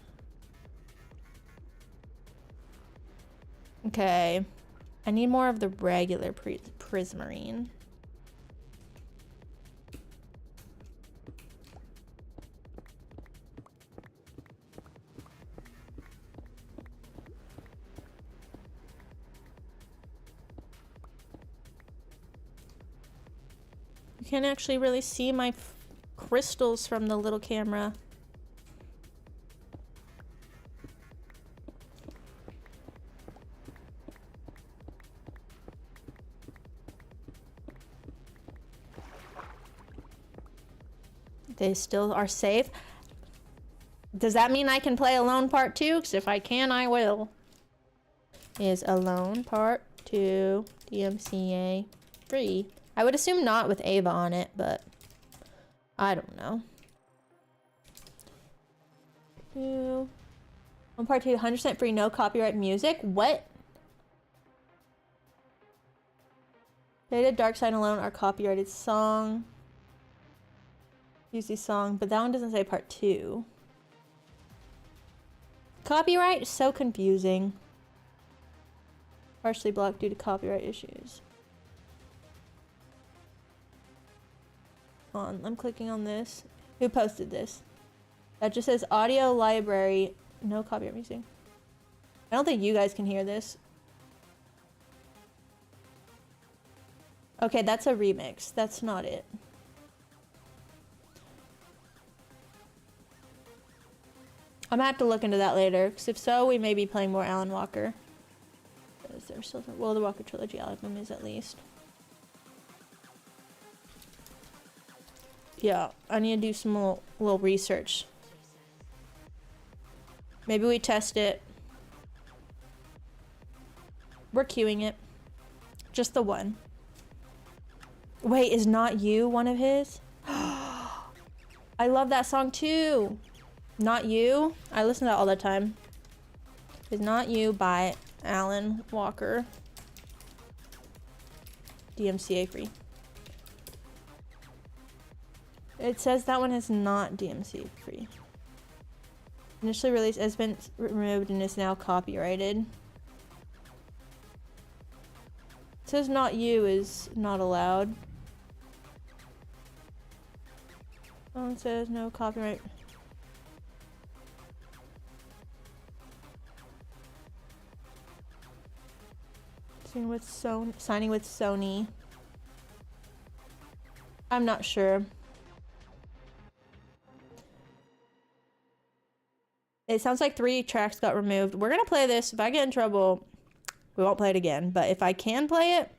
Okay. I need more of the regular prismarine. You can't actually really see my crystals from the little camera. They still are safe. Does that mean I can play Alone Part 2? Because if I can, I will. Is Alone Part 2 DMCA free? I would assume not with Ava on it, but I don't know. One Part 2, 100% free, no copyright music. What? Faded Dark Side Alone are copyrighted song. Use the song, but that one doesn't say Part 2. Copyright is so confusing. Partially blocked due to copyright issues. I'm clicking on this. Who posted this? That just says audio library, no copyright music. I don't think you guys can hear this. Okay, that's a remix. That's not it. I'm gonna have to look into that later, because if so, we may be playing more Alan Walker. Is there still, well, the Walker Trilogy album is at least. Yeah, I need to do some little research. Maybe we test it. We're queuing it. Just the one. Wait, is Not You one of his? I love that song too. Not You. I listen to that all the time. Is Not You by Alan Walker. DMCA free. It says that one is not DMCA free. Initially released has been removed and is now copyrighted. It says Not You is not allowed. One says no copyright. Signing with Sony. I'm not sure. It sounds like 3 tracks got removed. We're gonna play this. If I get in trouble, we won't play it again. But if I can play it,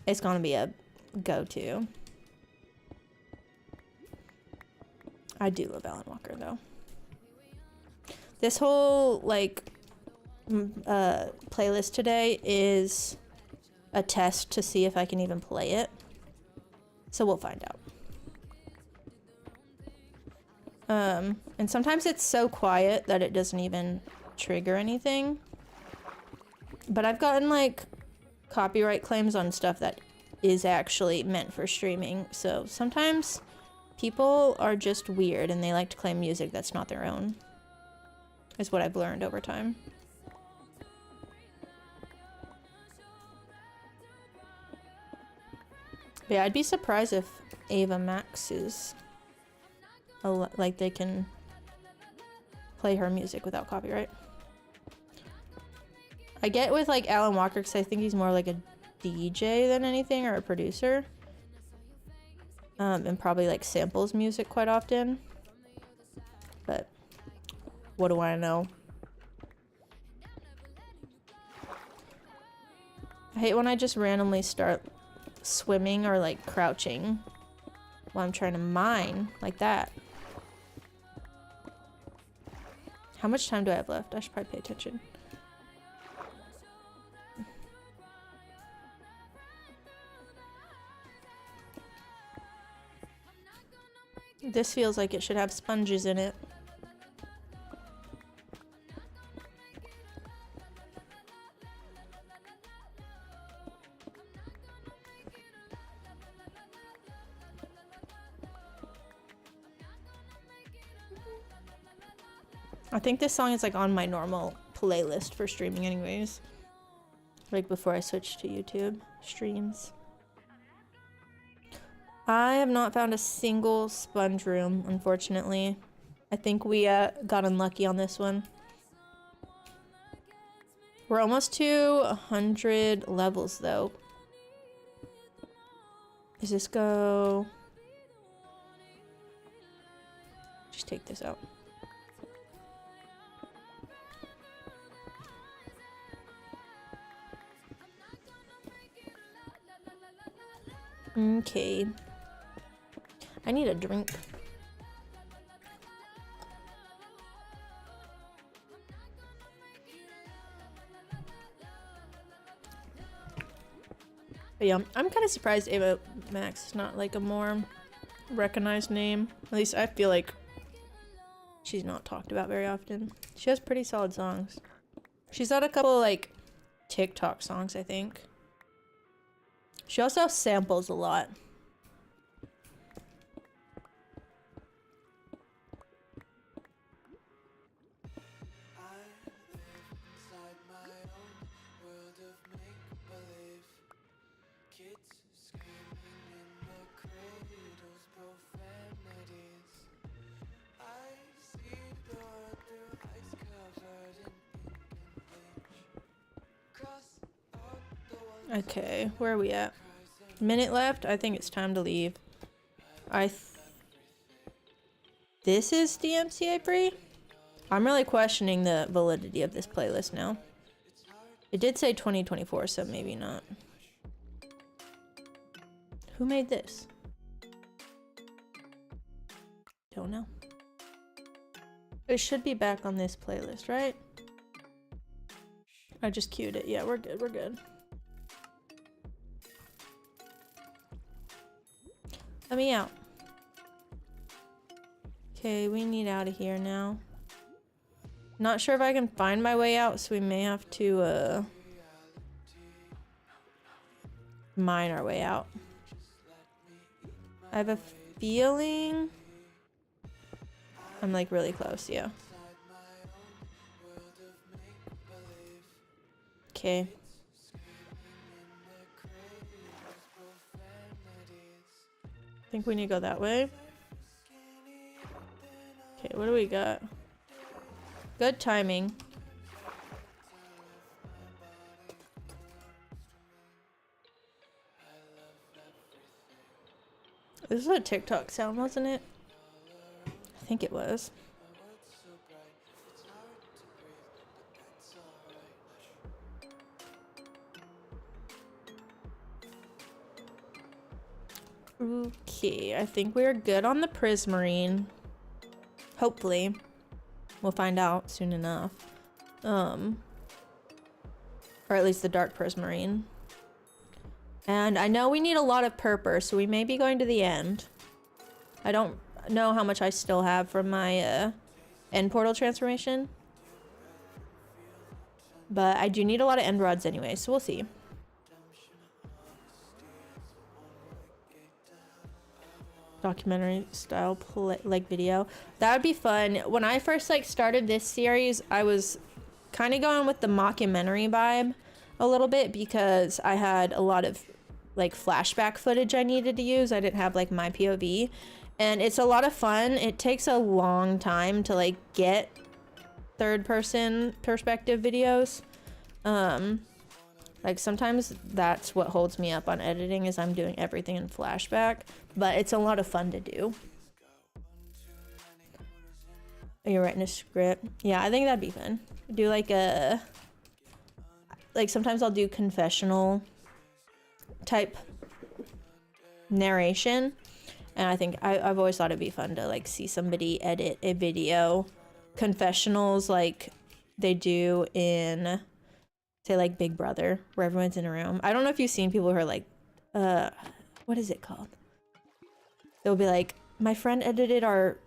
it's gonna be a go-to. I do love Alan Walker though. This whole like playlist today is a test to see if I can even play it. So we'll find out. And sometimes it's so quiet that it doesn't even trigger anything. But I've gotten like copyright claims on stuff that is actually meant for streaming. So sometimes people are just weird and they like to claim music that's not their own. Is what I've learned over time. Yeah, I'd be surprised if Ava Max is like they can play her music without copyright. I get with like Alan Walker because I think he's more like a DJ than anything, or a producer. And probably like samples music quite often. But what do I know? I hate when I just randomly start swimming or like crouching while I'm trying to mine like that. How much time do I have left? I should probably pay attention. This feels like it should have sponges in it. I think this song is like on my normal playlist for streaming anyways. Like before I switched to YouTube streams. I have not found a single sponge room, unfortunately. I think we got unlucky on this one. We're almost to 100 levels though. Does this go? Just take this out. Okay. I need a drink. But yeah, I'm kind of surprised Ava Max is not like a more recognized name. At least I feel like she's not talked about very often. She has pretty solid songs. She's had a couple like TikTok songs, I think. She also samples a lot. Okay, where are we at? Minute left. I think it's time to leave. This is DMCA free? I'm really questioning the validity of this playlist now. It did say 2024, so maybe not. Who made this? Don't know. It should be back on this playlist, right? I just queued it. Yeah, we're good. We're good. Let me out. Okay, we need out of here now. Not sure if I can find my way out, so we may have to mine our way out. I have a feeling I'm like really close, yeah. Okay. I think we need to go that way. Okay, what do we got? Good timing. This is a TikTok sound, wasn't it? I think it was. Okay, I think we're good on the Prismarine. Hopefully. We'll find out soon enough. Or at least the Dark Prismarine. And I know we need a lot of purpur, so we may be going to the end. I don't know how much I still have from my end portal transformation. But I do need a lot of end rods anyway, so we'll see. Documentary style like video. That would be fun. When I first like started this series, I was kind of going with the mockumentary vibe a little bit because I had a lot of like flashback footage I needed to use. I didn't have like my POV, And it's a lot of fun. It takes a long time to like get third person perspective videos. Like sometimes that's what holds me up on editing, is I'm doing everything in Flashback, but it's a lot of fun to do. You're writing a script. Yeah, I think that'd be fun. Do like a, like sometimes I'll do confessional type narration, and I think I've always thought it'd be fun to like see somebody edit a video confessionals like they do in, say, like Big Brother, where everyone's in a room. I don't know if you've seen people who are like, what is it called? They'll be like, my friend edited our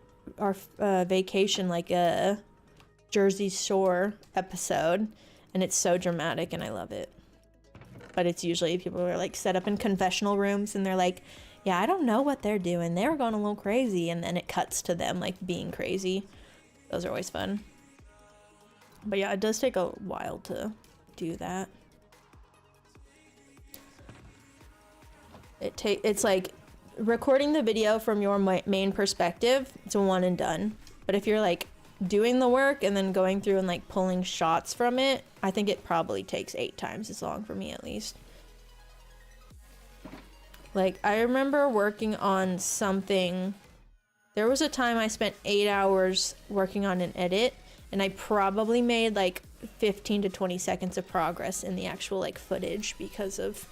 vacation like a Jersey Shore episode, and it's so dramatic and I love it. But it's usually people who are like set up in confessional rooms and they're like, yeah, I don't know what they're doing. They were going a little crazy, and then it cuts to them like being crazy. Those are always fun. But yeah, it does take a while to do that. It's like recording the video from your main perspective. It's a one and done. But if you're like doing the work and then going through and like pulling shots from it, I think it probably takes 8 times as long for me, at least. Like I remember working on something. There was a time I spent 8 hours working on an edit, and I probably made like 15 to 20 seconds of progress in the actual like footage because of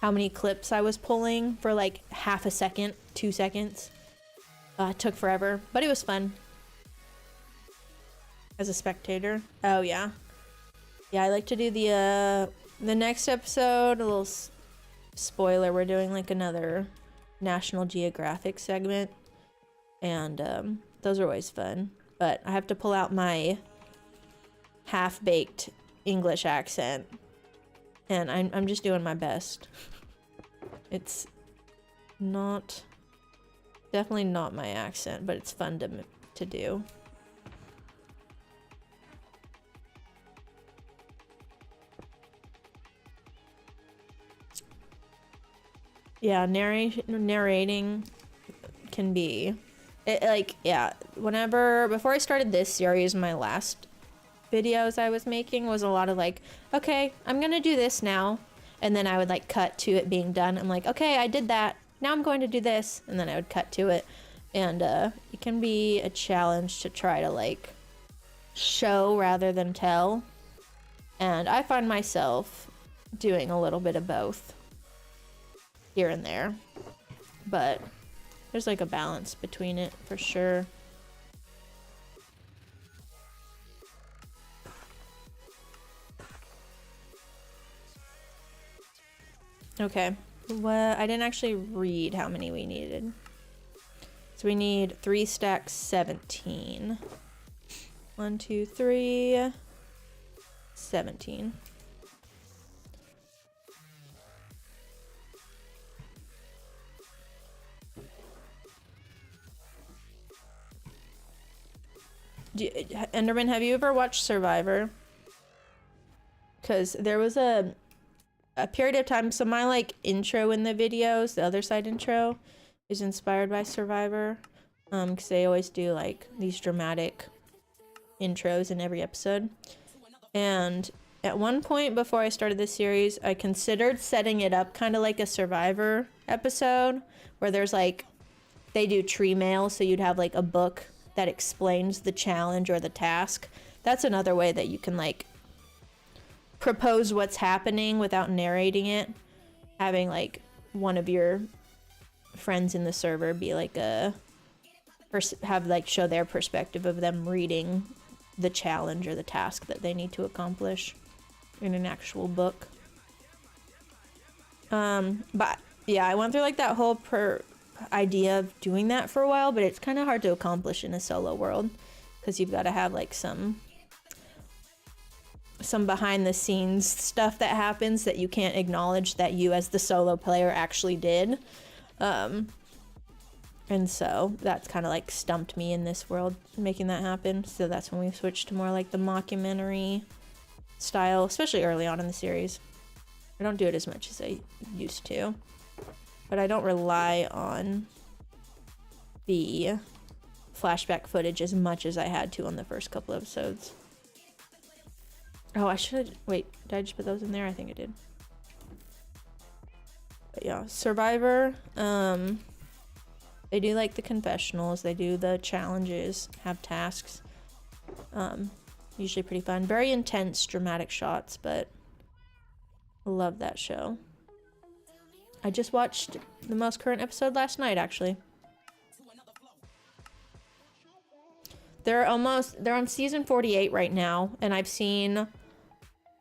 how many clips I was pulling for like half a second, 2 seconds. It took forever, but it was fun. As a spectator. Oh yeah. Yeah, I like to do the next episode, a little spoiler, we're doing like another National Geographic segment. And those are always fun. But I have to pull out my half-baked English accent. And I'm just doing my best. It's not... definitely not my accent, but it's fun to do. Yeah, narrating can be... like, yeah, before I started this series, my last videos I was making was a lot of like, okay, I'm gonna do this now. And then I would like cut to it being done. I'm like, okay, I did that. Now I'm going to do this. And then I would cut to it. And it can be a challenge to try to like show rather than tell. And I find myself doing a little bit of both here and there. But there's like a balance between it for sure. Okay, well, I didn't actually read how many we needed. So we need 3 stacks 17. 1, 2, 3, 17. Enderman, have you ever watched Survivor? Because there was a period of time, so my like intro in the videos, the other side intro, is inspired by Survivor. Because they always do like these dramatic intros in every episode. And at one point before I started this series, I considered setting it up kind of like a Survivor episode, where there's like, they do tree mail, so you'd have like a book that explains the challenge or the task. That's another way that you can like propose what's happening without narrating it. Having like one of your friends in the server be like show their perspective of them reading the challenge or the task that they need to accomplish in an actual book. But yeah, I went through like that whole idea of doing that for a while, but it's kind of hard to accomplish in a solo world because you've got to have like some behind the scenes stuff that happens that you can't acknowledge that you as the solo player actually did. And so that's kind of like stumped me in this world making that happen. So that's when we switched to more like the mockumentary style, especially early on in the series. I don't do it as much as I used to, but I don't rely on the flashback footage as much as I had to on the first couple episodes. Oh, I should wait, did I just put those in there? I think I did. But yeah, Survivor, they do like the confessionals, they do the challenges, have tasks. Usually pretty fun. Very intense, dramatic shots, but I love that show. I just watched the most current episode last night, actually. They're on season 48 right now, and I've seen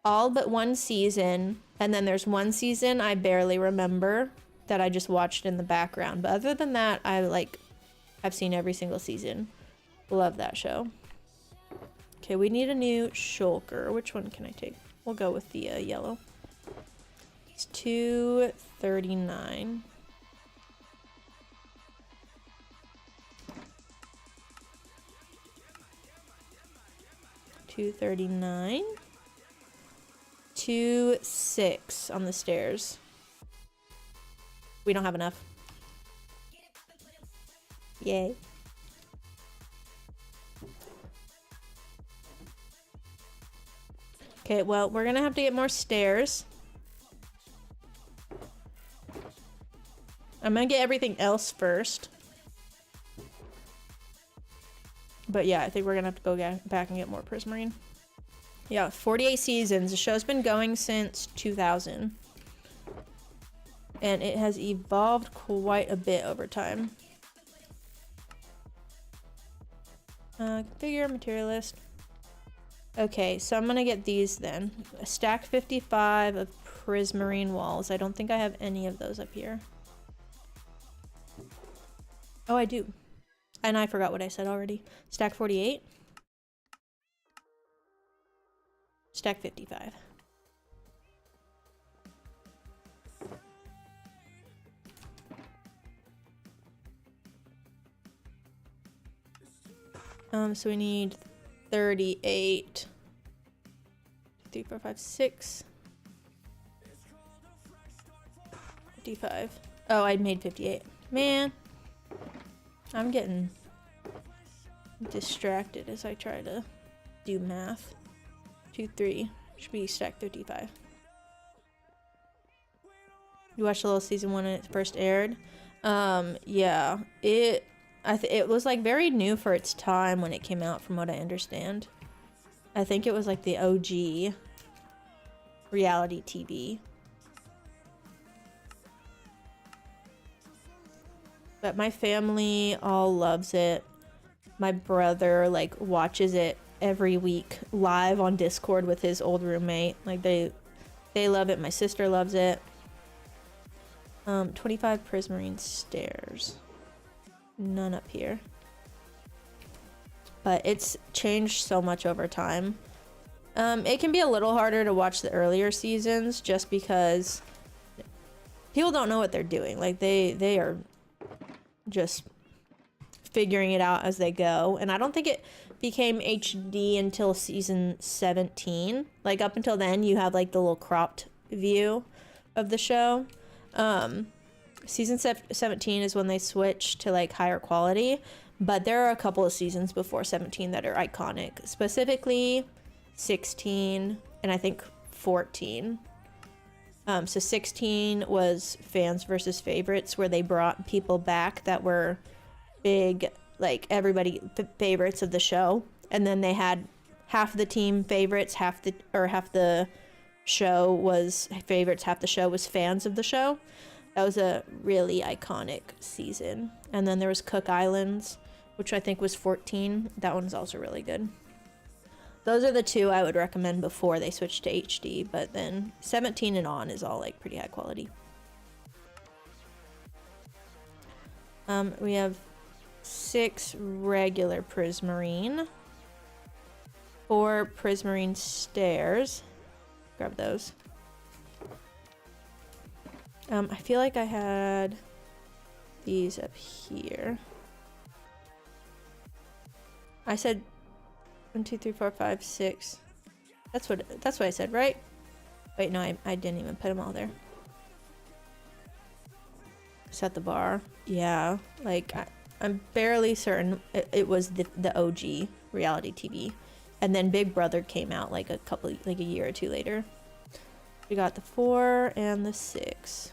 all but one season, and then there's one season I barely remember that I just watched in the background. But other than that, I've seen every single season. Love that show. Okay, we need a new shulker. Which one can I take? We'll go with the yellow. It's $239. $239. 2.6 on the stairs. We don't have enough. Yay. Okay, well, we're gonna have to get more stairs. I'm gonna get everything else first. But yeah, I think we're gonna have to go back and get more Prismarine. Yeah, 48 seasons. The show's been going since 2000. And it has evolved quite a bit over time. Configure materialist. Okay, so I'm gonna get these then. A stack 55 of Prismarine walls. I don't think I have any of those up here. Oh, I do. And I forgot what I said already. Stack 48. Stack 55. So we need 38. 3, 4, 5, 6. 55. Oh, I made 58. Man. I'm getting distracted as I try to do math. 2, 3. Should be stack 55. You watched the little season 1 when it first aired? Yeah. It was like very new for its time when it came out, from what I understand. I think it was like the OG reality TV. But my family all loves it. My brother like watches it every week live on Discord with his old roommate. Like they love it. My sister loves it. 25 Prismarine stairs. None up here. But it's changed so much over time. It can be a little harder to watch the earlier seasons just because people don't know what they're doing. Like they are just figuring it out as they go. And I don't think it became HD until season 17. Like up until then you have like the little cropped view of the show. Season 17 is when they switched to like higher quality, but there are a couple of seasons before 17 that are iconic, specifically 16 and I think 14. So 16 was fans versus favorites, where they brought people back that were big, like everybody favorites of the show, and then they had half the team favorites, half the show was favorites, half the show was fans of the show. That was a really iconic season. And then there was Cook Islands, which I think was 14. That one's also really good. Those are the two I would recommend before they switched to HD, but then 17 and on is all like pretty high quality. We have 6 regular Prismarine, 4 Prismarine stairs. Grab those. I feel like I had these up here. I said 1, 2, 3, 4, 5, 6. That's what I said, right? Wait, no, I didn't even put them all there. Set the bar. Yeah, like I'm barely certain it was the OG reality TV. And then Big Brother came out like a year or two later. We got the 4 and the 6.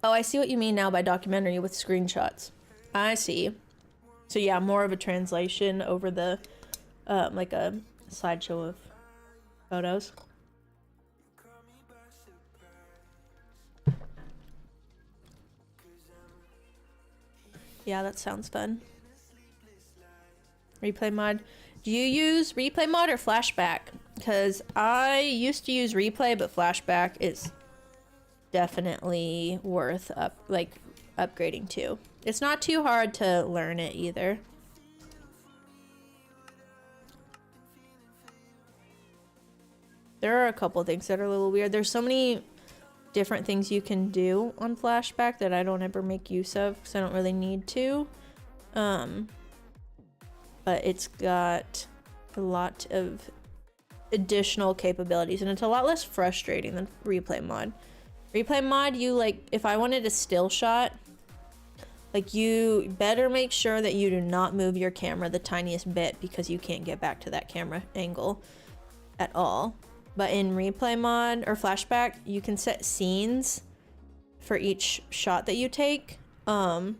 Oh, I see what you mean now by documentary with screenshots. I see. So yeah, more of a translation over the, like a slideshow of photos. Yeah, that sounds fun. Replay mod. Do you use replay mod or flashback? Because I used to use replay, but flashback is definitely worth upgrading to. It's not too hard to learn it either. There are a couple things that are a little weird. There's so many different things you can do on flashback that I don't ever make use of because I don't really need to. But it's got a lot of additional capabilities and it's a lot less frustrating than replay mod. Replay mod, you like, if I wanted a still shot, like you better make sure that you do not move your camera the tiniest bit because you can't get back to that camera angle at all. But in replay mod or flashback, you can set scenes for each shot that you take. And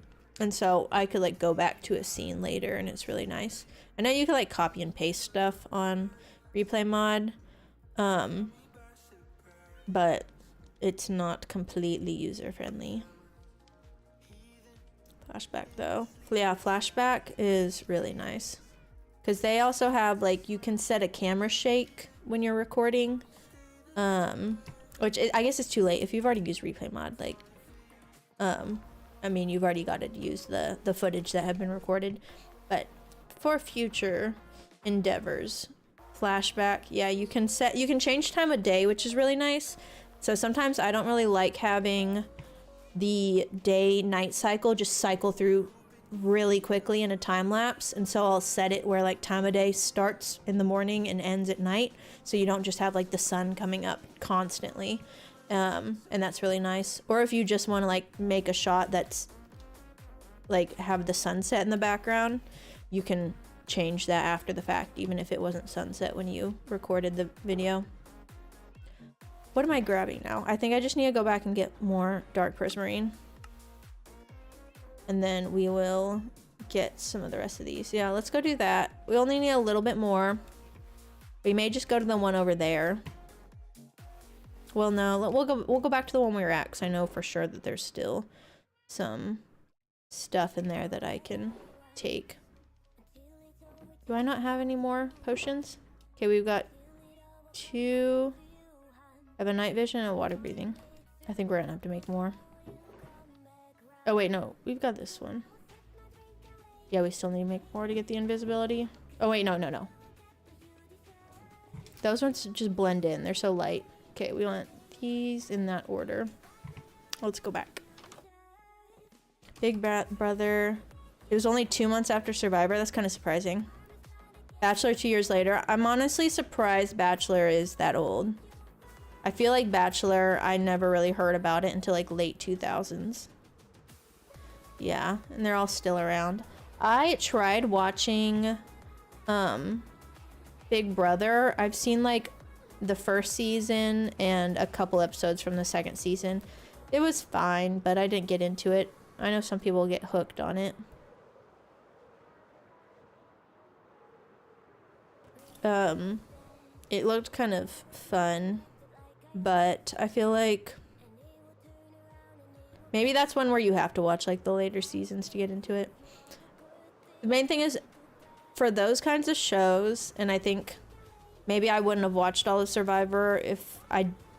so I could like go back to a scene later and it's really nice. I know you can like copy and paste stuff on replay mod, but it's not completely user friendly. Flashback though. Yeah, flashback is really nice. Because they also have like, you can set a camera shake when you're recording. Which I guess it's too late if you've already used replay mod. Like, I mean, you've already got to use the footage that have been recorded. But for future endeavors, flashback, yeah, you can change time of day, which is really nice. So sometimes I don't really like having the day-night cycle just cycle through really quickly in a time lapse, and so I'll set it where like time of day starts in the morning and ends at night, so you don't just have like the sun coming up constantly. And that's really nice. Or if you just want to like make a shot that's like have the sunset in the background, you can change that after the fact, even if it wasn't sunset when you recorded the video. What am I grabbing now? I think I just need to go back and get more dark prismarine. And then we will get some of the rest of these. Yeah, let's go do that. We only need a little bit more. We may just go to the one over there. Well, no, we'll go back to the one we were at, because I know for sure that there's still some stuff in there that I can take. Do I not have any more potions? Okay, we've got 2. I have a night vision and a water breathing. I think we're gonna have to make more. Oh wait, no, we've got this one. Yeah, we still need to make more to get the invisibility. Oh wait, no. Those ones just blend in, they're so light. Okay, we want these in that order. Let's go back. Big Brother. It was only 2 months after Survivor. That's kind of surprising. Bachelor 2 years later. I'm honestly surprised Bachelor is that old. I feel like Bachelor, I never really heard about it until like late 2000s. Yeah, and they're all still around. I tried watching Big Brother. I've seen like the first season and a couple episodes from the second season. It was fine, but I didn't get into it. I know some people get hooked on it. It looked kind of fun, but I feel like maybe that's one where you have to watch like the later seasons to get into it. The main thing is for those kinds of shows, and I think maybe I wouldn't have watched all of Survivor if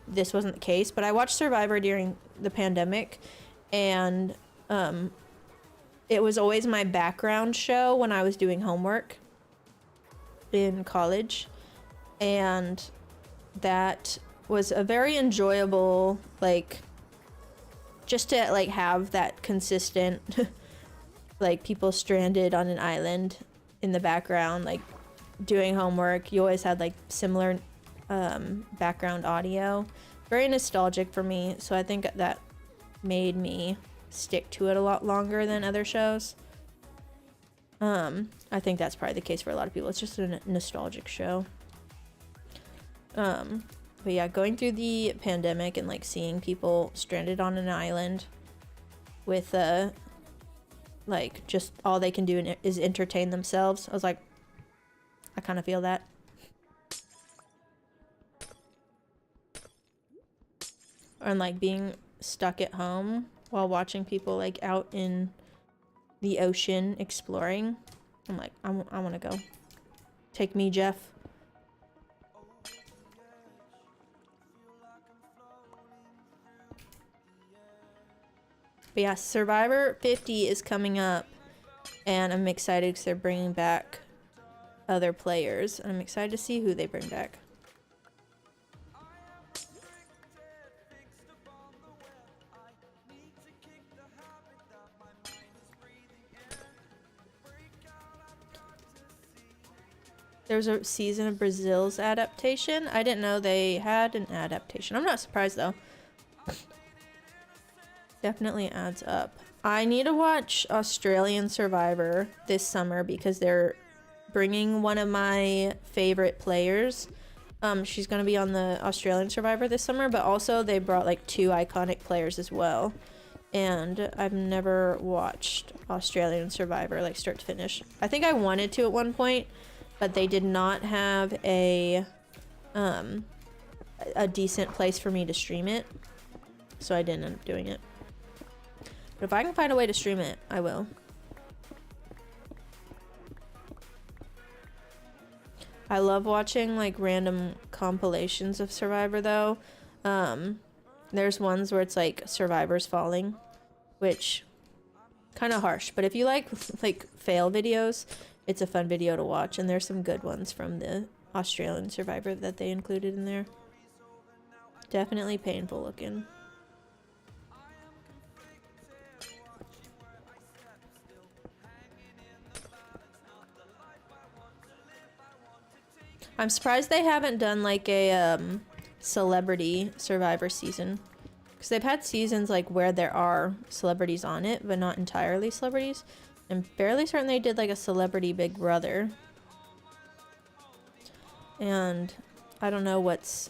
this wasn't the case, but I watched Survivor during the pandemic, and it was always my background show when I was doing homework in college, and that was a very enjoyable, like, just to like have that consistent like people stranded on an island in the background, like doing homework. You always had like similar background audio. Very nostalgic for me, so I think that made me stick to it a lot longer than other shows. I think that's probably the case for a lot of people. It's just a nostalgic show. But yeah, going through the pandemic and like seeing people stranded on an island with like just all they can do is entertain themselves. I was like, I kind of feel that. And like being stuck at home while watching people like out in the ocean exploring. I'm like, I want to go. Take me, Jeff. But yeah, Survivor 50 is coming up, and I'm excited because they're bringing back other players. And I'm excited to see who they bring back. There was a season of Brazil's adaptation. I didn't know they had an adaptation. I'm not surprised though. Definitely adds up. I need to watch Australian Survivor this summer because they're bringing one of my favorite players. She's going to be on the Australian Survivor this summer, but also they brought like 2 iconic players as well. And I've never watched Australian Survivor like start to finish. I think I wanted to at one point, but they did not have a decent place for me to stream it, so I didn't end up doing it. But if I can find a way to stream it, I will. I love watching like random compilations of Survivor though. There's ones where it's like survivors falling, which kind of harsh, but if you like fail videos, it's a fun video to watch, and there's some good ones from the Australian Survivor that they included in there. Definitely painful looking. I'm surprised they haven't done like a celebrity Survivor season, because they've had seasons like where there are celebrities on it, but not entirely celebrities. I'm fairly certain they did like a celebrity Big Brother. And I don't know what's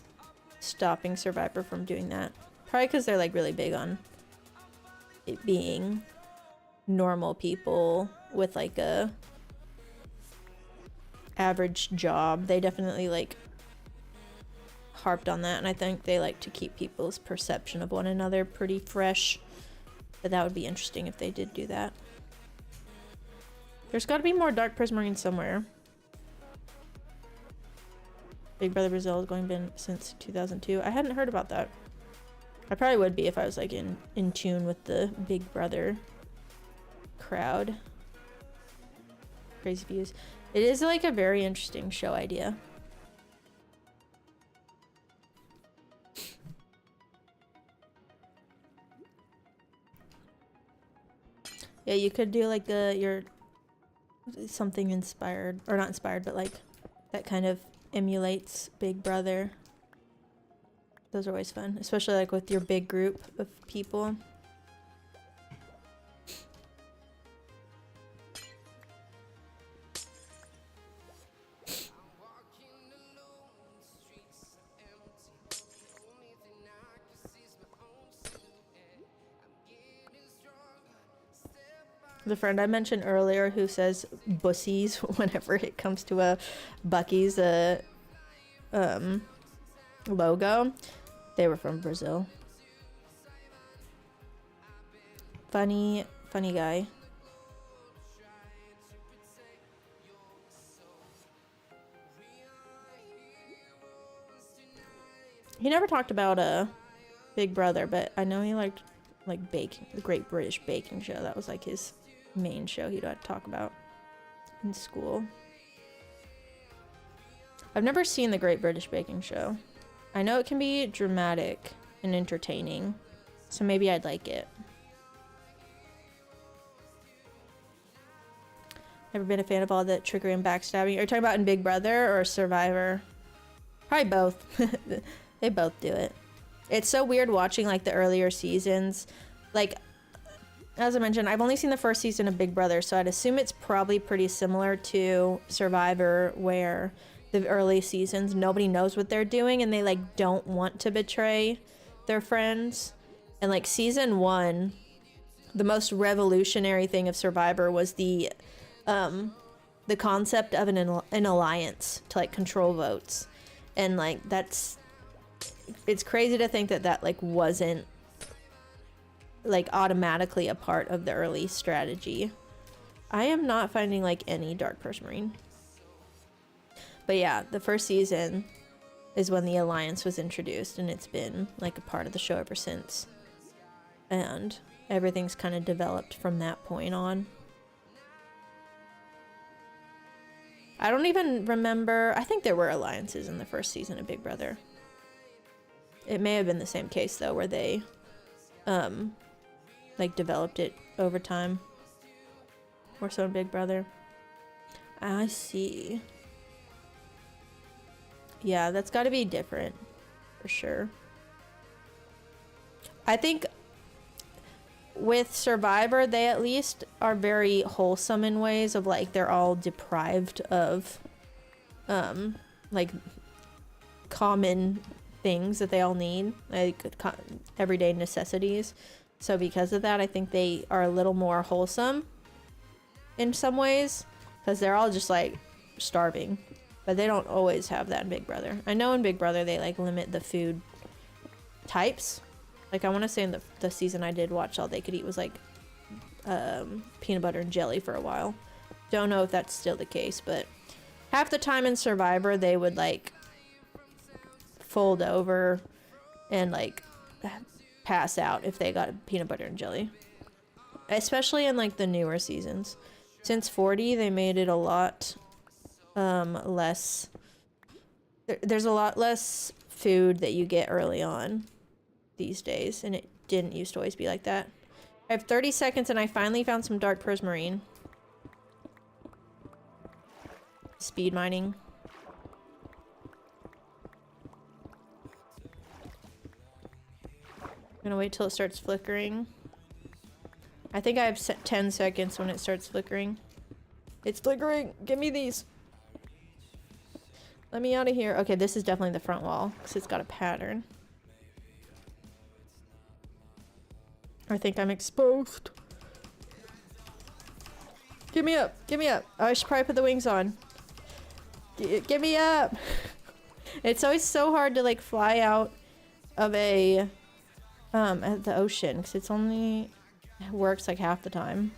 stopping Survivor from doing that. Probably because they're like really big on it being normal people with like a average job. They definitely like harped on that, and I think they like to keep people's perception of one another pretty fresh. But that would be interesting if they did do that. There's got to be more Dark Prismarine somewhere. Big Brother Brazil is going been since 2002. I hadn't heard about that. I probably would be if I was like in tune with the Big Brother crowd. Crazy views. It is like a very interesting show idea. Yeah, you could do like your something inspired, or not inspired, but like that kind of emulates Big Brother. Those are always fun, especially like with your big group of people. The friend I mentioned earlier who says bussies whenever it comes to a Buc-ee's logo, they were from Brazil. Funny guy. He never talked about Big Brother, but I know he liked like baking, the Great British Baking Show. That was like his main show he'd talk about in school. I've never seen the Great British Baking Show. I know it can be dramatic and entertaining, so maybe I'd like it. Never been a fan of all the trickery and backstabbing. Are you talking about in Big Brother or Survivor? Probably both. They both do it. It's so weird watching like the earlier seasons. Like, as I mentioned, I've only seen the first season of Big Brother, so I'd assume it's probably pretty similar to Survivor, where the early seasons, nobody knows what they're doing and they like don't want to betray their friends. And like season 1, the most revolutionary thing of Survivor was the concept of an alliance to like control votes. And like it's crazy to think that like wasn't like automatically a part of the early strategy. I am not finding like any dark prismarine. But yeah, the first season is when the alliance was introduced, and it's been like a part of the show ever since. And everything's kind of developed from that point on. I don't even remember. I think there were alliances in the first season of Big Brother. It may have been the same case though, where they like developed it over time. Or so in Big Brother. I see. Yeah, that's got to be different for sure. I think with Survivor, they at least are very wholesome in ways of like they're all deprived of like common things that they all need, like everyday necessities. So because of that, I think they are a little more wholesome in some ways, because they're all just like starving. But they don't always have that in Big Brother. I know in Big Brother they like limit the food types. Like I want to say in the season I did watch, all they could eat was like peanut butter and jelly for a while. Don't know if that's still the case, but half the time in Survivor they would like fold over and like pass out if they got peanut butter and jelly. Especially in like the newer seasons. Since 40 they made it a lot less. There's a lot less food that you get early on these days, and it didn't used to always be like that. I have 30 seconds and I finally found some dark prismarine. Speed mining. I'm gonna wait till it starts flickering. I think I have 10 seconds when it starts flickering. It's flickering! Give me these! Let me out of here. Okay, this is definitely the front wall, because it's got a pattern. I think I'm exposed. Give me up! Give me up! Oh, I should probably put the wings on. Give me up! It's always so hard to like fly out of a at the ocean, because it's only works like half the time.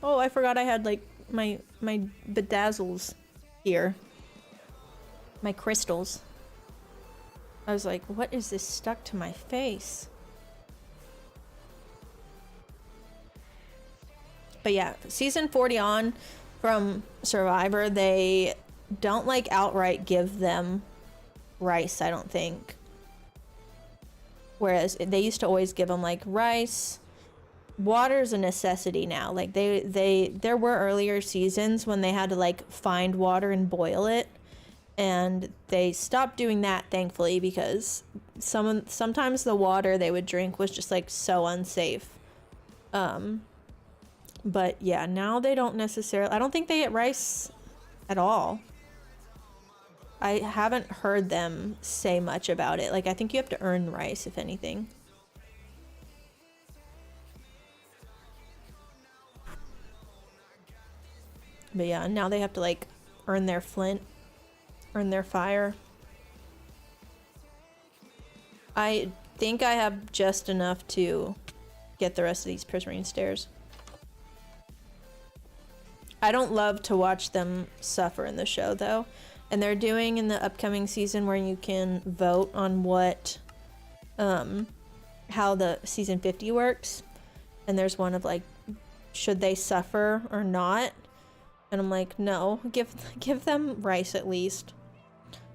Oh, I forgot I had like my bedazzles here. My crystals. I was like, what is this stuck to my face? But yeah, season 40 on from Survivor, they don't like outright give them rice, I don't think. Whereas they used to always give them like rice. Water's a necessity now. Like there were earlier seasons when they had to like find water and boil it, and they stopped doing that thankfully, because sometimes the water they would drink was just like so unsafe. But yeah, now they don't necessarily, I don't think they get rice at all. I haven't heard them say much about it. Like I think you have to earn rice, if anything. But yeah, now they have to like earn their flint, earn their fire. I think I have just enough to get the rest of these prismarine stairs. I don't love to watch them suffer in the show though. And they're doing in the upcoming season where you can vote on what, how the season 50 works. And there's one of like, should they suffer or not? And I'm like, no, give them rice at least.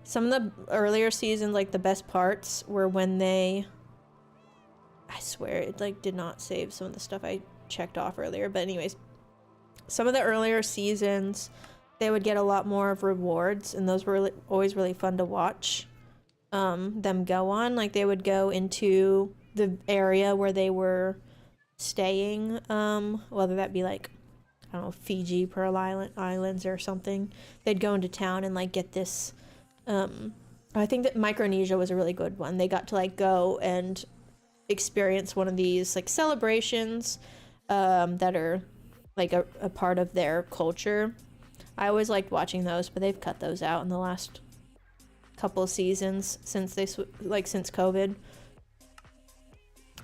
Some of the earlier seasons, like the best parts were when they, I swear it like did not save some of the stuff I checked off earlier. But anyways, some of the earlier seasons, they would get a lot more of rewards, and those were always really fun to watch them go on. Like, they would go into the area where they were staying, whether that be like, I don't know, Fiji, Pearl Islands or something. They'd go into town and like get this, I think that Micronesia was a really good one. They got to like go and experience one of these like celebrations that are like a part of their culture. I always liked watching those, but they've cut those out in the last couple of seasons since since COVID,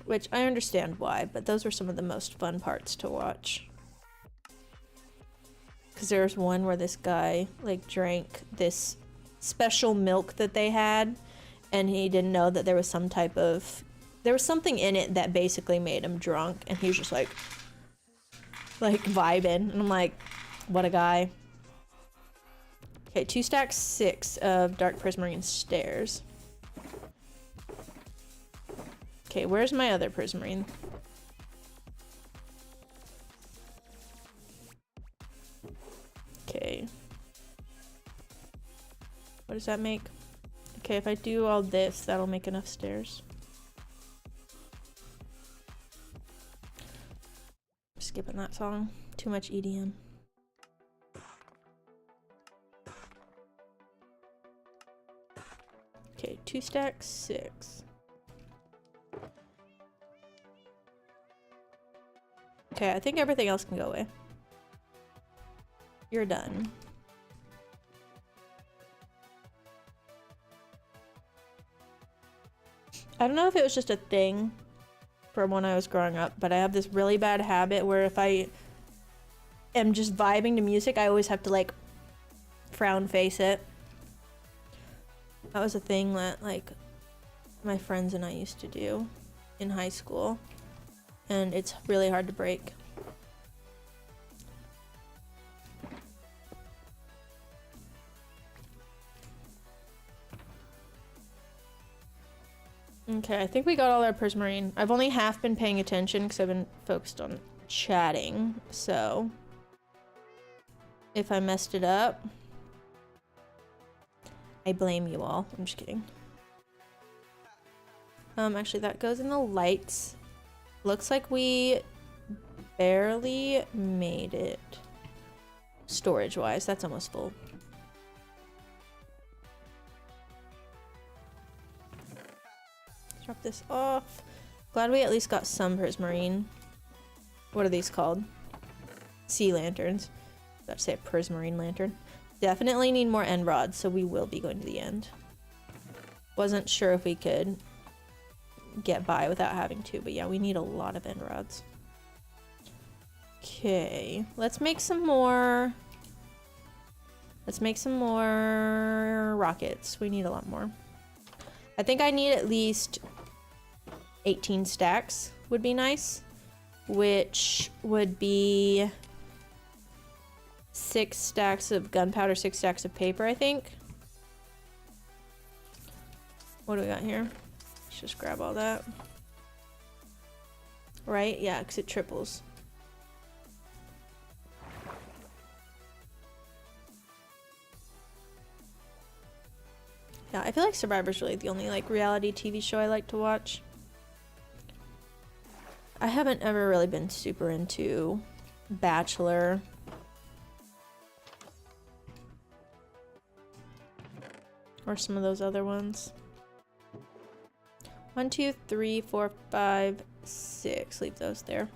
which I understand why, but those were some of the most fun parts to watch. Because there's one where this guy like drank this special milk that they had, and he didn't know that there was something in it that basically made him drunk, and he was just like vibing, and I'm like, what a guy. Okay, 2 stacks 6 of dark prismarine stairs. Okay, where's my other prismarine? Okay. What does that make? Okay, if I do all this, that'll make enough stairs. Skipping that song. Too much EDM. Okay, 2 stacks 6. Okay, I think everything else can go away. You're done. I don't know if it was just a thing from when I was growing up, but I have this really bad habit where if I am just vibing to music, I always have to like frown face it. That was a thing that like my friends and I used to do in high school, and it's really hard to break. Okay, I think we got all our prismarine. I've only half been paying attention because I've been focused on chatting, so if I messed it up, I blame you all. I'm just kidding. Actually, that goes in the lights. Looks like we barely made it storage-wise. That's almost full. Drop this off. Glad we at least got some prismarine. What are these called? Sea lanterns. I was about to say a prismarine lantern. Definitely need more end rods, so we will be going to the end. Wasn't sure if we could get by without having to, but yeah, we need a lot of end rods. Okay, let's make some more. Let's make some more rockets. We need a lot more. I think I need at least 18 stacks would be nice, which would be 6 stacks of gunpowder, 6 stacks of paper, I think. What do we got here? Let's just grab all that. Right? Yeah, because it triples. Yeah, I feel like Survivor's really the only like reality TV show I like to watch. I haven't ever really been super into Bachelor. Or some of those other ones. 1, 2, 3, 4, 5, 6. Leave those there.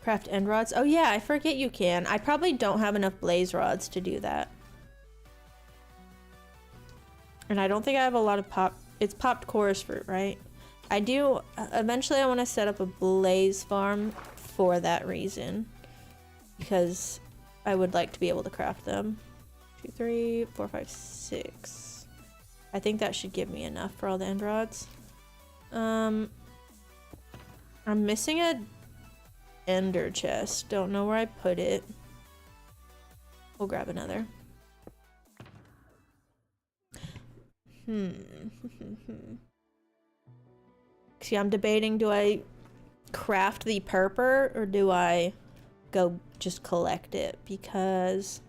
Craft end rods. Oh yeah, I forget you can. I probably don't have enough blaze rods to do that. And I don't think I have a lot of it's popped chorus fruit, right? I do, eventually I want to set up a blaze farm for that reason. Because I would like to be able to craft them. 2, 3, 4, 5, 6. I think that should give me enough for all the end rods. I'm missing a ender chest. Don't know where I put it. We'll grab another. See, I'm debating, do I craft the purper or do I go just collect it? Because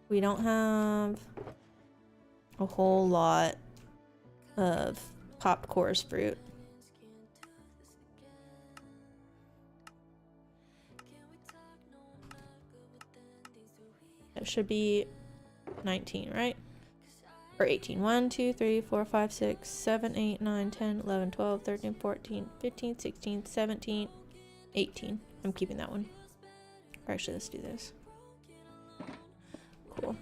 we don't have a whole lot of popped chorus fruit. It should be 19, right? Or 18. 1, 2, 3, 4, 5, 6, 7, 8, 9, 10, 11, 12, 13, 14, 15, 16, 17, 18. I'm keeping that one. Or actually, let's do this. Cool.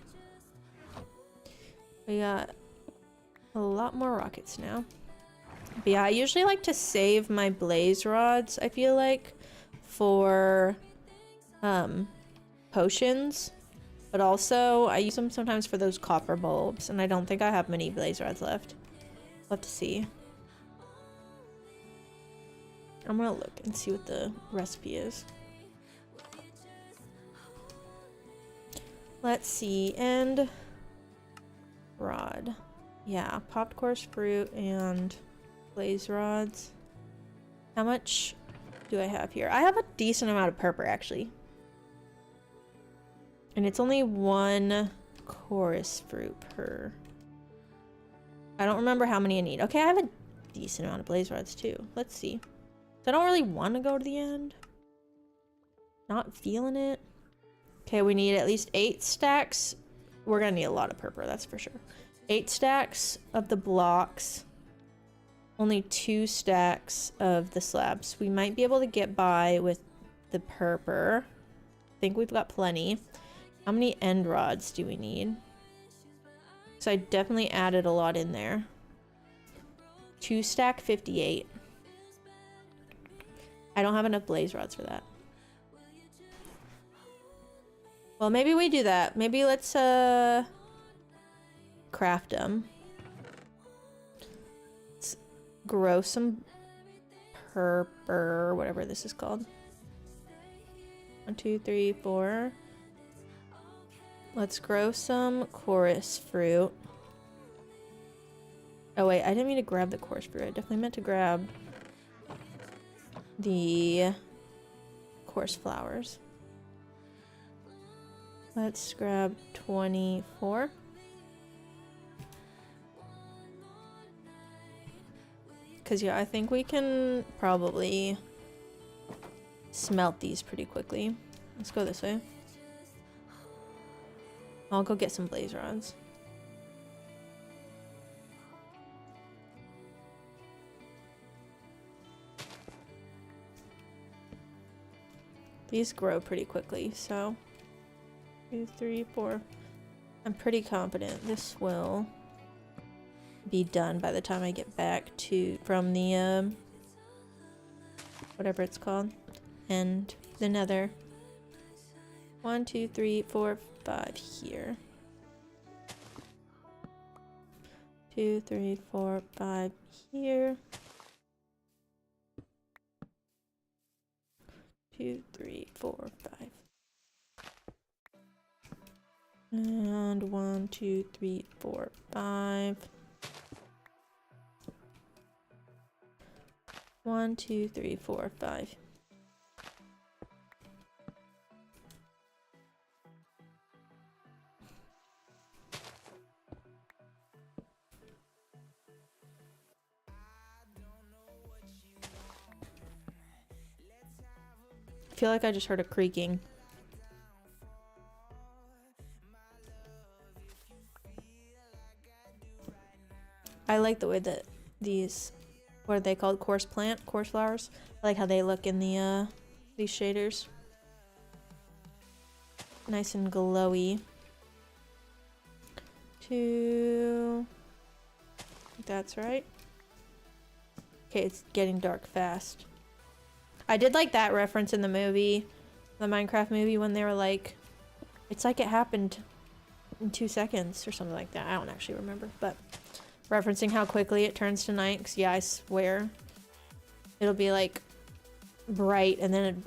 We got a lot more rockets now. But yeah, I usually like to save my blaze rods, I feel like, for potions. But also, I use them sometimes for those copper bulbs, and I don't think I have many blaze rods left. We'll have to see. I'm gonna look and see what the recipe is. Let's see, and rod. Yeah, popped coarse fruit and blaze rods. How much do I have here? I have a decent amount of purple, actually. And it's only 1 chorus fruit per. I don't remember how many I need. Okay, I have a decent amount of blaze rods too. Let's see. So I don't really want to go to the end. Not feeling it. Okay, we need at least 8 stacks. We're gonna need a lot of purple, that's for sure. 8 stacks of the blocks. Only 2 stacks of the slabs. We might be able to get by with the purple. I think we've got plenty. How many end rods do we need? So I definitely added a lot in there. 2 stack 58. I don't have enough blaze rods for that. Well, maybe we do that. Maybe let's craft them. Let's grow some purple, whatever this is called. 1, 2, 3, 4. Let's grow some chorus fruit. Oh wait, I didn't mean to grab the chorus fruit. I definitely meant to grab the chorus flowers. Let's grab 24. Because yeah, I think we can probably smelt these pretty quickly. Let's go this way. I'll go get some blaze rods. These grow pretty quickly, so 2, 3, 4. I'm pretty confident this will be done by the time I get back from the whatever it's called, and the nether. 1, 2, 3, 4, 5 here. 2, 3, 4, 5 here. 2, 3, 4, 5. And 1, 2, 3, 4, 5. 1, 2, 3, 4, 5. I feel like I just heard a creaking. I like the way that these, what are they called? Coarse flowers. I like how they look in the these shaders. Nice and glowy. 2. That's right. Okay, it's getting dark fast. I did like that reference in the movie, the Minecraft movie, when they were like, it's like it happened in 2 seconds or something like that. I don't actually remember, but referencing how quickly it turns to night, 'cause yeah, I swear it'll be like bright and then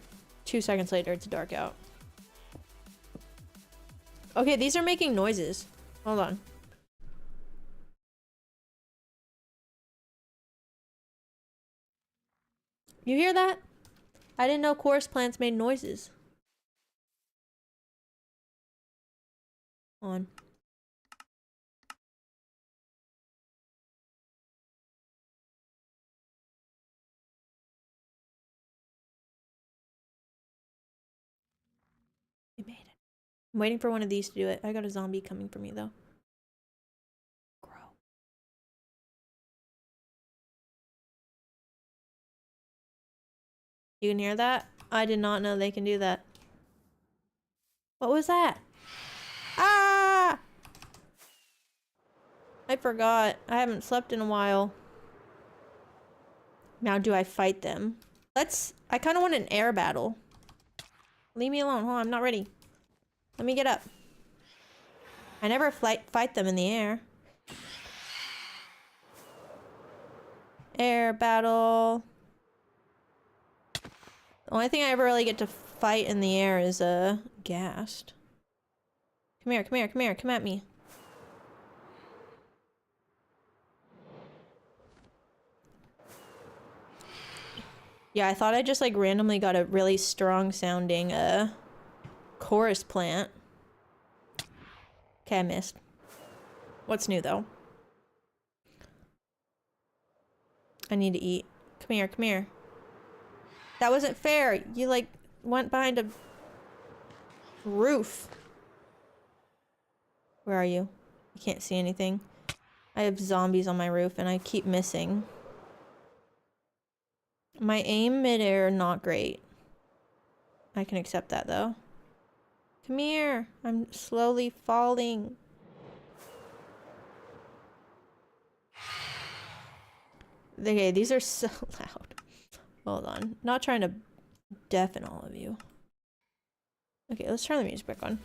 2 seconds later it's dark out. Okay, these are making noises. Hold on. You hear that? I didn't know chorus plants made noises. On. We made it. I'm waiting for one of these to do it. I got a zombie coming for me though. Grow. You can hear that? I did not know they can do that. What was that? Ah! I forgot. I haven't slept in a while. Now do I fight them? I kind of want an air battle. Leave me alone. Hold on, I'm not ready. Let me get up. I never fight them in the air. Air battle. The only thing I ever really get to fight in the air is Ghast. Come here, come here, come here, come at me. Yeah, I thought I just like randomly got a really strong sounding chorus plant. Okay, I missed. What's new though? I need to eat. Come here, come here. That wasn't fair. You like went behind a roof. Where are you? I can't see anything. I have zombies on my roof and I keep missing. My aim midair, not great. I can accept that though. Come here. I'm slowly falling. Okay, these are so loud. Hold on. Not trying to deafen all of you. Okay, let's turn the music back on.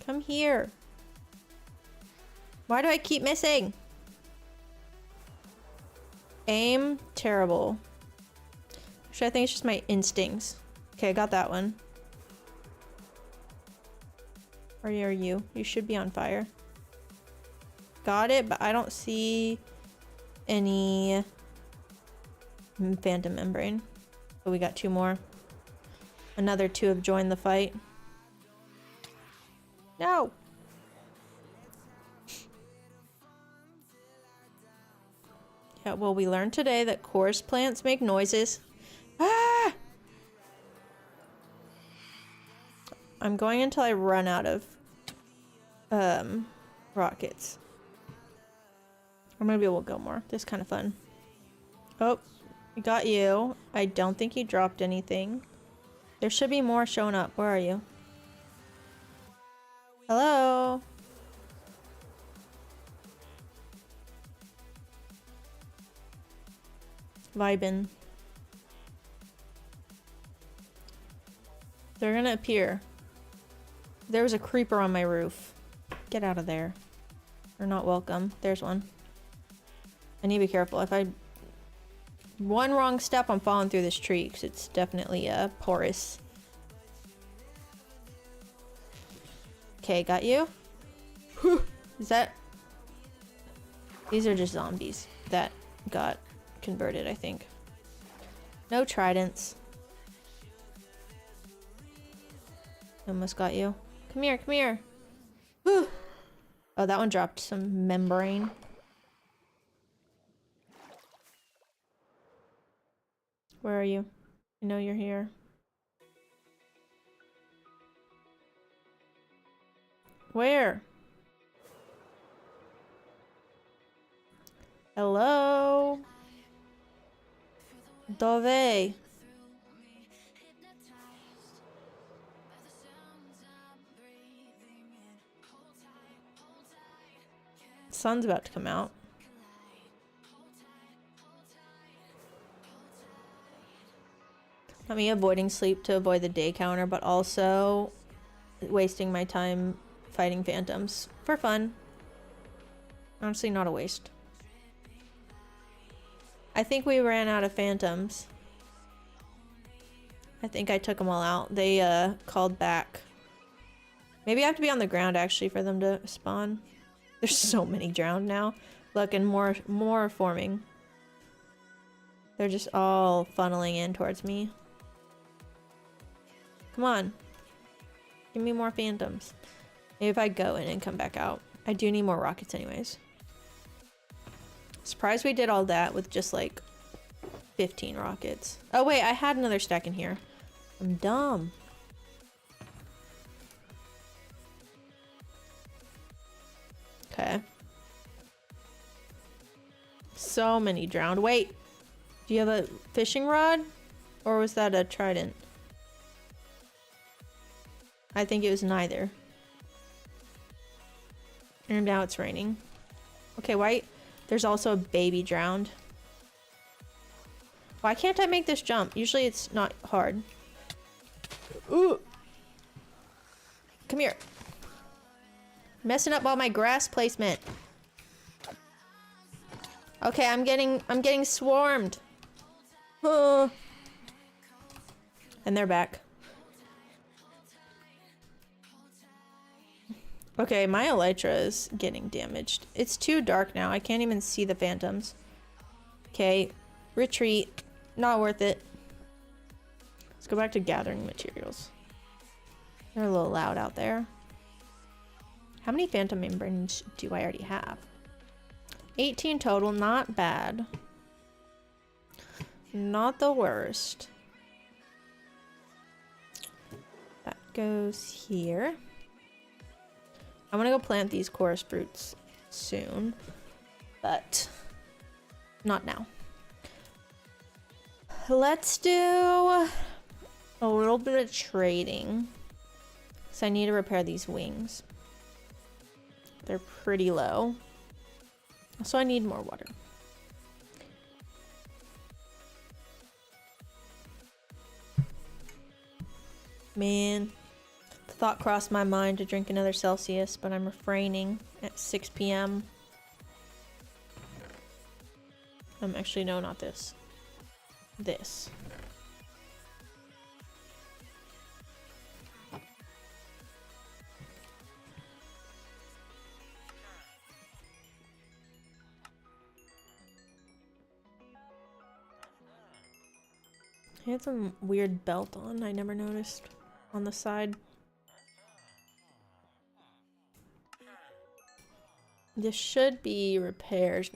Come here. Why do I keep missing? Aim, terrible. Actually, I think it's just my instincts. Okay, I got that one. Where are you? You should be on fire. Got it, but I don't see any phantom membrane. But we got two more. Another two have joined the fight. No! Yeah, well, we learned today that chorus plants make noises. Ah! I'm going until I run out of rockets. Or maybe we'll go more. This is kind of fun. Oh, we got you. I don't think you dropped anything. There should be more showing up. Where are you? Hello? Vibin'. They're gonna appear. There was a creeper on my roof. Get out of there. You're not welcome. There's one. I need to be careful. If I... One wrong step, I'm falling through this tree, because it's definitely porous. Okay, got you? Is that... These are just zombies that got converted, I think. No tridents. Almost got you. Come here, come here. Whew. Oh, that one dropped some membrane. Where are you? I know you're here. Where? Hello? Dove? Sun's about to come out. Not me avoiding sleep to avoid the day counter, but also wasting my time fighting phantoms for fun. Honestly, not a waste. I think we ran out of phantoms. I think I took them all out. They called back. Maybe I have to be on the ground actually for them to spawn. There's so many drowned now. Look, and more forming. They're just all funneling in towards me. Come on. Give me more phantoms. Maybe if I go in and come back out. I do need more rockets anyways. Surprised we did all that with just like 15 rockets. Oh wait, I had another stack in here. I'm dumb. Okay. So many drowned. Wait, do you have a fishing rod? Or was that a trident? I think it was neither. And now it's raining. Okay, why? There's also a baby drowned. Why can't I make this jump? Usually it's not hard. Ooh. Come here. Messing up all my grass placement. Okay, I'm getting swarmed. And they're back. Okay, my elytra is getting damaged. It's too dark now. I can't even see the phantoms. Okay, retreat. Not worth it. Let's go back to gathering materials. They're a little loud out there. How many phantom membranes do I already have? 18 total, not bad. Not the worst. That goes here. I'm gonna go plant these chorus fruits soon, but not now. Let's do a little bit of trading. So I need to repair these wings. They're pretty low. So I need more water. Man, the thought crossed my mind to drink another Celsius, but I'm refraining at 6 p.m. Actually, no, not this. This. He had some weird belt on I never noticed on the side. This should be repaired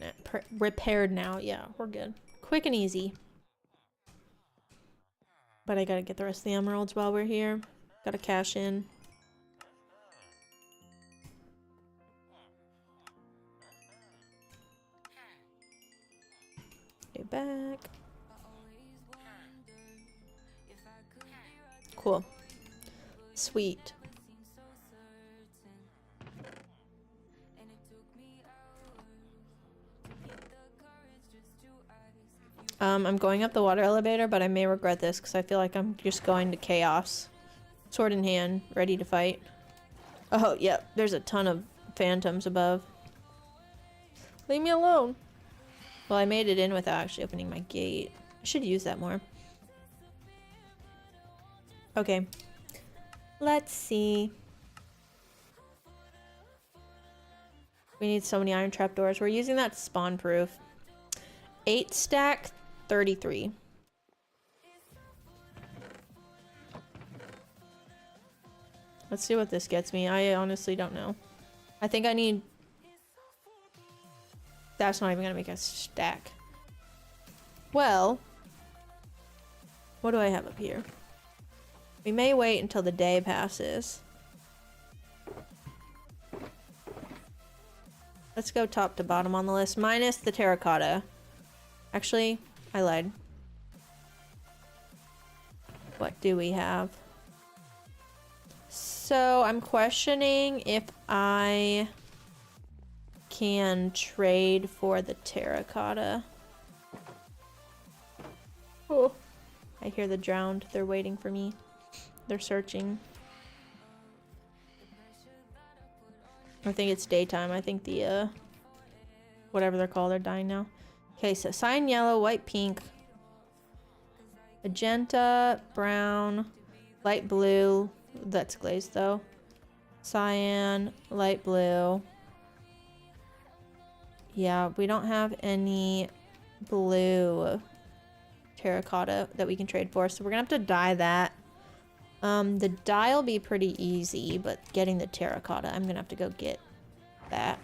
now. Yeah, we're good. Quick and easy. But I gotta get the rest of the emeralds while we're here. Gotta cash in. Get back. Cool. Sweet. I'm going up the water elevator, but I may regret this because I feel like I'm just going to chaos. Sword in hand, ready to fight. Oh, yep, there's a ton of phantoms above. Leave me alone. Well, I made it in without actually opening my gate. I should use that more. Okay. Let's see. We need so many iron trapdoors. We're using that spawn proof. 8 stack, 33. Let's see what this gets me. I honestly don't know. I think I need... That's not even gonna make a stack. Well, what do I have up here? We may wait until the day passes. Let's go top to bottom on the list, minus the terracotta. Actually, I lied. What do we have? So I'm questioning if I can trade for the terracotta. Oh, I hear the drowned. They're waiting for me. They're searching. I think it's daytime. I think the whatever they're called, they're dying now. Okay, so cyan yellow, white pink, magenta, brown, light blue. That's glazed though. Cyan, light blue. Yeah, we don't have any blue. terracotta that we can trade for. So we're gonna have to dye that. The dye will be pretty easy, but getting the terracotta, I'm gonna have to go get that.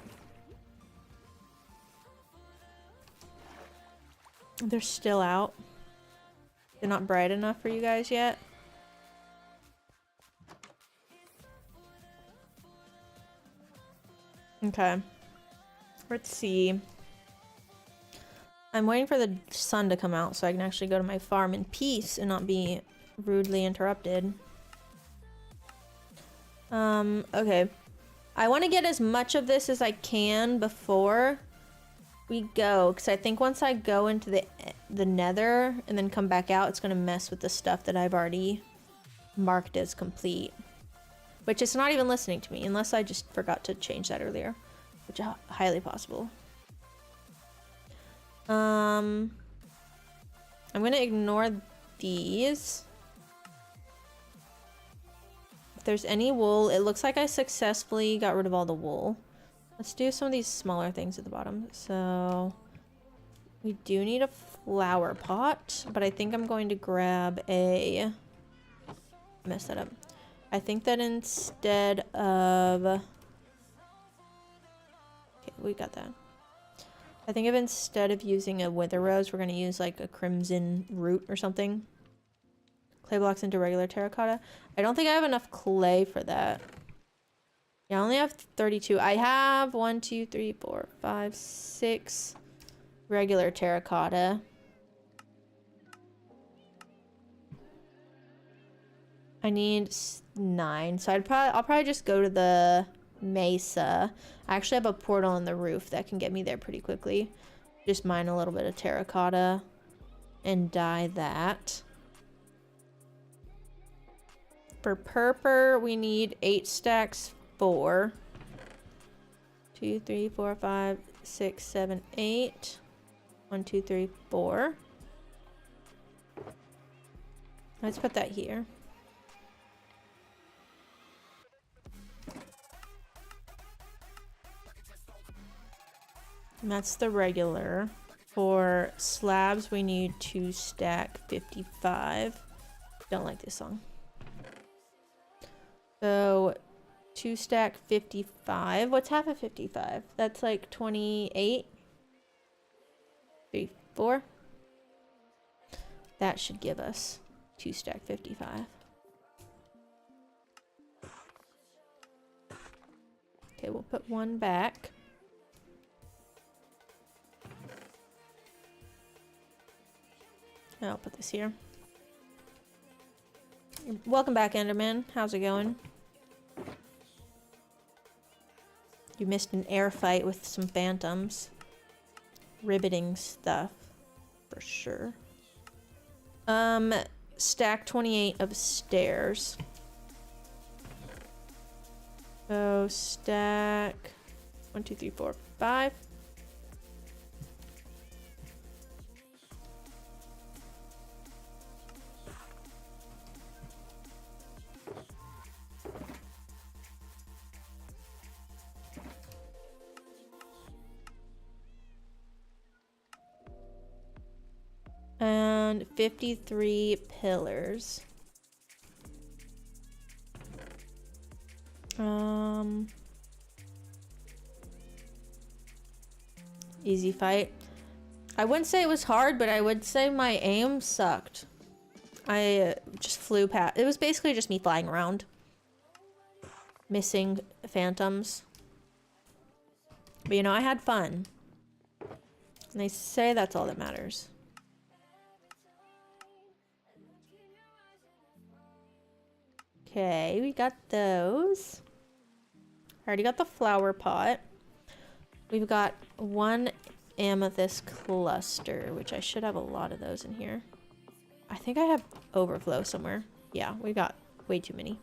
They're still out. They're not bright enough for you guys yet. Okay. Let's see. I'm waiting for the sun to come out so I can actually go to my farm in peace and not be rudely interrupted. Okay. I want to get as much of this as I can before we go, because I think once I go into the nether and then come back out, it's going to mess with the stuff that I've already marked as complete. Which is not even listening to me, unless I just forgot to change that earlier, which is highly possible. I'm going to ignore these. If there's any wool, it looks like I successfully got rid of all the wool. Let's do some of these smaller things at the bottom. So we do need a flower pot, but I think I'm going to grab a... mess that up. I think that instead of... okay, we got that. I think if instead of using a wither rose, we're going to use like a crimson root or something. Clay blocks into regular terracotta. I don't think I have enough clay for that. Yeah, I only have 32. I have 1, 2, 3, 4, 5, 6 regular terracotta. I need 9. So I'll probably just go to the mesa. I actually have a portal on the roof that can get me there pretty quickly. Just mine a little bit of terracotta and dye that. For purple, we need 8 stacks. 4, 2, 3, 4, 5, 6, 7, 8. 1, 2, 3, 4. Let's put that here. And that's the regular. For slabs, we need 2 stack 55. Don't like this song. So 2 stack 55. What's half of 55? That's like 28. 3, 4. That should give us 2 stack 55. Okay, we'll put 1 back. And I'll put this here. Welcome back, Enderman. How's it going? You missed an air fight with some phantoms. Riveting stuff, for sure. Stack 28 of stairs. So stack 1, 2, 3, 4, 5. And 53 pillars. Easy fight. I wouldn't say it was hard, but I would say my aim sucked. I just flew past. It was basically just me flying around. Missing phantoms. But you know, I had fun. And they say that's all that matters. Okay, we got those. I already got the flower pot. We've got 1 amethyst cluster, which I should have a lot of those in here. I think I have overflow somewhere. Yeah, we got way too many.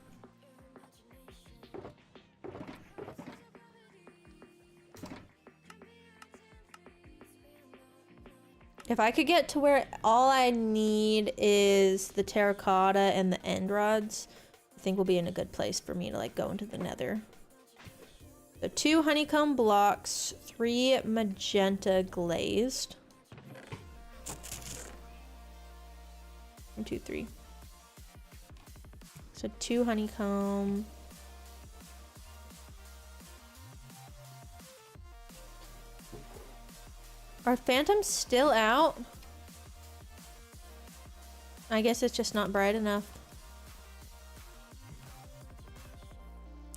If I could get to where all I need is the terracotta and the end rods, I think we'll be in a good place for me to like go into the nether. So 2 honeycomb blocks, 3 magenta glazed. 1, 2, 3. So 2 honeycomb. Are phantoms still out? I guess it's just not bright enough.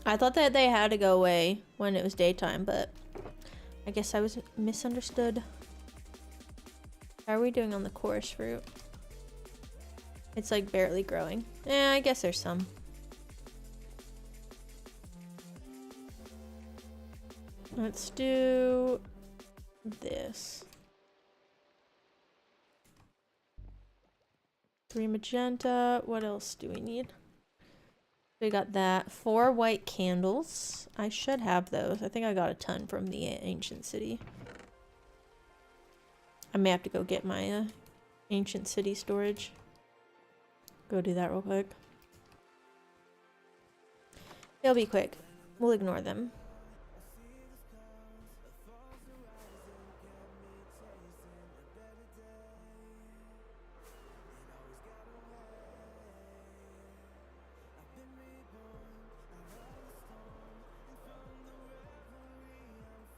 I thought that they had to go away when it was daytime, but I guess I was misunderstood. How are we doing on the chorus fruit? It's like barely growing. Yeah, I guess there's some. Let's do this. 3 magenta. What else do we need? We got that. 4 white candles. I should have those. I think I got a ton from the ancient city. I may have to go get my ancient city storage. Go do that real quick. It'll be quick. We'll ignore them.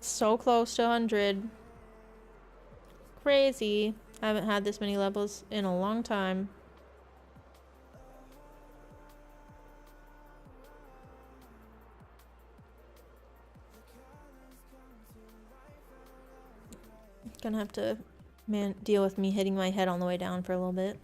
So close to 100. Crazy. I haven't had this many levels in a long time. Gonna have to deal with me hitting my head on the way down for a little bit.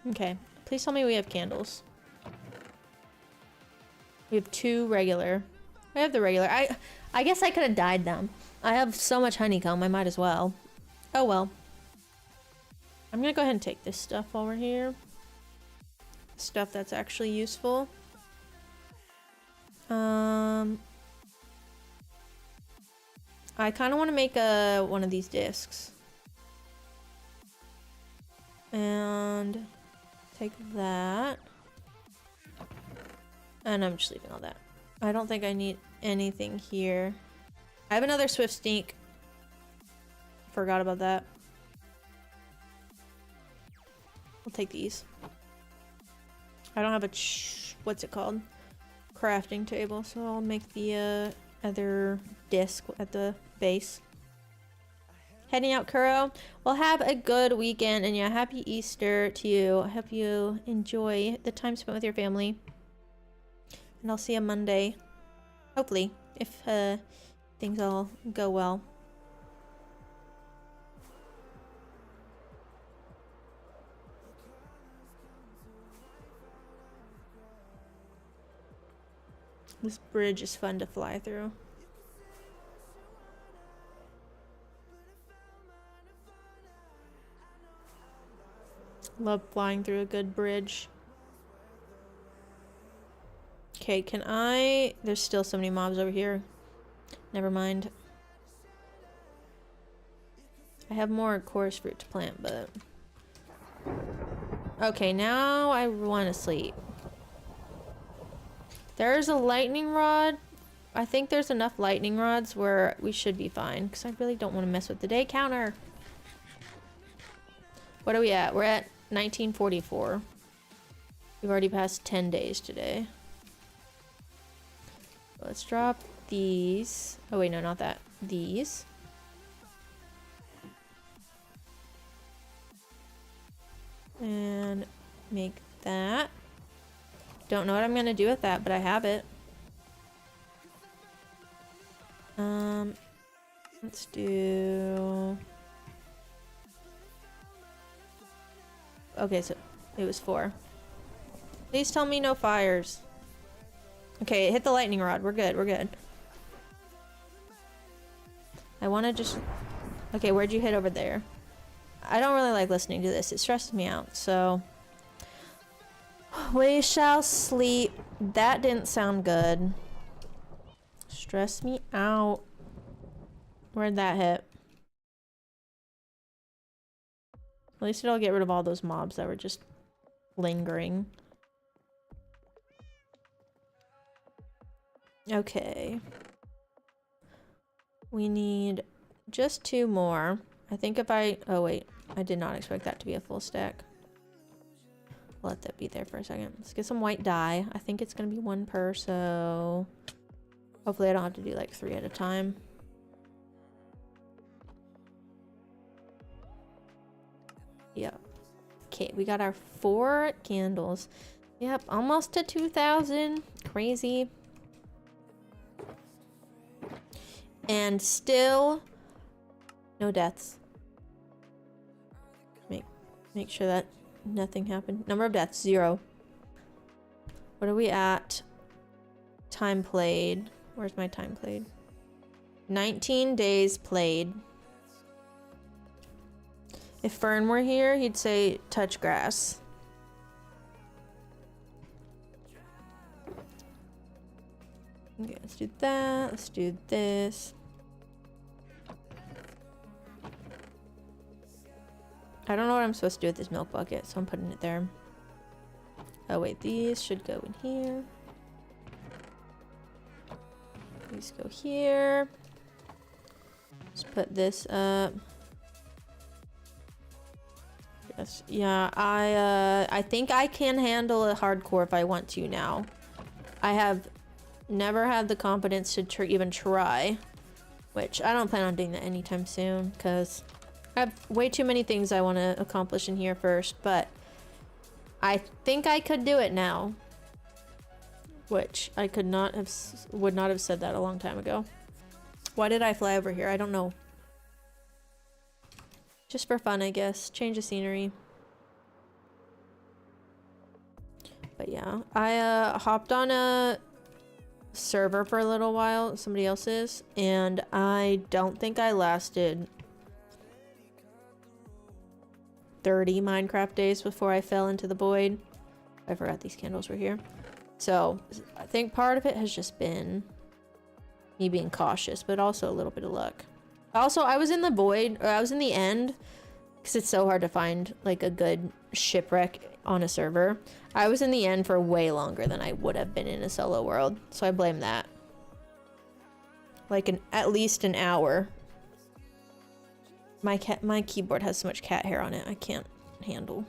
Okay, please tell me we have candles. We have 2 regular. I have the regular. I guess I could have dyed them. I have so much honeycomb, I might as well. Oh well. I'm gonna go ahead and take this stuff while we're here. Stuff that's actually useful. I kind of want to make one of these discs. And take that. And I'm just leaving all that. I don't think I need anything here. I have another swift sneak. Forgot about that. I'll take these. I don't have a what's it called? Crafting table, so I'll make the other disc at the base. Heading out, Kuro. Well, have a good weekend, and yeah, happy Easter to you. I hope you enjoy the time spent with your family. And I'll see you Monday. Hopefully, if things all go well. This bridge is fun to fly through. Love flying through a good bridge. Okay, can I... There's still so many mobs over here. Never mind. I have more chorus fruit to plant, but... Okay, now I want to sleep. There's a lightning rod. I think there's enough lightning rods where we should be fine, because I really don't want to mess with the day counter. What are we at? We're at 1944. We've already passed 10 days today. Let's drop these. Oh wait, no, not that. These. And make that. Don't know what I'm gonna do with that, but I have it. Let's do... Okay, so it was 4. Please tell me no fires. Okay, hit the lightning rod. We're good, we're good. I wanna just... Okay, where'd you hit over there? I don't really like listening to this. It stresses me out, so... We shall sleep. That didn't sound good. Stress me out. Where'd that hit? At least it'll get rid of all those mobs that were just lingering. Okay. We need just 2 more. I think if I... Oh, wait. I did not expect that to be a full stack. Let that be there for a second. Let's get some white dye. I think it's going to be 1 per, so... Hopefully I don't have to do like 3 at a time. Yep. Okay, we got our 4 candles. Yep, almost to 2,000. Crazy. And still no deaths. Make sure that nothing happened. Number of deaths, 0. What are we at? Time played. Where's my time played? 19 days played. If Fern were here, he'd say touch grass. Okay, let's do that. Let's do this. I don't know what I'm supposed to do with this milk bucket, so I'm putting it there. Oh wait, these should go in here. These go here. Let's put this up. Yes, yeah, I think I can handle a hardcore if I want to now. I have never had the confidence to even try, which I don't plan on doing that anytime soon because I have way too many things I want to accomplish in here first, but I think I could do it now, which I would not have said that a long time ago. Why did I fly over here? I don't know. Just for fun, I guess. Change of scenery. But yeah, I hopped on a server for a little while, somebody else's, and I don't think I lasted 30 Minecraft days before I fell into the void. I forgot these candles were here. So I think part of it has just been me being cautious, but also a little bit of luck. Also, I was in the void, or I was in the end, because it's so hard to find like a good shipwreck on a server. I was in the end for way longer than I would have been in a solo world, so I blame that. Like at least an hour. My keyboard has so much cat hair on it, I can't handle.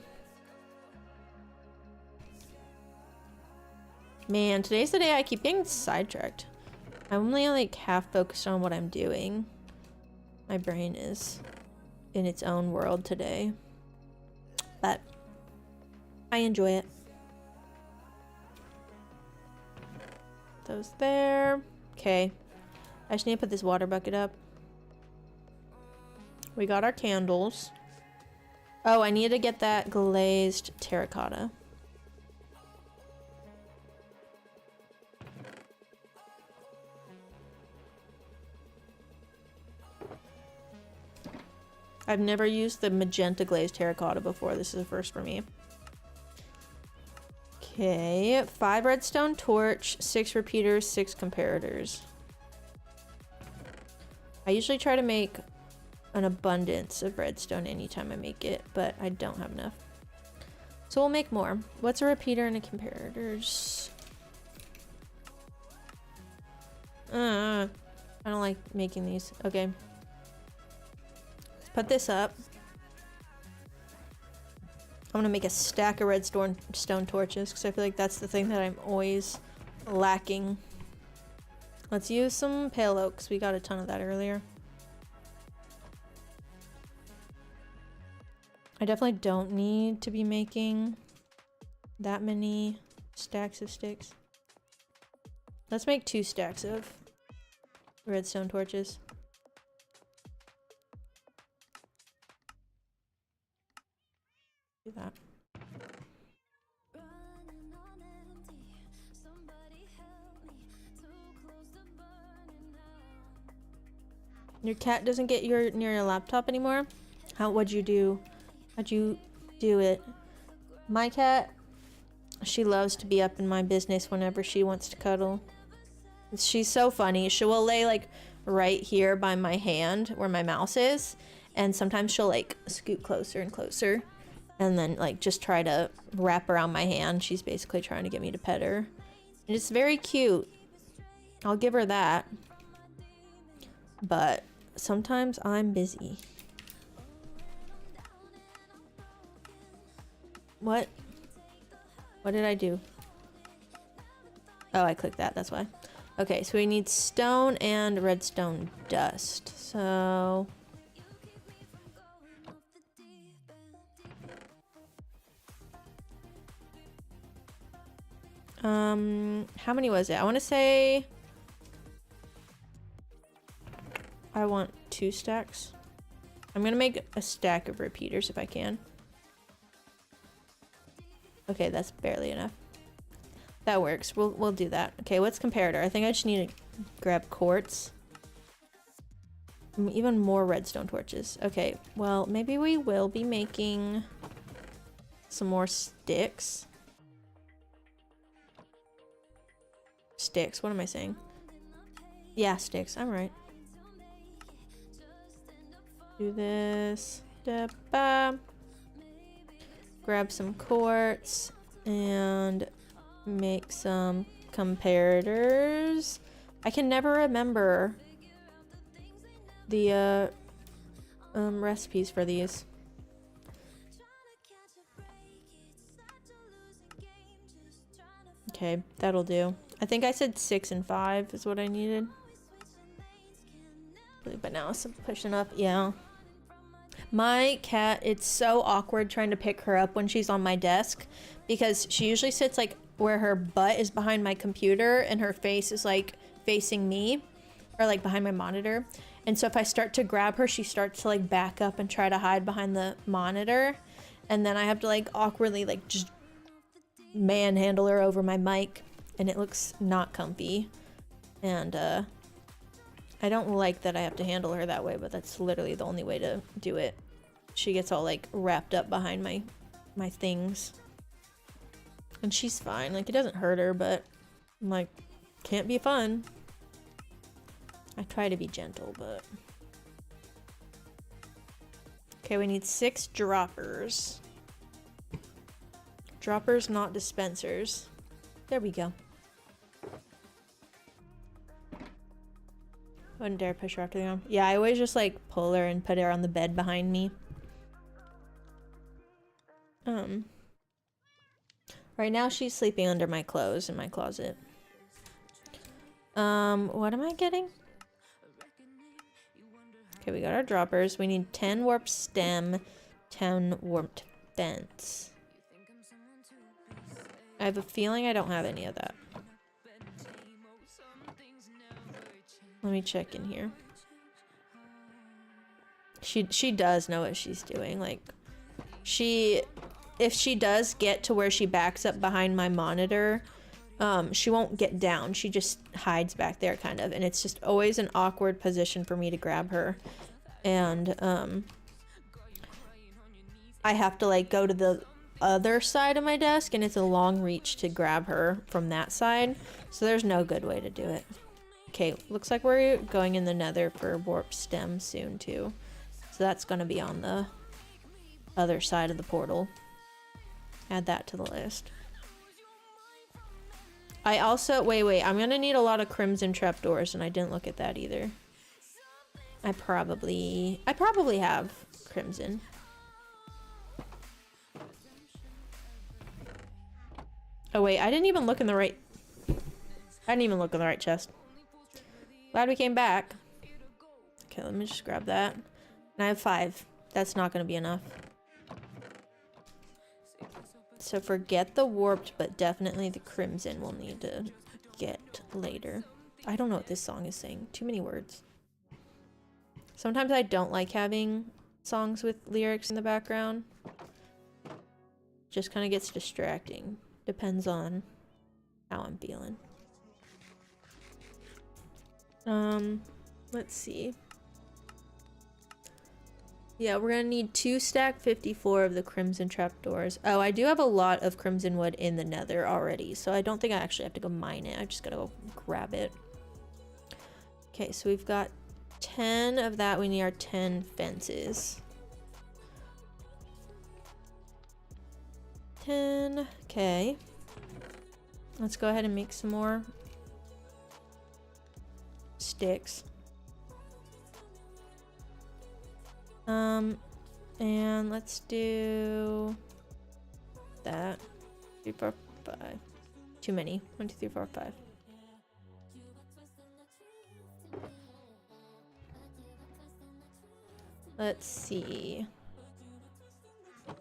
Man, today's the day I keep getting sidetracked. I'm only like half focused on what I'm doing. My brain is in its own world today. But I enjoy it. Those there. Okay. I just need to put this water bucket up. We got our candles. Oh, I need to get that glazed terracotta. I've never used the magenta glazed terracotta before. This is a first for me. Okay, 5 redstone torch, 6 repeaters, 6 comparators. I usually try to make an abundance of redstone anytime I make it, but I don't have enough. So we'll make more. What's a repeater and a comparators? I don't like making these. Okay. Let's put this up. I'm gonna make a stack of redstone torches because I feel like that's the thing that I'm always lacking. Let's use some pale oak because we got a ton of that earlier. I definitely don't need to be making that many stacks of sticks. Let's make 2 stacks of redstone torches. Do that. Your cat doesn't get near your laptop anymore? What'd you do? How'd you do it? My cat, she loves to be up in my business whenever she wants to cuddle. She's so funny. She will lay like right here by my hand where my mouse is, and sometimes she'll like scoot closer and closer and then like just try to wrap around my hand. She's basically trying to get me to pet her. And it's very cute. I'll give her that. But sometimes I'm busy. What? What did I do? Oh, I clicked that, that's why. Okay, so we need stone and redstone dust. So how many was it? I want to say I want 2 stacks. I'm gonna make a stack of repeaters if I can. Okay, that's barely enough. That works. We'll do that. Okay, what's comparator? I think I just need to grab quartz. Even more redstone torches. Okay, well, maybe we will be making some more sticks. Sticks, what am I saying? Yeah, sticks, I'm right. Do this. Grab some quartz and make some comparators. I can never remember the recipes for these. Okay, that'll do. I think I said 6 and 5 is what I needed. But now I'm pushing up, yeah. My cat, it's so awkward trying to pick her up when she's on my desk because she usually sits like where her butt is behind my computer and her face is like facing me or like behind my monitor. And so if I start to grab her, she starts to like back up and try to hide behind the monitor. And then I have to like awkwardly like just manhandle her over my mic, and it looks not comfy. And I don't like that I have to handle her that way, but that's literally the only way to do it. She gets all like wrapped up behind my things. And she's fine. Like, it doesn't hurt her, but I'm like, can't be fun. I try to be gentle, but... Okay, we need 6 droppers. Droppers, not dispensers. There we go. Wouldn't dare push her after the arm. Yeah, I always just like pull her and put her on the bed behind me. Right now she's sleeping under my clothes in my closet. What am I getting? Okay, we got our droppers. We need 10 warped stem, 10 warped fence. I have a feeling I don't have any of that. Let me check in here. She does know what she's doing. Like, if she does get to where she backs up behind my monitor, she won't get down. She just hides back there kind of, and it's just always an awkward position for me to grab her. And I have to like go to the other side of my desk, and it's a long reach to grab her from that side. So there's no good way to do it. Okay, looks like we're going in the nether for warp stem soon too. So that's going to be on the other side of the portal. Add that to the list. I also, wait, I'm going to need a lot of crimson trapdoors, and I didn't look at that either. I probably have crimson. Oh wait, I didn't even look in the right chest. Glad we came back. Okay, let me just grab that. And I have 5. That's not going to be enough. So forget the warped, but definitely the crimson we'll need to get later. I don't know what this song is saying. Too many words. Sometimes I don't like having songs with lyrics in the background. Just kind of gets distracting. Depends on how I'm feeling. Let's see. Yeah, we're gonna need 2 stack 54 of the crimson trapdoors. Oh, I do have a lot of crimson wood in the nether already, so I don't think I actually have to go mine it. I just gotta go grab it. Okay, so we've got 10 of that. We need our 10 fences. 10. Okay. Let's go ahead and make some more sticks. And let's do that. 3, 4, 5. Too many. 1, 2, 3, 4, 5. Let's see. I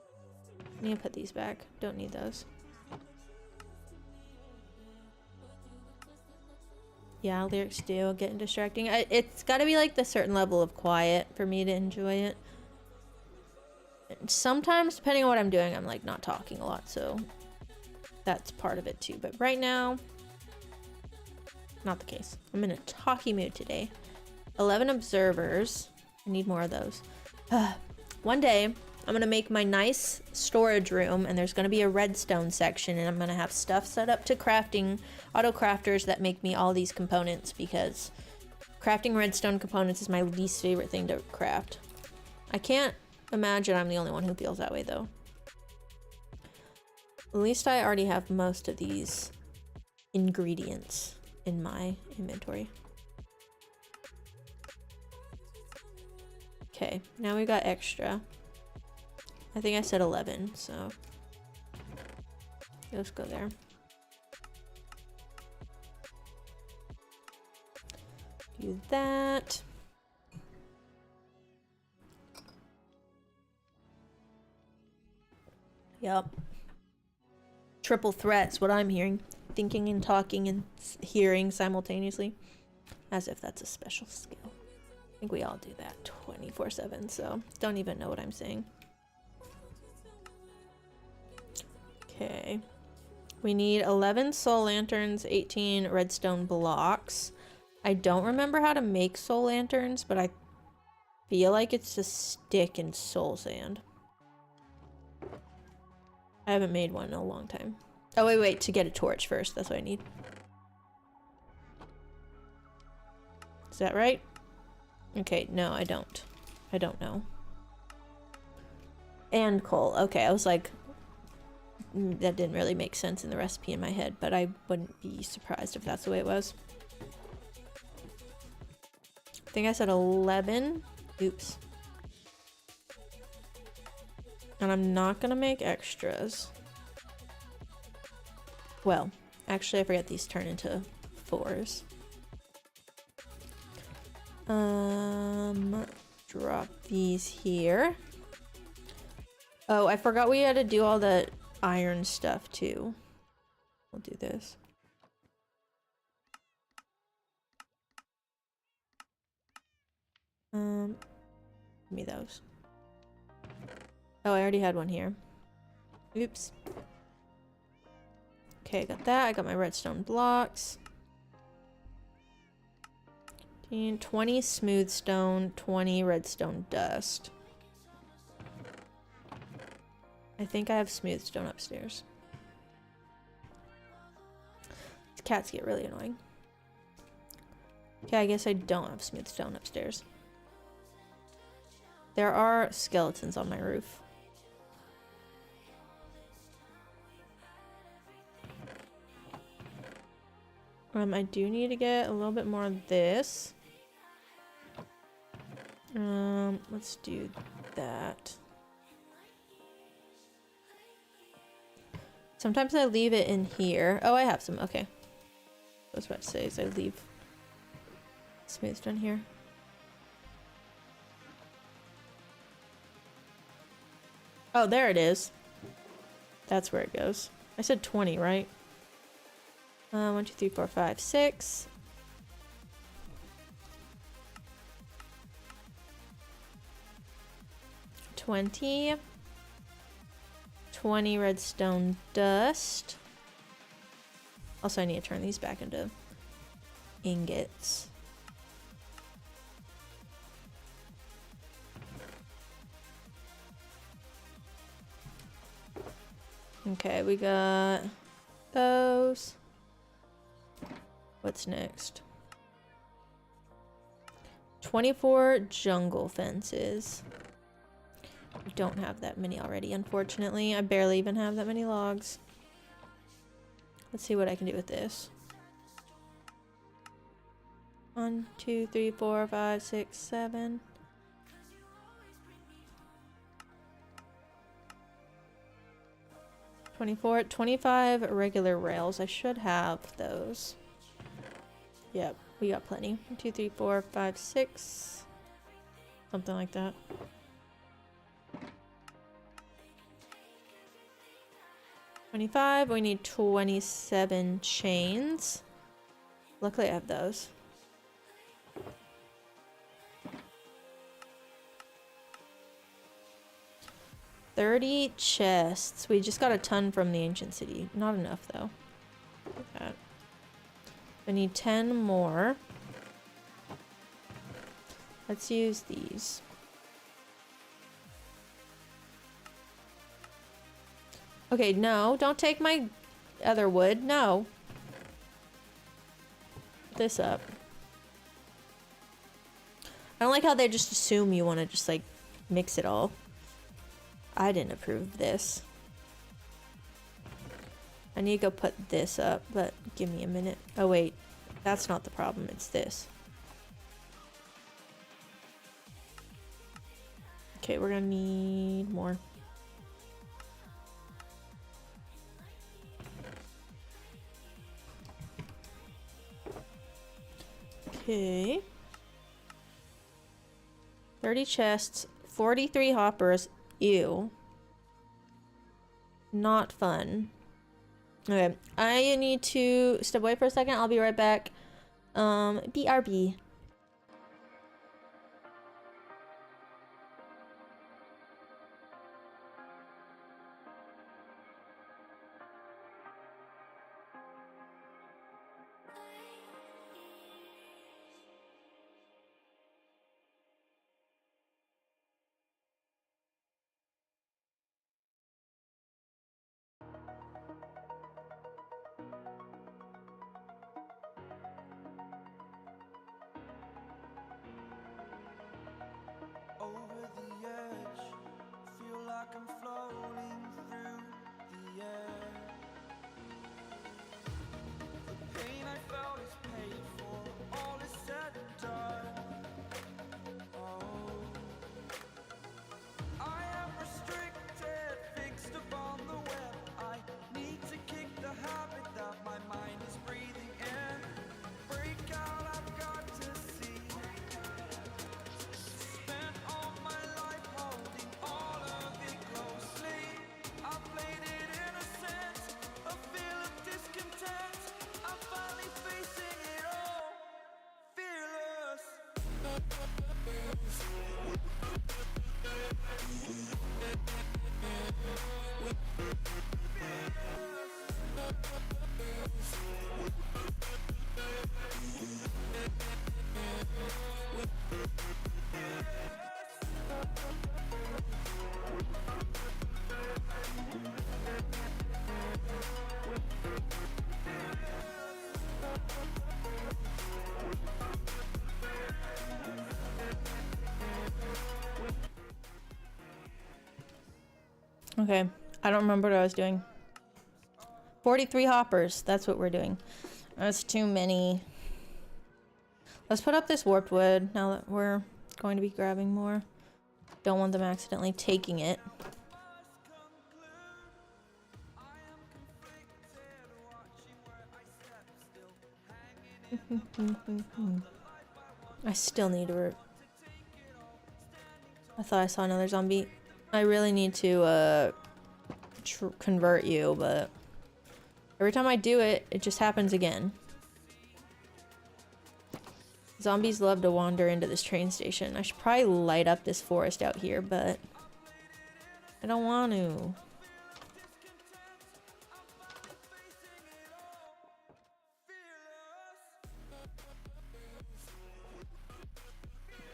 need to put these back. Don't need those. Yeah, lyrics do get distracting. It's got to be like the certain level of quiet for me to enjoy it. Sometimes, depending on what I'm doing, I'm like not talking a lot, so that's part of it too. But right now, not the case. I'm in a talky mood today. 11 observers. I need more of those. One day, I'm gonna make my nice storage room, and there's gonna be a redstone section, and I'm gonna have stuff set up to crafting, auto crafters that make me all these components, because crafting redstone components is my least favorite thing to craft. I can't imagine I'm the only one who feels that way though. At least I already have most of these ingredients in my inventory. Okay, now we got extra. I think I said 11, so let's go there. Do that. Yep. Triple threats, what I'm hearing. Thinking and talking and hearing simultaneously. As if that's a special skill. I think we all do that 24/7, so don't even know what I'm saying. Okay. We need 11 soul lanterns, 18 redstone blocks. I don't remember how to make soul lanterns, but I feel like it's just stick and soul sand. I haven't made one in a long time. Oh, wait, to get a torch first. That's what I need. Is that right? Okay, no, I don't. I don't know. And coal. Okay, I was like, that didn't really make sense in the recipe in my head, but I wouldn't be surprised if that's the way it was. I think I said 11. Oops. And I'm not gonna make extras. Well, actually I forget these turn into 4s. Drop these here. Oh, I forgot we had to do all the iron stuff too. We'll do this. Give me those. Oh, I already had one here. Oops. Okay, I got that. I got my redstone blocks. 20 smooth stone, 20 redstone dust. I think I have smooth stone upstairs. These cats get really annoying. Okay, I guess I don't have smooth stone upstairs. There are skeletons on my roof. I do need to get a little bit more of this. Let's do that. Sometimes I leave it in here. Oh, I have some. Okay. I was about to say is I leave smooth stone here. Oh, there it is. That's where it goes. I said 20, right? 1, 2, 3, 4, 5, 6. 20. 20 redstone dust. Also, I need to turn these back into ingots. Okay, we got those. What's next? 24 jungle fences. I don't have that many already, unfortunately. I barely even have that many logs. Let's see what I can do with this. 1, 2, 3, 4, 5, 6, 7. $24, 25 regular rails. I should have those. Yep, we got plenty. 1, 2, 3, 4, 5, 6. Something like that. $25. We need 27 chains. Luckily I have those. $30 chests. We just got a ton from the ancient city. Not enough though. Okay. I need 10 more. Let's use these. Okay, no, don't take my other wood. No. Put this up. I don't like how they just assume you want to just like mix it all. I didn't approve of this. I need to go put this up, but give me a minute. Oh wait, that's not the problem, it's this. Okay, we're gonna need more. Okay. 30 chests, 43 hoppers. Ew. Not fun. Okay, I need to step away for a second. I'll be right back. BRB. Over the edge, feel like I'm floating through the air. The pain I felt is paid for, all is said and done. Oh, I am restricted, fixed upon the web. I need to kick the habit that my mind is breathing in. Break out, I've got to see. Okay, I don't remember what I was doing. 43 hoppers, that's what we're doing. That's too many. Let's put up this warped wood now that we're going to be grabbing more. Don't want them accidentally taking it. I still need to... I thought I saw another zombie. I really need to convert you, but every time I do it, it just happens again. Zombies love to wander into this train station. I should probably light up this forest out here, but I don't want to.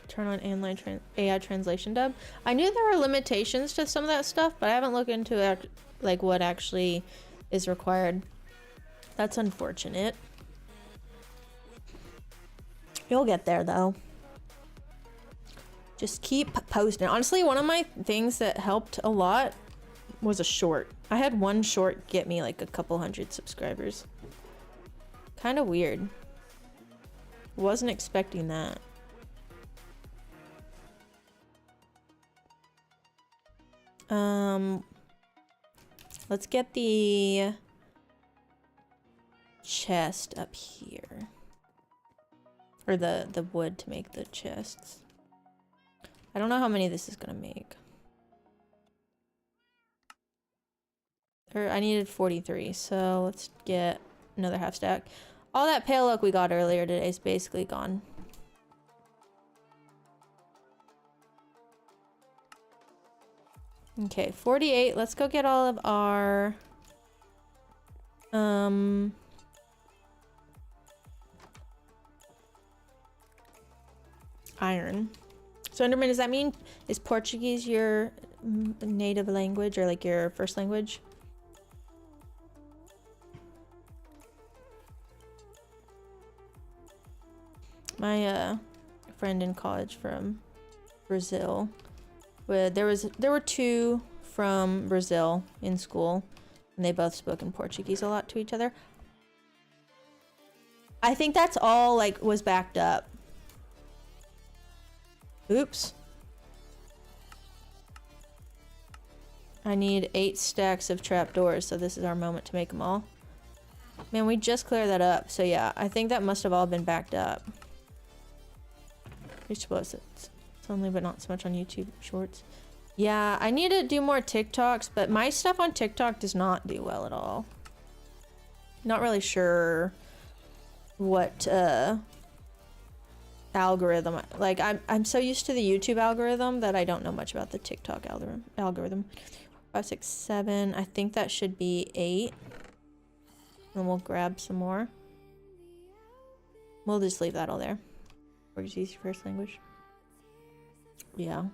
Turn on AI translation dub. I knew there were limitations to some of that stuff, but I haven't looked into it, like what actually is required. That's unfortunate. You'll get there though. Just keep posting. Honestly, one of my things that helped a lot was a short. I had one short get me like a couple hundred subscribers. Kind of weird. Wasn't expecting that. Let's get the chest up here. Or the wood to make the chests. I don't know how many this is gonna make. Or I needed 43, so let's get another half stack. All that pale oak we got earlier today is basically gone. Okay, 48. Let's go get all of our iron. So Enderman, does that mean is Portuguese your native language or like your first language? My friend in college from Brazil, there were two from Brazil in school, and they both spoke in Portuguese a lot to each other. I think that's all like was backed up. Oops. I need 8 stacks of trapdoors, so this is our moment to make them all. Man, we just cleared that up, so yeah, I think that must have all been backed up. Explosives. It's only, but not so much on YouTube Shorts. Yeah, I need to do more TikToks, but my stuff on TikTok does not do well at all. Not really sure what algorithm. Like I'm so used to the YouTube algorithm that I don't know much about the TikTok algorithm. 5, 6, 7. I think that should be 8. Then we'll grab some more. We'll just leave that all there. Portuguese your first language? Yeah.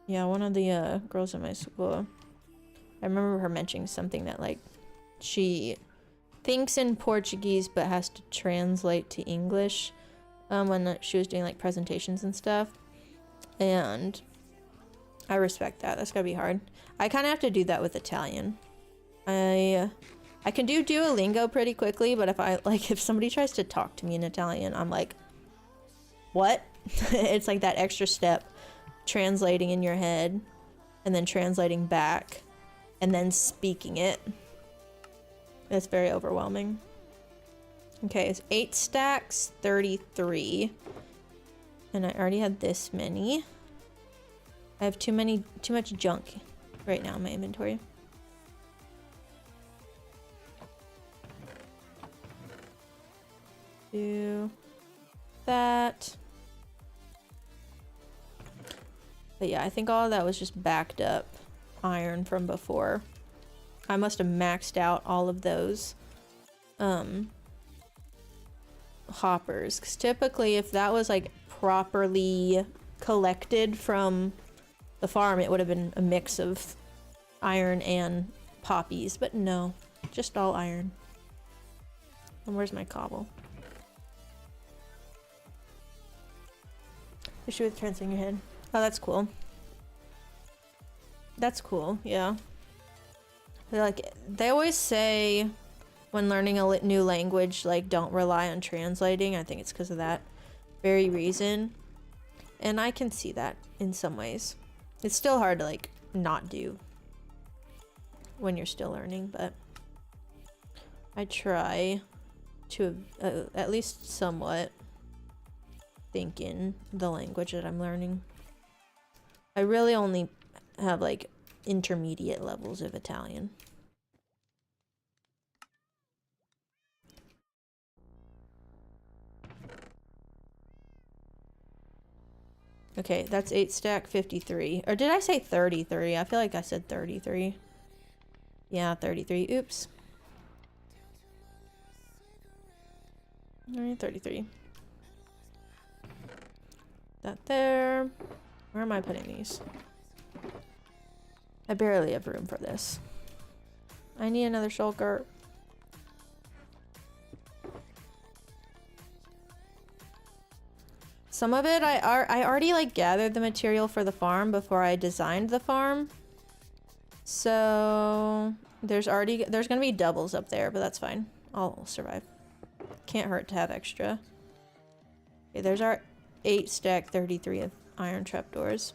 Yeah, one of the girls in my school, I remember her mentioning something that like she thinks in Portuguese but has to translate to English when she was doing like presentations and stuff. And I respect that. That's gotta be hard. I kind of have to do that with Italian. I can do Duolingo pretty quickly, but if somebody tries to talk to me in Italian, I'm like, what? It's like that extra step, translating in your head and then translating back and then speaking it. It's very overwhelming. Okay, it's 8 stacks, 33. And I already had this many. I have too much junk right now in my inventory. Do that. But yeah, I think all of that was just backed up iron from before. I must have maxed out all of those hoppers, because typically if that was like properly collected from the farm, it would have been a mix of iron and poppies, but no, just all iron. And where's my cobble? Issue with transferring your head. Oh, that's cool. That's cool, yeah. They always say when learning a new language, like, don't rely on translating. I think it's because of that very reason. And I can see that in some ways. It's still hard to, like, not do when you're still learning, but I try to at least somewhat think in the language that I'm learning. I really only have like intermediate levels of Italian. Okay, that's 8 stack 53. Or did I say 33? I feel like I said 33. Yeah, 33. Oops. Alright, 33. That there. Where am I putting these? I barely have room for this. I need another shulker. Some of it I already like gathered the material for the farm before I designed the farm. So there's gonna be doubles up there, but that's fine. I'll survive. Can't hurt to have extra. Okay, there's our 8 stack 33 of iron trapdoors.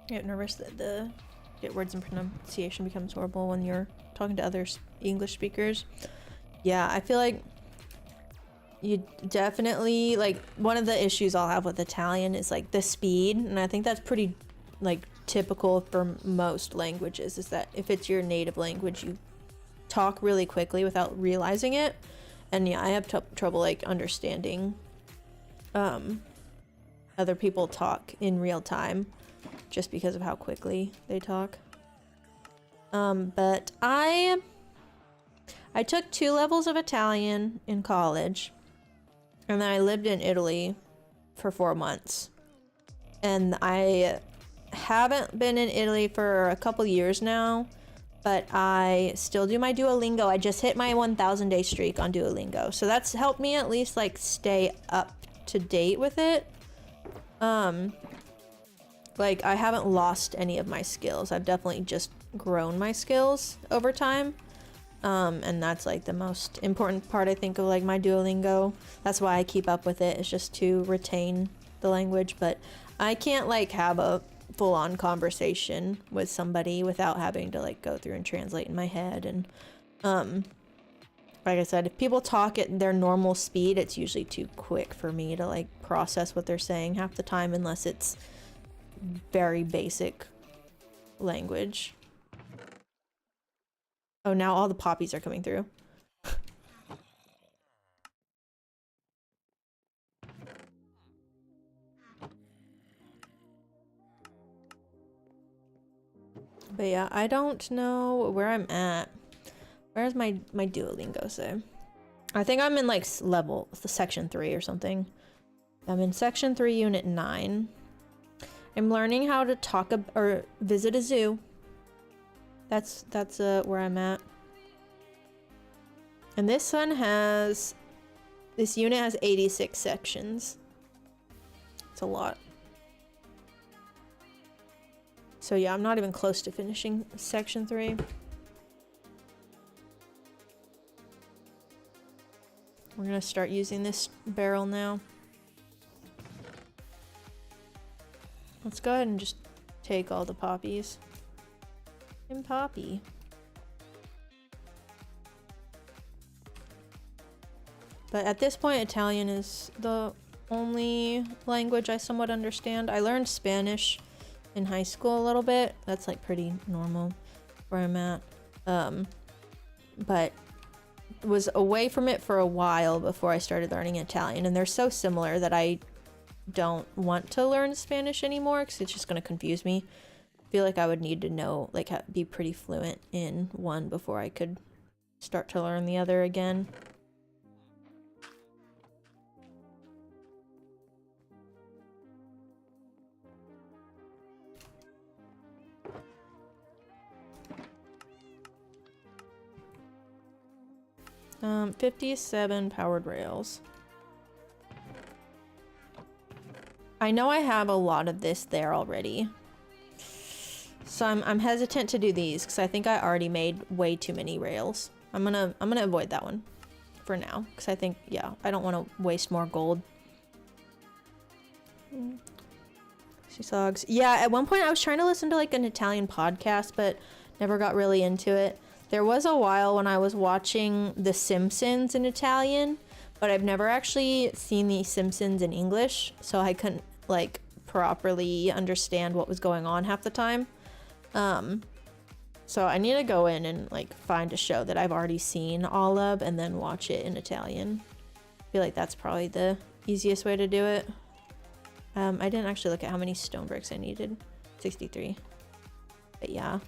I get nervous that the words and pronunciation becomes horrible when you're talking to other English speakers. Yeah, I feel like you definitely, like, one of the issues I'll have with Italian is like the speed, and I think that's pretty like typical for most languages, is that if it's your native language you talk really quickly without realizing it. And yeah, I have trouble like understanding other people talk in real time just because of how quickly they talk. But I took 2 levels of Italian in college, and then I lived in Italy for 4 months. And I haven't been in Italy for a couple years now, but I still do my Duolingo. I just hit my 1,000 day streak on Duolingo, so that's helped me at least like stay up to date with it. Like, I haven't lost any of my skills. I've definitely just grown my skills over time. And that's like the most important part, I think, of like my Duolingo. That's why I keep up with it, is just to retain the language. But I can't like have a full-on conversation with somebody without having to like go through and translate in my head. And like I said, if people talk at their normal speed, it's usually too quick for me to like process what they're saying half the time, unless it's very basic language. Oh, now all the poppies are coming through. But yeah, I don't know where I'm at. Where's my Duolingo say? I think I'm in like section 3 or something. I'm in section 3, unit 9. I'm learning how to talk or visit a zoo. That's where I'm at. And this unit has 86 sections. It's a lot. So yeah, I'm not even close to finishing section 3. We're gonna start using this barrel now. Let's go ahead and just take all the poppies. And poppy. But at this point, Italian is the only language I somewhat understand. I learned Spanish in high school a little bit. That's like pretty normal where I'm at. But was away from it for a while before I started learning Italian, and they're so similar that I don't want to learn Spanish anymore because it's just going to confuse me. I feel like I would need to know, like, be pretty fluent in one before I could start to learn the other again. Um, 57 powered rails. I know I have a lot of this there already, so I'm hesitant to do these because I think I already made way too many rails. I'm gonna avoid that one for now because I think, yeah, I don't want to waste more gold. She sucks. Yeah, at one point I was trying to listen to like an Italian podcast, but never got really into it. There was a while when I was watching The Simpsons in Italian, but I've never actually seen The Simpsons in English, so I couldn't like properly understand what was going on half the time. So I need to go in and like find a show that I've already seen all of and then watch it in Italian. I feel like that's probably the easiest way to do it. I didn't actually look at how many stone bricks I needed. 63. But yeah,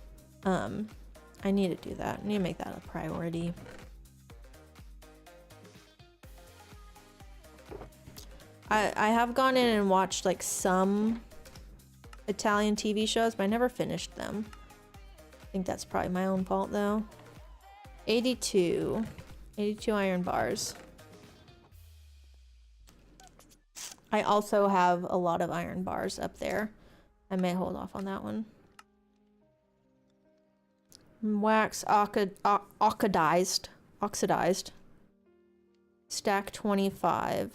I need to do that. I need to make that a priority. I have gone in and watched like some Italian TV shows, but I never finished them. I think that's probably my own fault though. 82 iron bars. I also have a lot of iron bars up there. I may hold off on that one. Wax oxidized. Stack 25.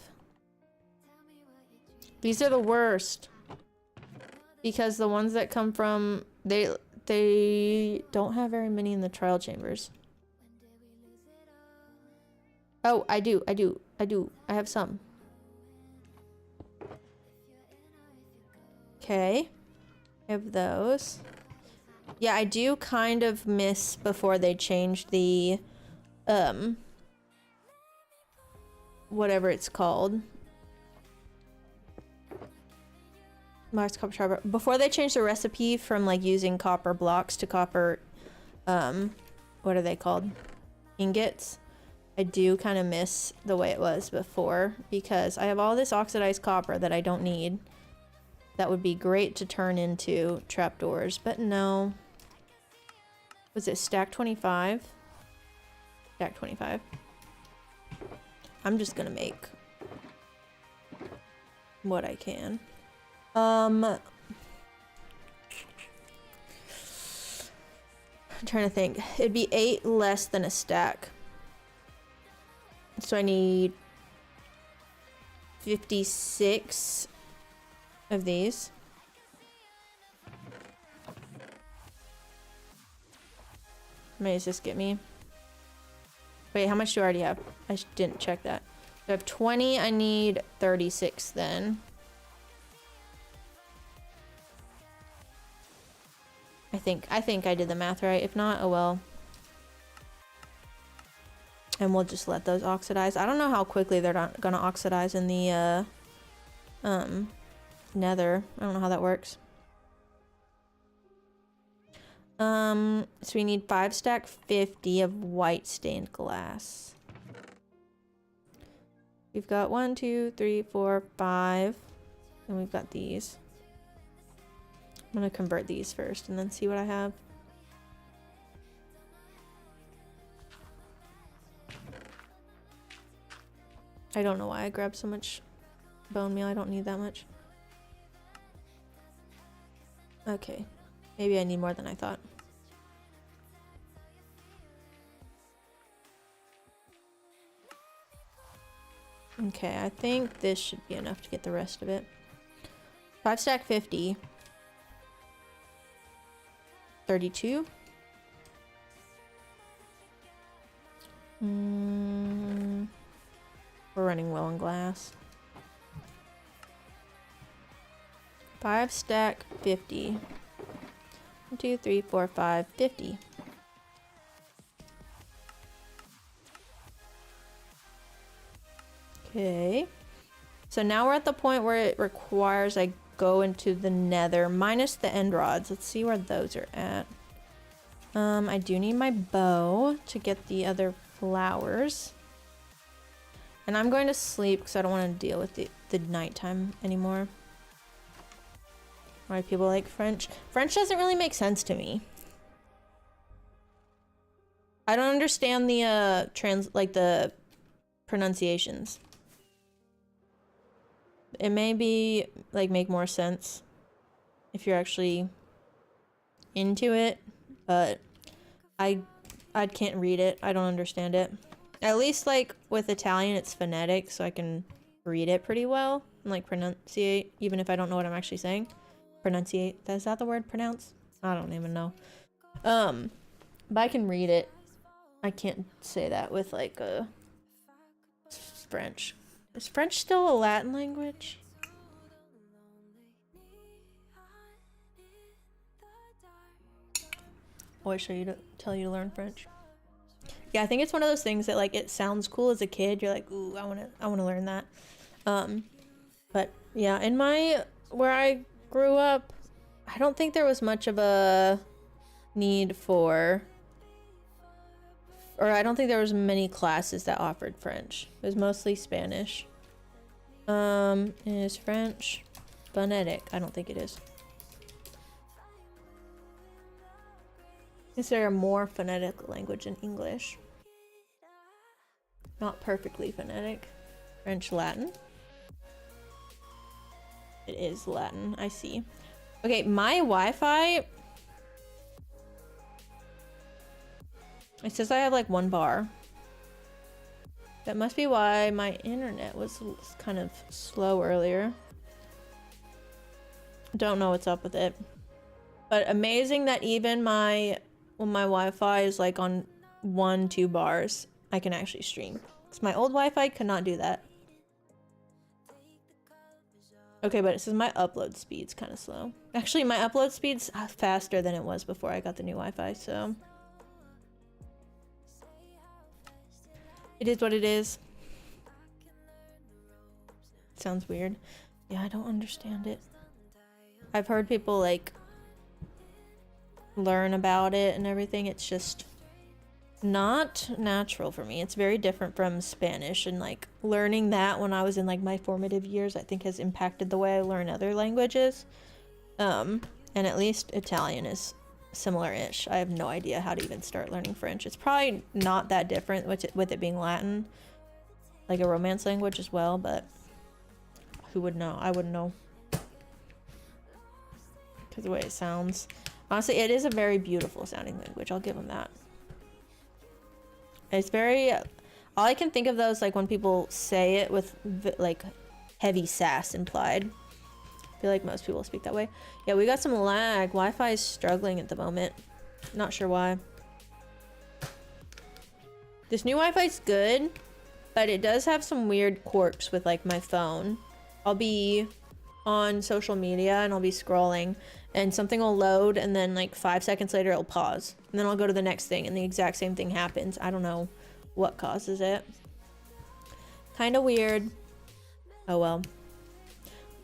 These are the worst. Because the ones that come from they don't have very many in the trial chambers. Oh, I do. I have some. Okay. I have those. Yeah, I do kind of miss before they changed the whatever it's called. Mars copper shard. Before they changed the recipe from like using copper blocks to copper what are they called? Ingots. I do kind of miss the way it was before because I have all this oxidized copper that I don't need. That would be great to turn into trapdoors, but no. Was it stack 25? Stack 25. I'm just gonna make what I can. I'm trying to think. It'd be 8 less than a stack. So I need 56 of these. How many does this get me? Wait, how much do I already have? I didn't check that. I have 20, I need 36 then. I think I did the math right. If not, oh well. And we'll just let those oxidize. I don't know how quickly they're not gonna oxidize in the nether. I don't know how that works. So we need 5 stack 50 of white stained glass. We've got 1, 2, 3, 4, 5. And we've got these. I'm gonna convert these first and then see what I have. I don't know why I grabbed so much bone meal. I don't need that much. Okay. Maybe I need more than I thought. Okay, I think this should be enough to get the rest of it. 5 stack 50. 32. We're running low on glass. 5 stack 50. 1, 2, 3, 4, 5, 50. Okay. So now we're at the point where it requires I go into the nether minus the end rods. Let's see where those are at. I do need my bow to get the other flowers. And I'm going to sleep because I don't want to deal with the nighttime anymore. Why people like French? French doesn't really make sense to me. I don't understand the the pronunciations. It may be like make more sense if you're actually into it, but I can't read it. I don't understand it. At least like with Italian it's phonetic, so I can read it pretty well and like pronunciate even if I don't know what I'm actually saying. Pronunciate. Is that the word? Pronounce? I don't even know. But I can read it. I can't say that with like French. Is French still a Latin language? Always show you to tell you to learn French. Yeah, I think it's one of those things that like it sounds cool as a kid. You're like, ooh, I wanna learn that. But yeah, in where I grew up, I don't think there was much of a need for, or I don't think there was many classes that offered French. It was mostly Spanish. Is French phonetic? I don't think it is. Is there a more phonetic language in English? Not perfectly phonetic. French, Latin. It is Latin, I see. Okay, my Wi-Fi... It says I have like 1 bar. That must be why my internet was kind of slow earlier. Don't know what's up with it. But amazing that even when my Wi-Fi is like on 1-2 bars, I can actually stream. Because my old Wi-Fi could not do that. Okay, but it says my upload speed's kind of slow. Actually, my upload speed's faster than it was before I got the new Wi-Fi, so... It is what it is. Sounds weird. Yeah, I don't understand it. I've heard people, like, learn about it and everything. It's just not natural for me. It's very different from Spanish, and, like, learning that when I was in, like, my formative years, I think has impacted the way I learn other languages. And at least Italian is similar-ish. I have no idea how to even start learning French. It's probably not that different with it being Latin, like a Romance language as well, but who would know? I wouldn't know. Because the way it sounds. Honestly, it is a very beautiful sounding language. I'll give them that. It's very... all I can think of though is like when people say it with like heavy sass implied. I feel like most people speak that way. Yeah, we got some lag. Wi-Fi is struggling at the moment. Not sure why. This new Wi-Fi is good, but it does have some weird quirks with like my phone. I'll be on social media and I'll be scrolling and something will load and then like 5 seconds later it'll pause. And then I'll go to the next thing and the exact same thing happens. I don't know what causes it. Kind of weird. Oh well.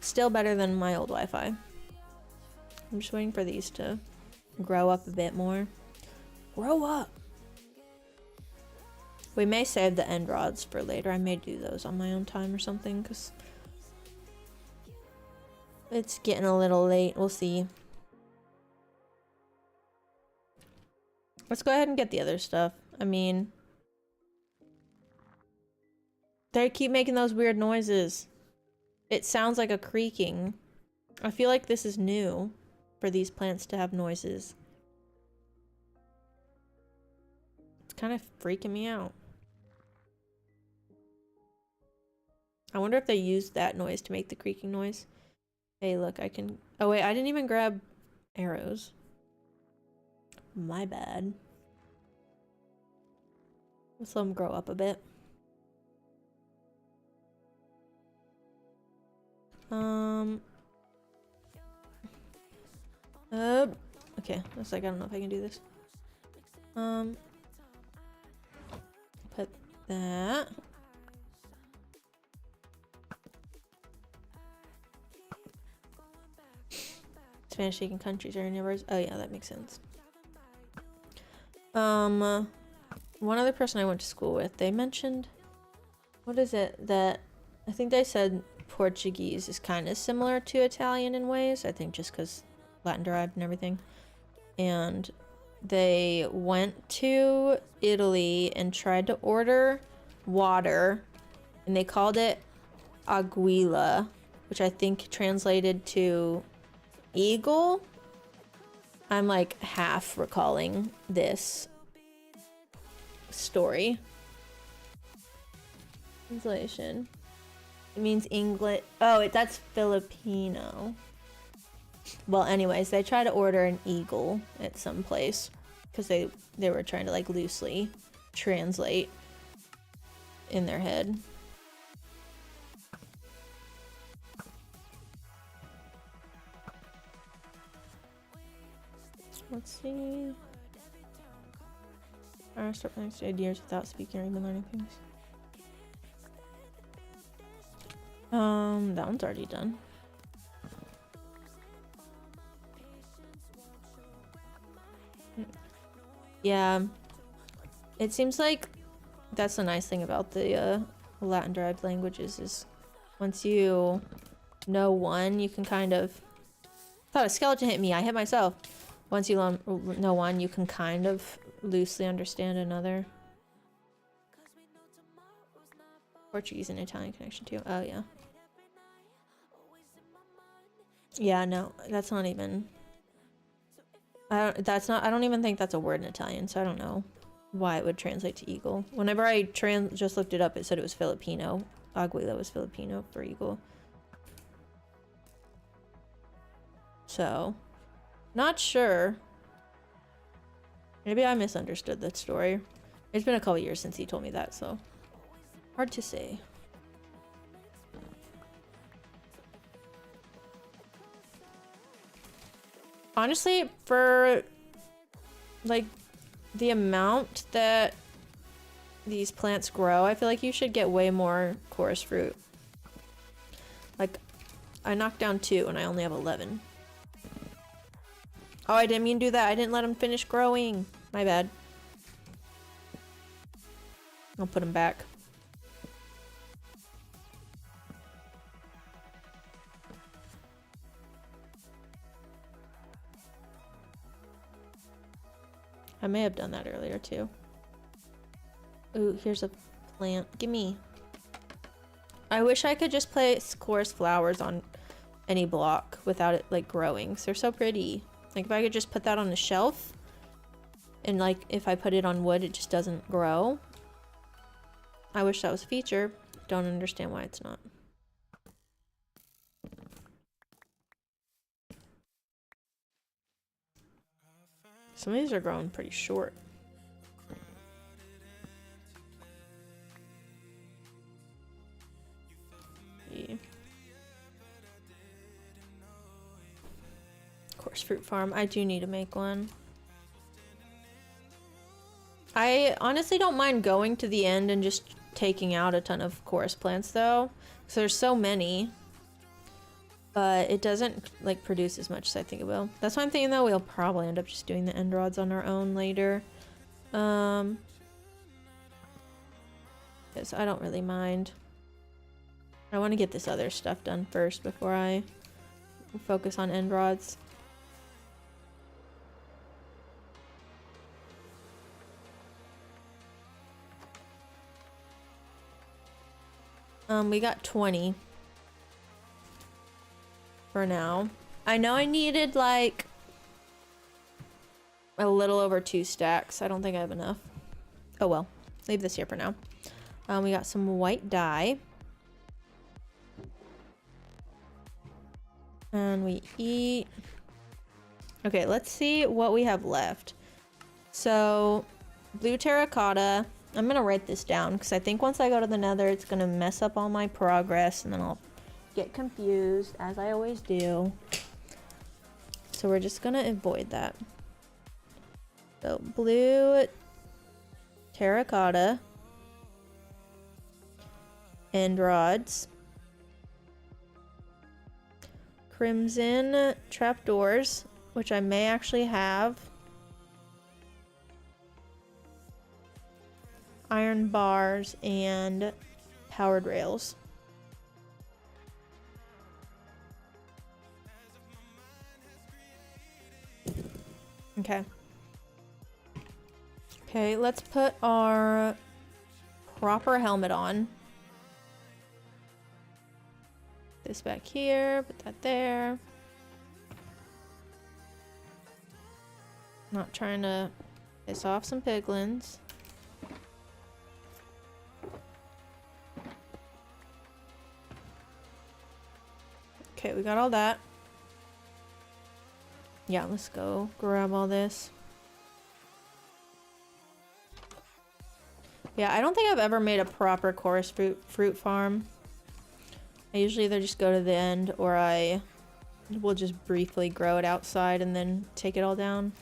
Still better than my old Wi-Fi. I'm just waiting for these to grow up a bit more. Grow up! We may save the end rods for later. I may do those on my own time or something, because it's getting a little late. We'll see. Let's go ahead and get the other stuff. I mean, they keep making those weird noises. It sounds like a creaking. I feel like this is new for these plants to have noises. It's kind of freaking me out. I wonder if they used that noise to make the creaking noise. Hey, look, I can... oh, wait, I didn't even grab arrows. My bad. Let's let them grow up a bit. Okay, looks like I don't know if I can do this. Put that. Spanish-speaking countries are neighbors. Oh yeah, that makes sense. One other person I went to school with, they mentioned, what is it that, I think they said Portuguese is kind of similar to Italian in ways. I think just because Latin derived and everything. And they went to Italy and tried to order water, and they called it aguila, which I think translated to eagle. I'm like half recalling this story. Translation. It means English. Oh, that's Filipino. Well, anyways, they try to order an eagle at some place because they were trying to like loosely translate in their head. Let's see. I start next ideas without speaking or even learning things. That one's already done. Yeah, it seems like that's the nice thing about the Latin derived languages is once you know one, you can kind of... I thought a skeleton hit me. I hit myself. Once you know one, you can kind of loosely understand another. Portuguese and Italian connection too. Oh yeah. Yeah, no, that's not even. I don't even think that's a word in Italian, so I don't know why it would translate to eagle. Whenever I just looked it up, it said it was Filipino. Aguila was Filipino for eagle. So, not sure. Maybe I misunderstood that story. It's been a couple years since he told me that, so hard to say. Honestly, for like the amount that these plants grow, I feel like you should get way more chorus fruit. Like, I knocked down 2 and I only have 11. Oh, I didn't mean to do that. I didn't let them finish growing. My bad. I'll put them back. I may have done that earlier too. Ooh, here's a plant. Gimme. I wish I could just place chorus flowers on any block without it like growing. They're so pretty. Like if I could just put that on the shelf and like if I put it on wood it just doesn't grow. I wish that was a feature. Don't understand why it's not. Some of these are growing pretty short. Yeah. Course fruit farm. I do need to make one. I honestly don't mind going to the end and just taking out a ton of chorus plants though, because there's so many. But it doesn't like produce as much as I think it will. That's why I'm thinking though we'll probably end up just doing the end rods on our own later. Because I don't really mind. I want to get this other stuff done first before I focus on end rods. We got 20 for now. I know I needed like a little over 2 stacks. I don't think I have enough. Oh well, leave this here for now. We got some white dye. And we eat. Okay, let's see what we have left. So, blue terracotta. I'm gonna write this down because I think once I go to the nether, it's gonna mess up all my progress and then I'll get confused, as I always do. So we're just gonna avoid that. So, blue terracotta. End rods. Crimson trapdoors, which I may actually have. Iron bars and powered rails. Okay. Okay, let's put our proper helmet on. This back here, put that there. Not trying to piss off some piglins. Okay, we got all that. Yeah, let's go grab all this. Yeah, I don't think I've ever made a proper chorus fruit farm. I usually either just go to the end or I will just briefly grow it outside and then take it all down.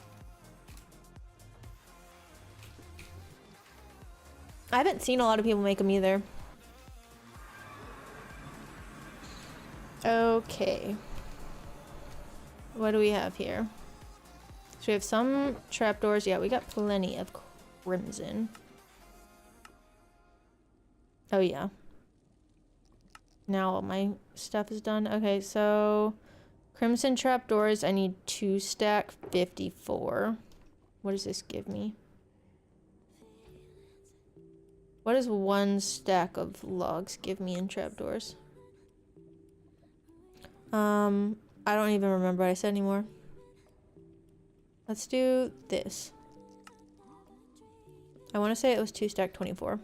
I haven't seen a lot of people make them either. Okay. What do we have here? So we have some trapdoors. Yeah, we got plenty of crimson. Oh yeah. Now all my stuff is done. Okay, so Crimson trapdoors, I need 2 stack 54. What does this give me? What does 1 stack of logs give me in trapdoors? I don't even remember what I said anymore. Let's do this. I want to say it was 2 stack 24.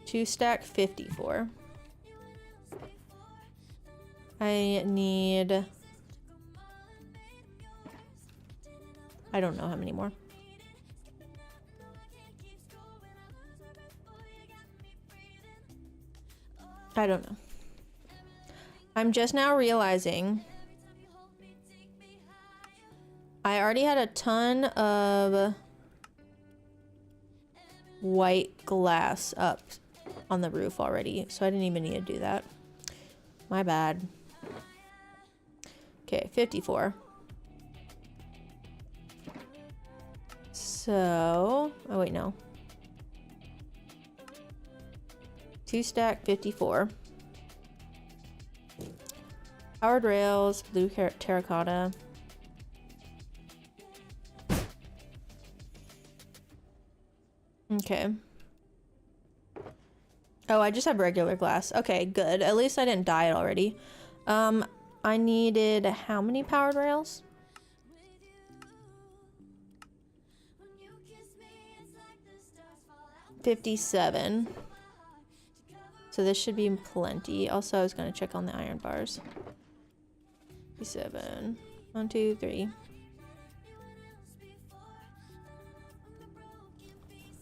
2 stack 54. I need... I don't know how many more. I don't know. I'm just now realizing I already had a ton of white glass up on the roof already, so I didn't even need to do that. My bad. Okay, 54. So, oh wait, no. 2 stack 54. Powered rails, blue terracotta. Okay. Oh, I just have regular glass. Okay, good. At least I didn't dye it already. I needed how many powered rails? 57. So this should be plenty. Also, I was gonna check on the iron bars. 57. 1, 2, 3.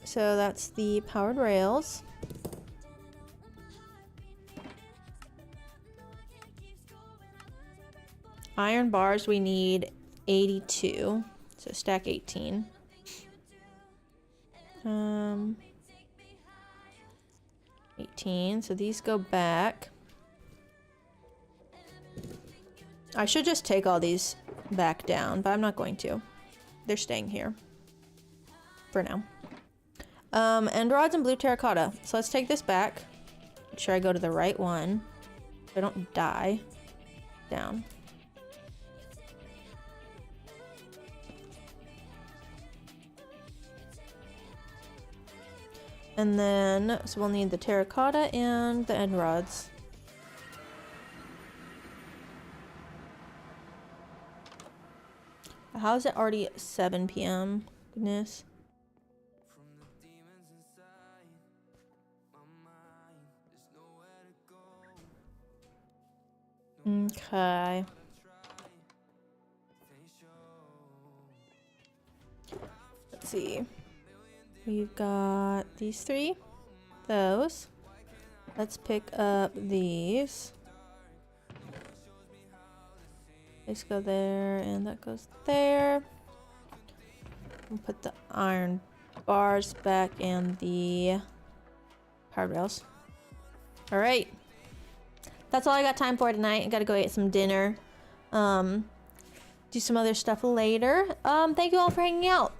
So that's the powered rails. Iron bars, we need 82. So stack 18. 18. So these go back. I should just take all these back down, but I'm not going to. They're staying here for now. End rods and blue terracotta. So let's take this back. Make sure I go to the right one so I don't die. Down. And then, so we'll need the terracotta and the end rods. How is it already 7 p.m.? Goodness. Okay. Let's see. We've got these 3. Those. Let's pick up these. Let's go there, and that goes there. We'll put the iron bars back and the powered rails. All right. That's all I got time for tonight. I gotta go eat some dinner. Do some other stuff later. Thank you all for hanging out.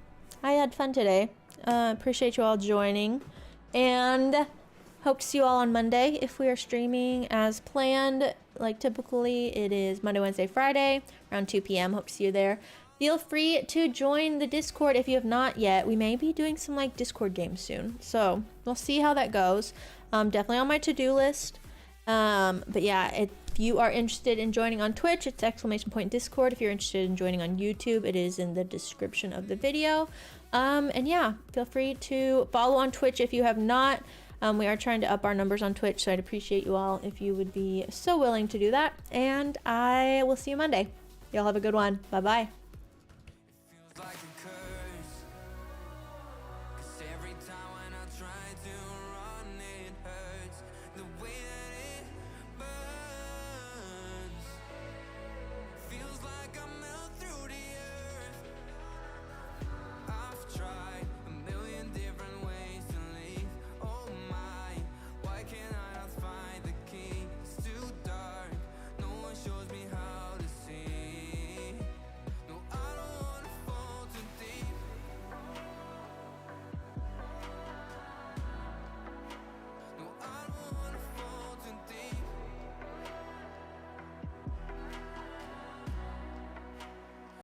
I had fun today. Appreciate you all joining, and hope to see you all on Monday if we are streaming as planned. Like typically, it is Monday, Wednesday, Friday around 2 p.m. Hope to see you there. Feel free to join the Discord if you have not yet. We may be doing some like Discord games soon, so we'll see how that goes. Definitely on my to-do list. But yeah, if you are interested in joining on Twitch, it's !Discord. If you're interested in joining on YouTube, it is in the description of the video. And yeah, feel free to follow on Twitch if you have not. We are trying to up our numbers on Twitch, so I'd appreciate you all if you would be so willing to do that. And I will see you Monday. Y'all have a good one. Bye-bye.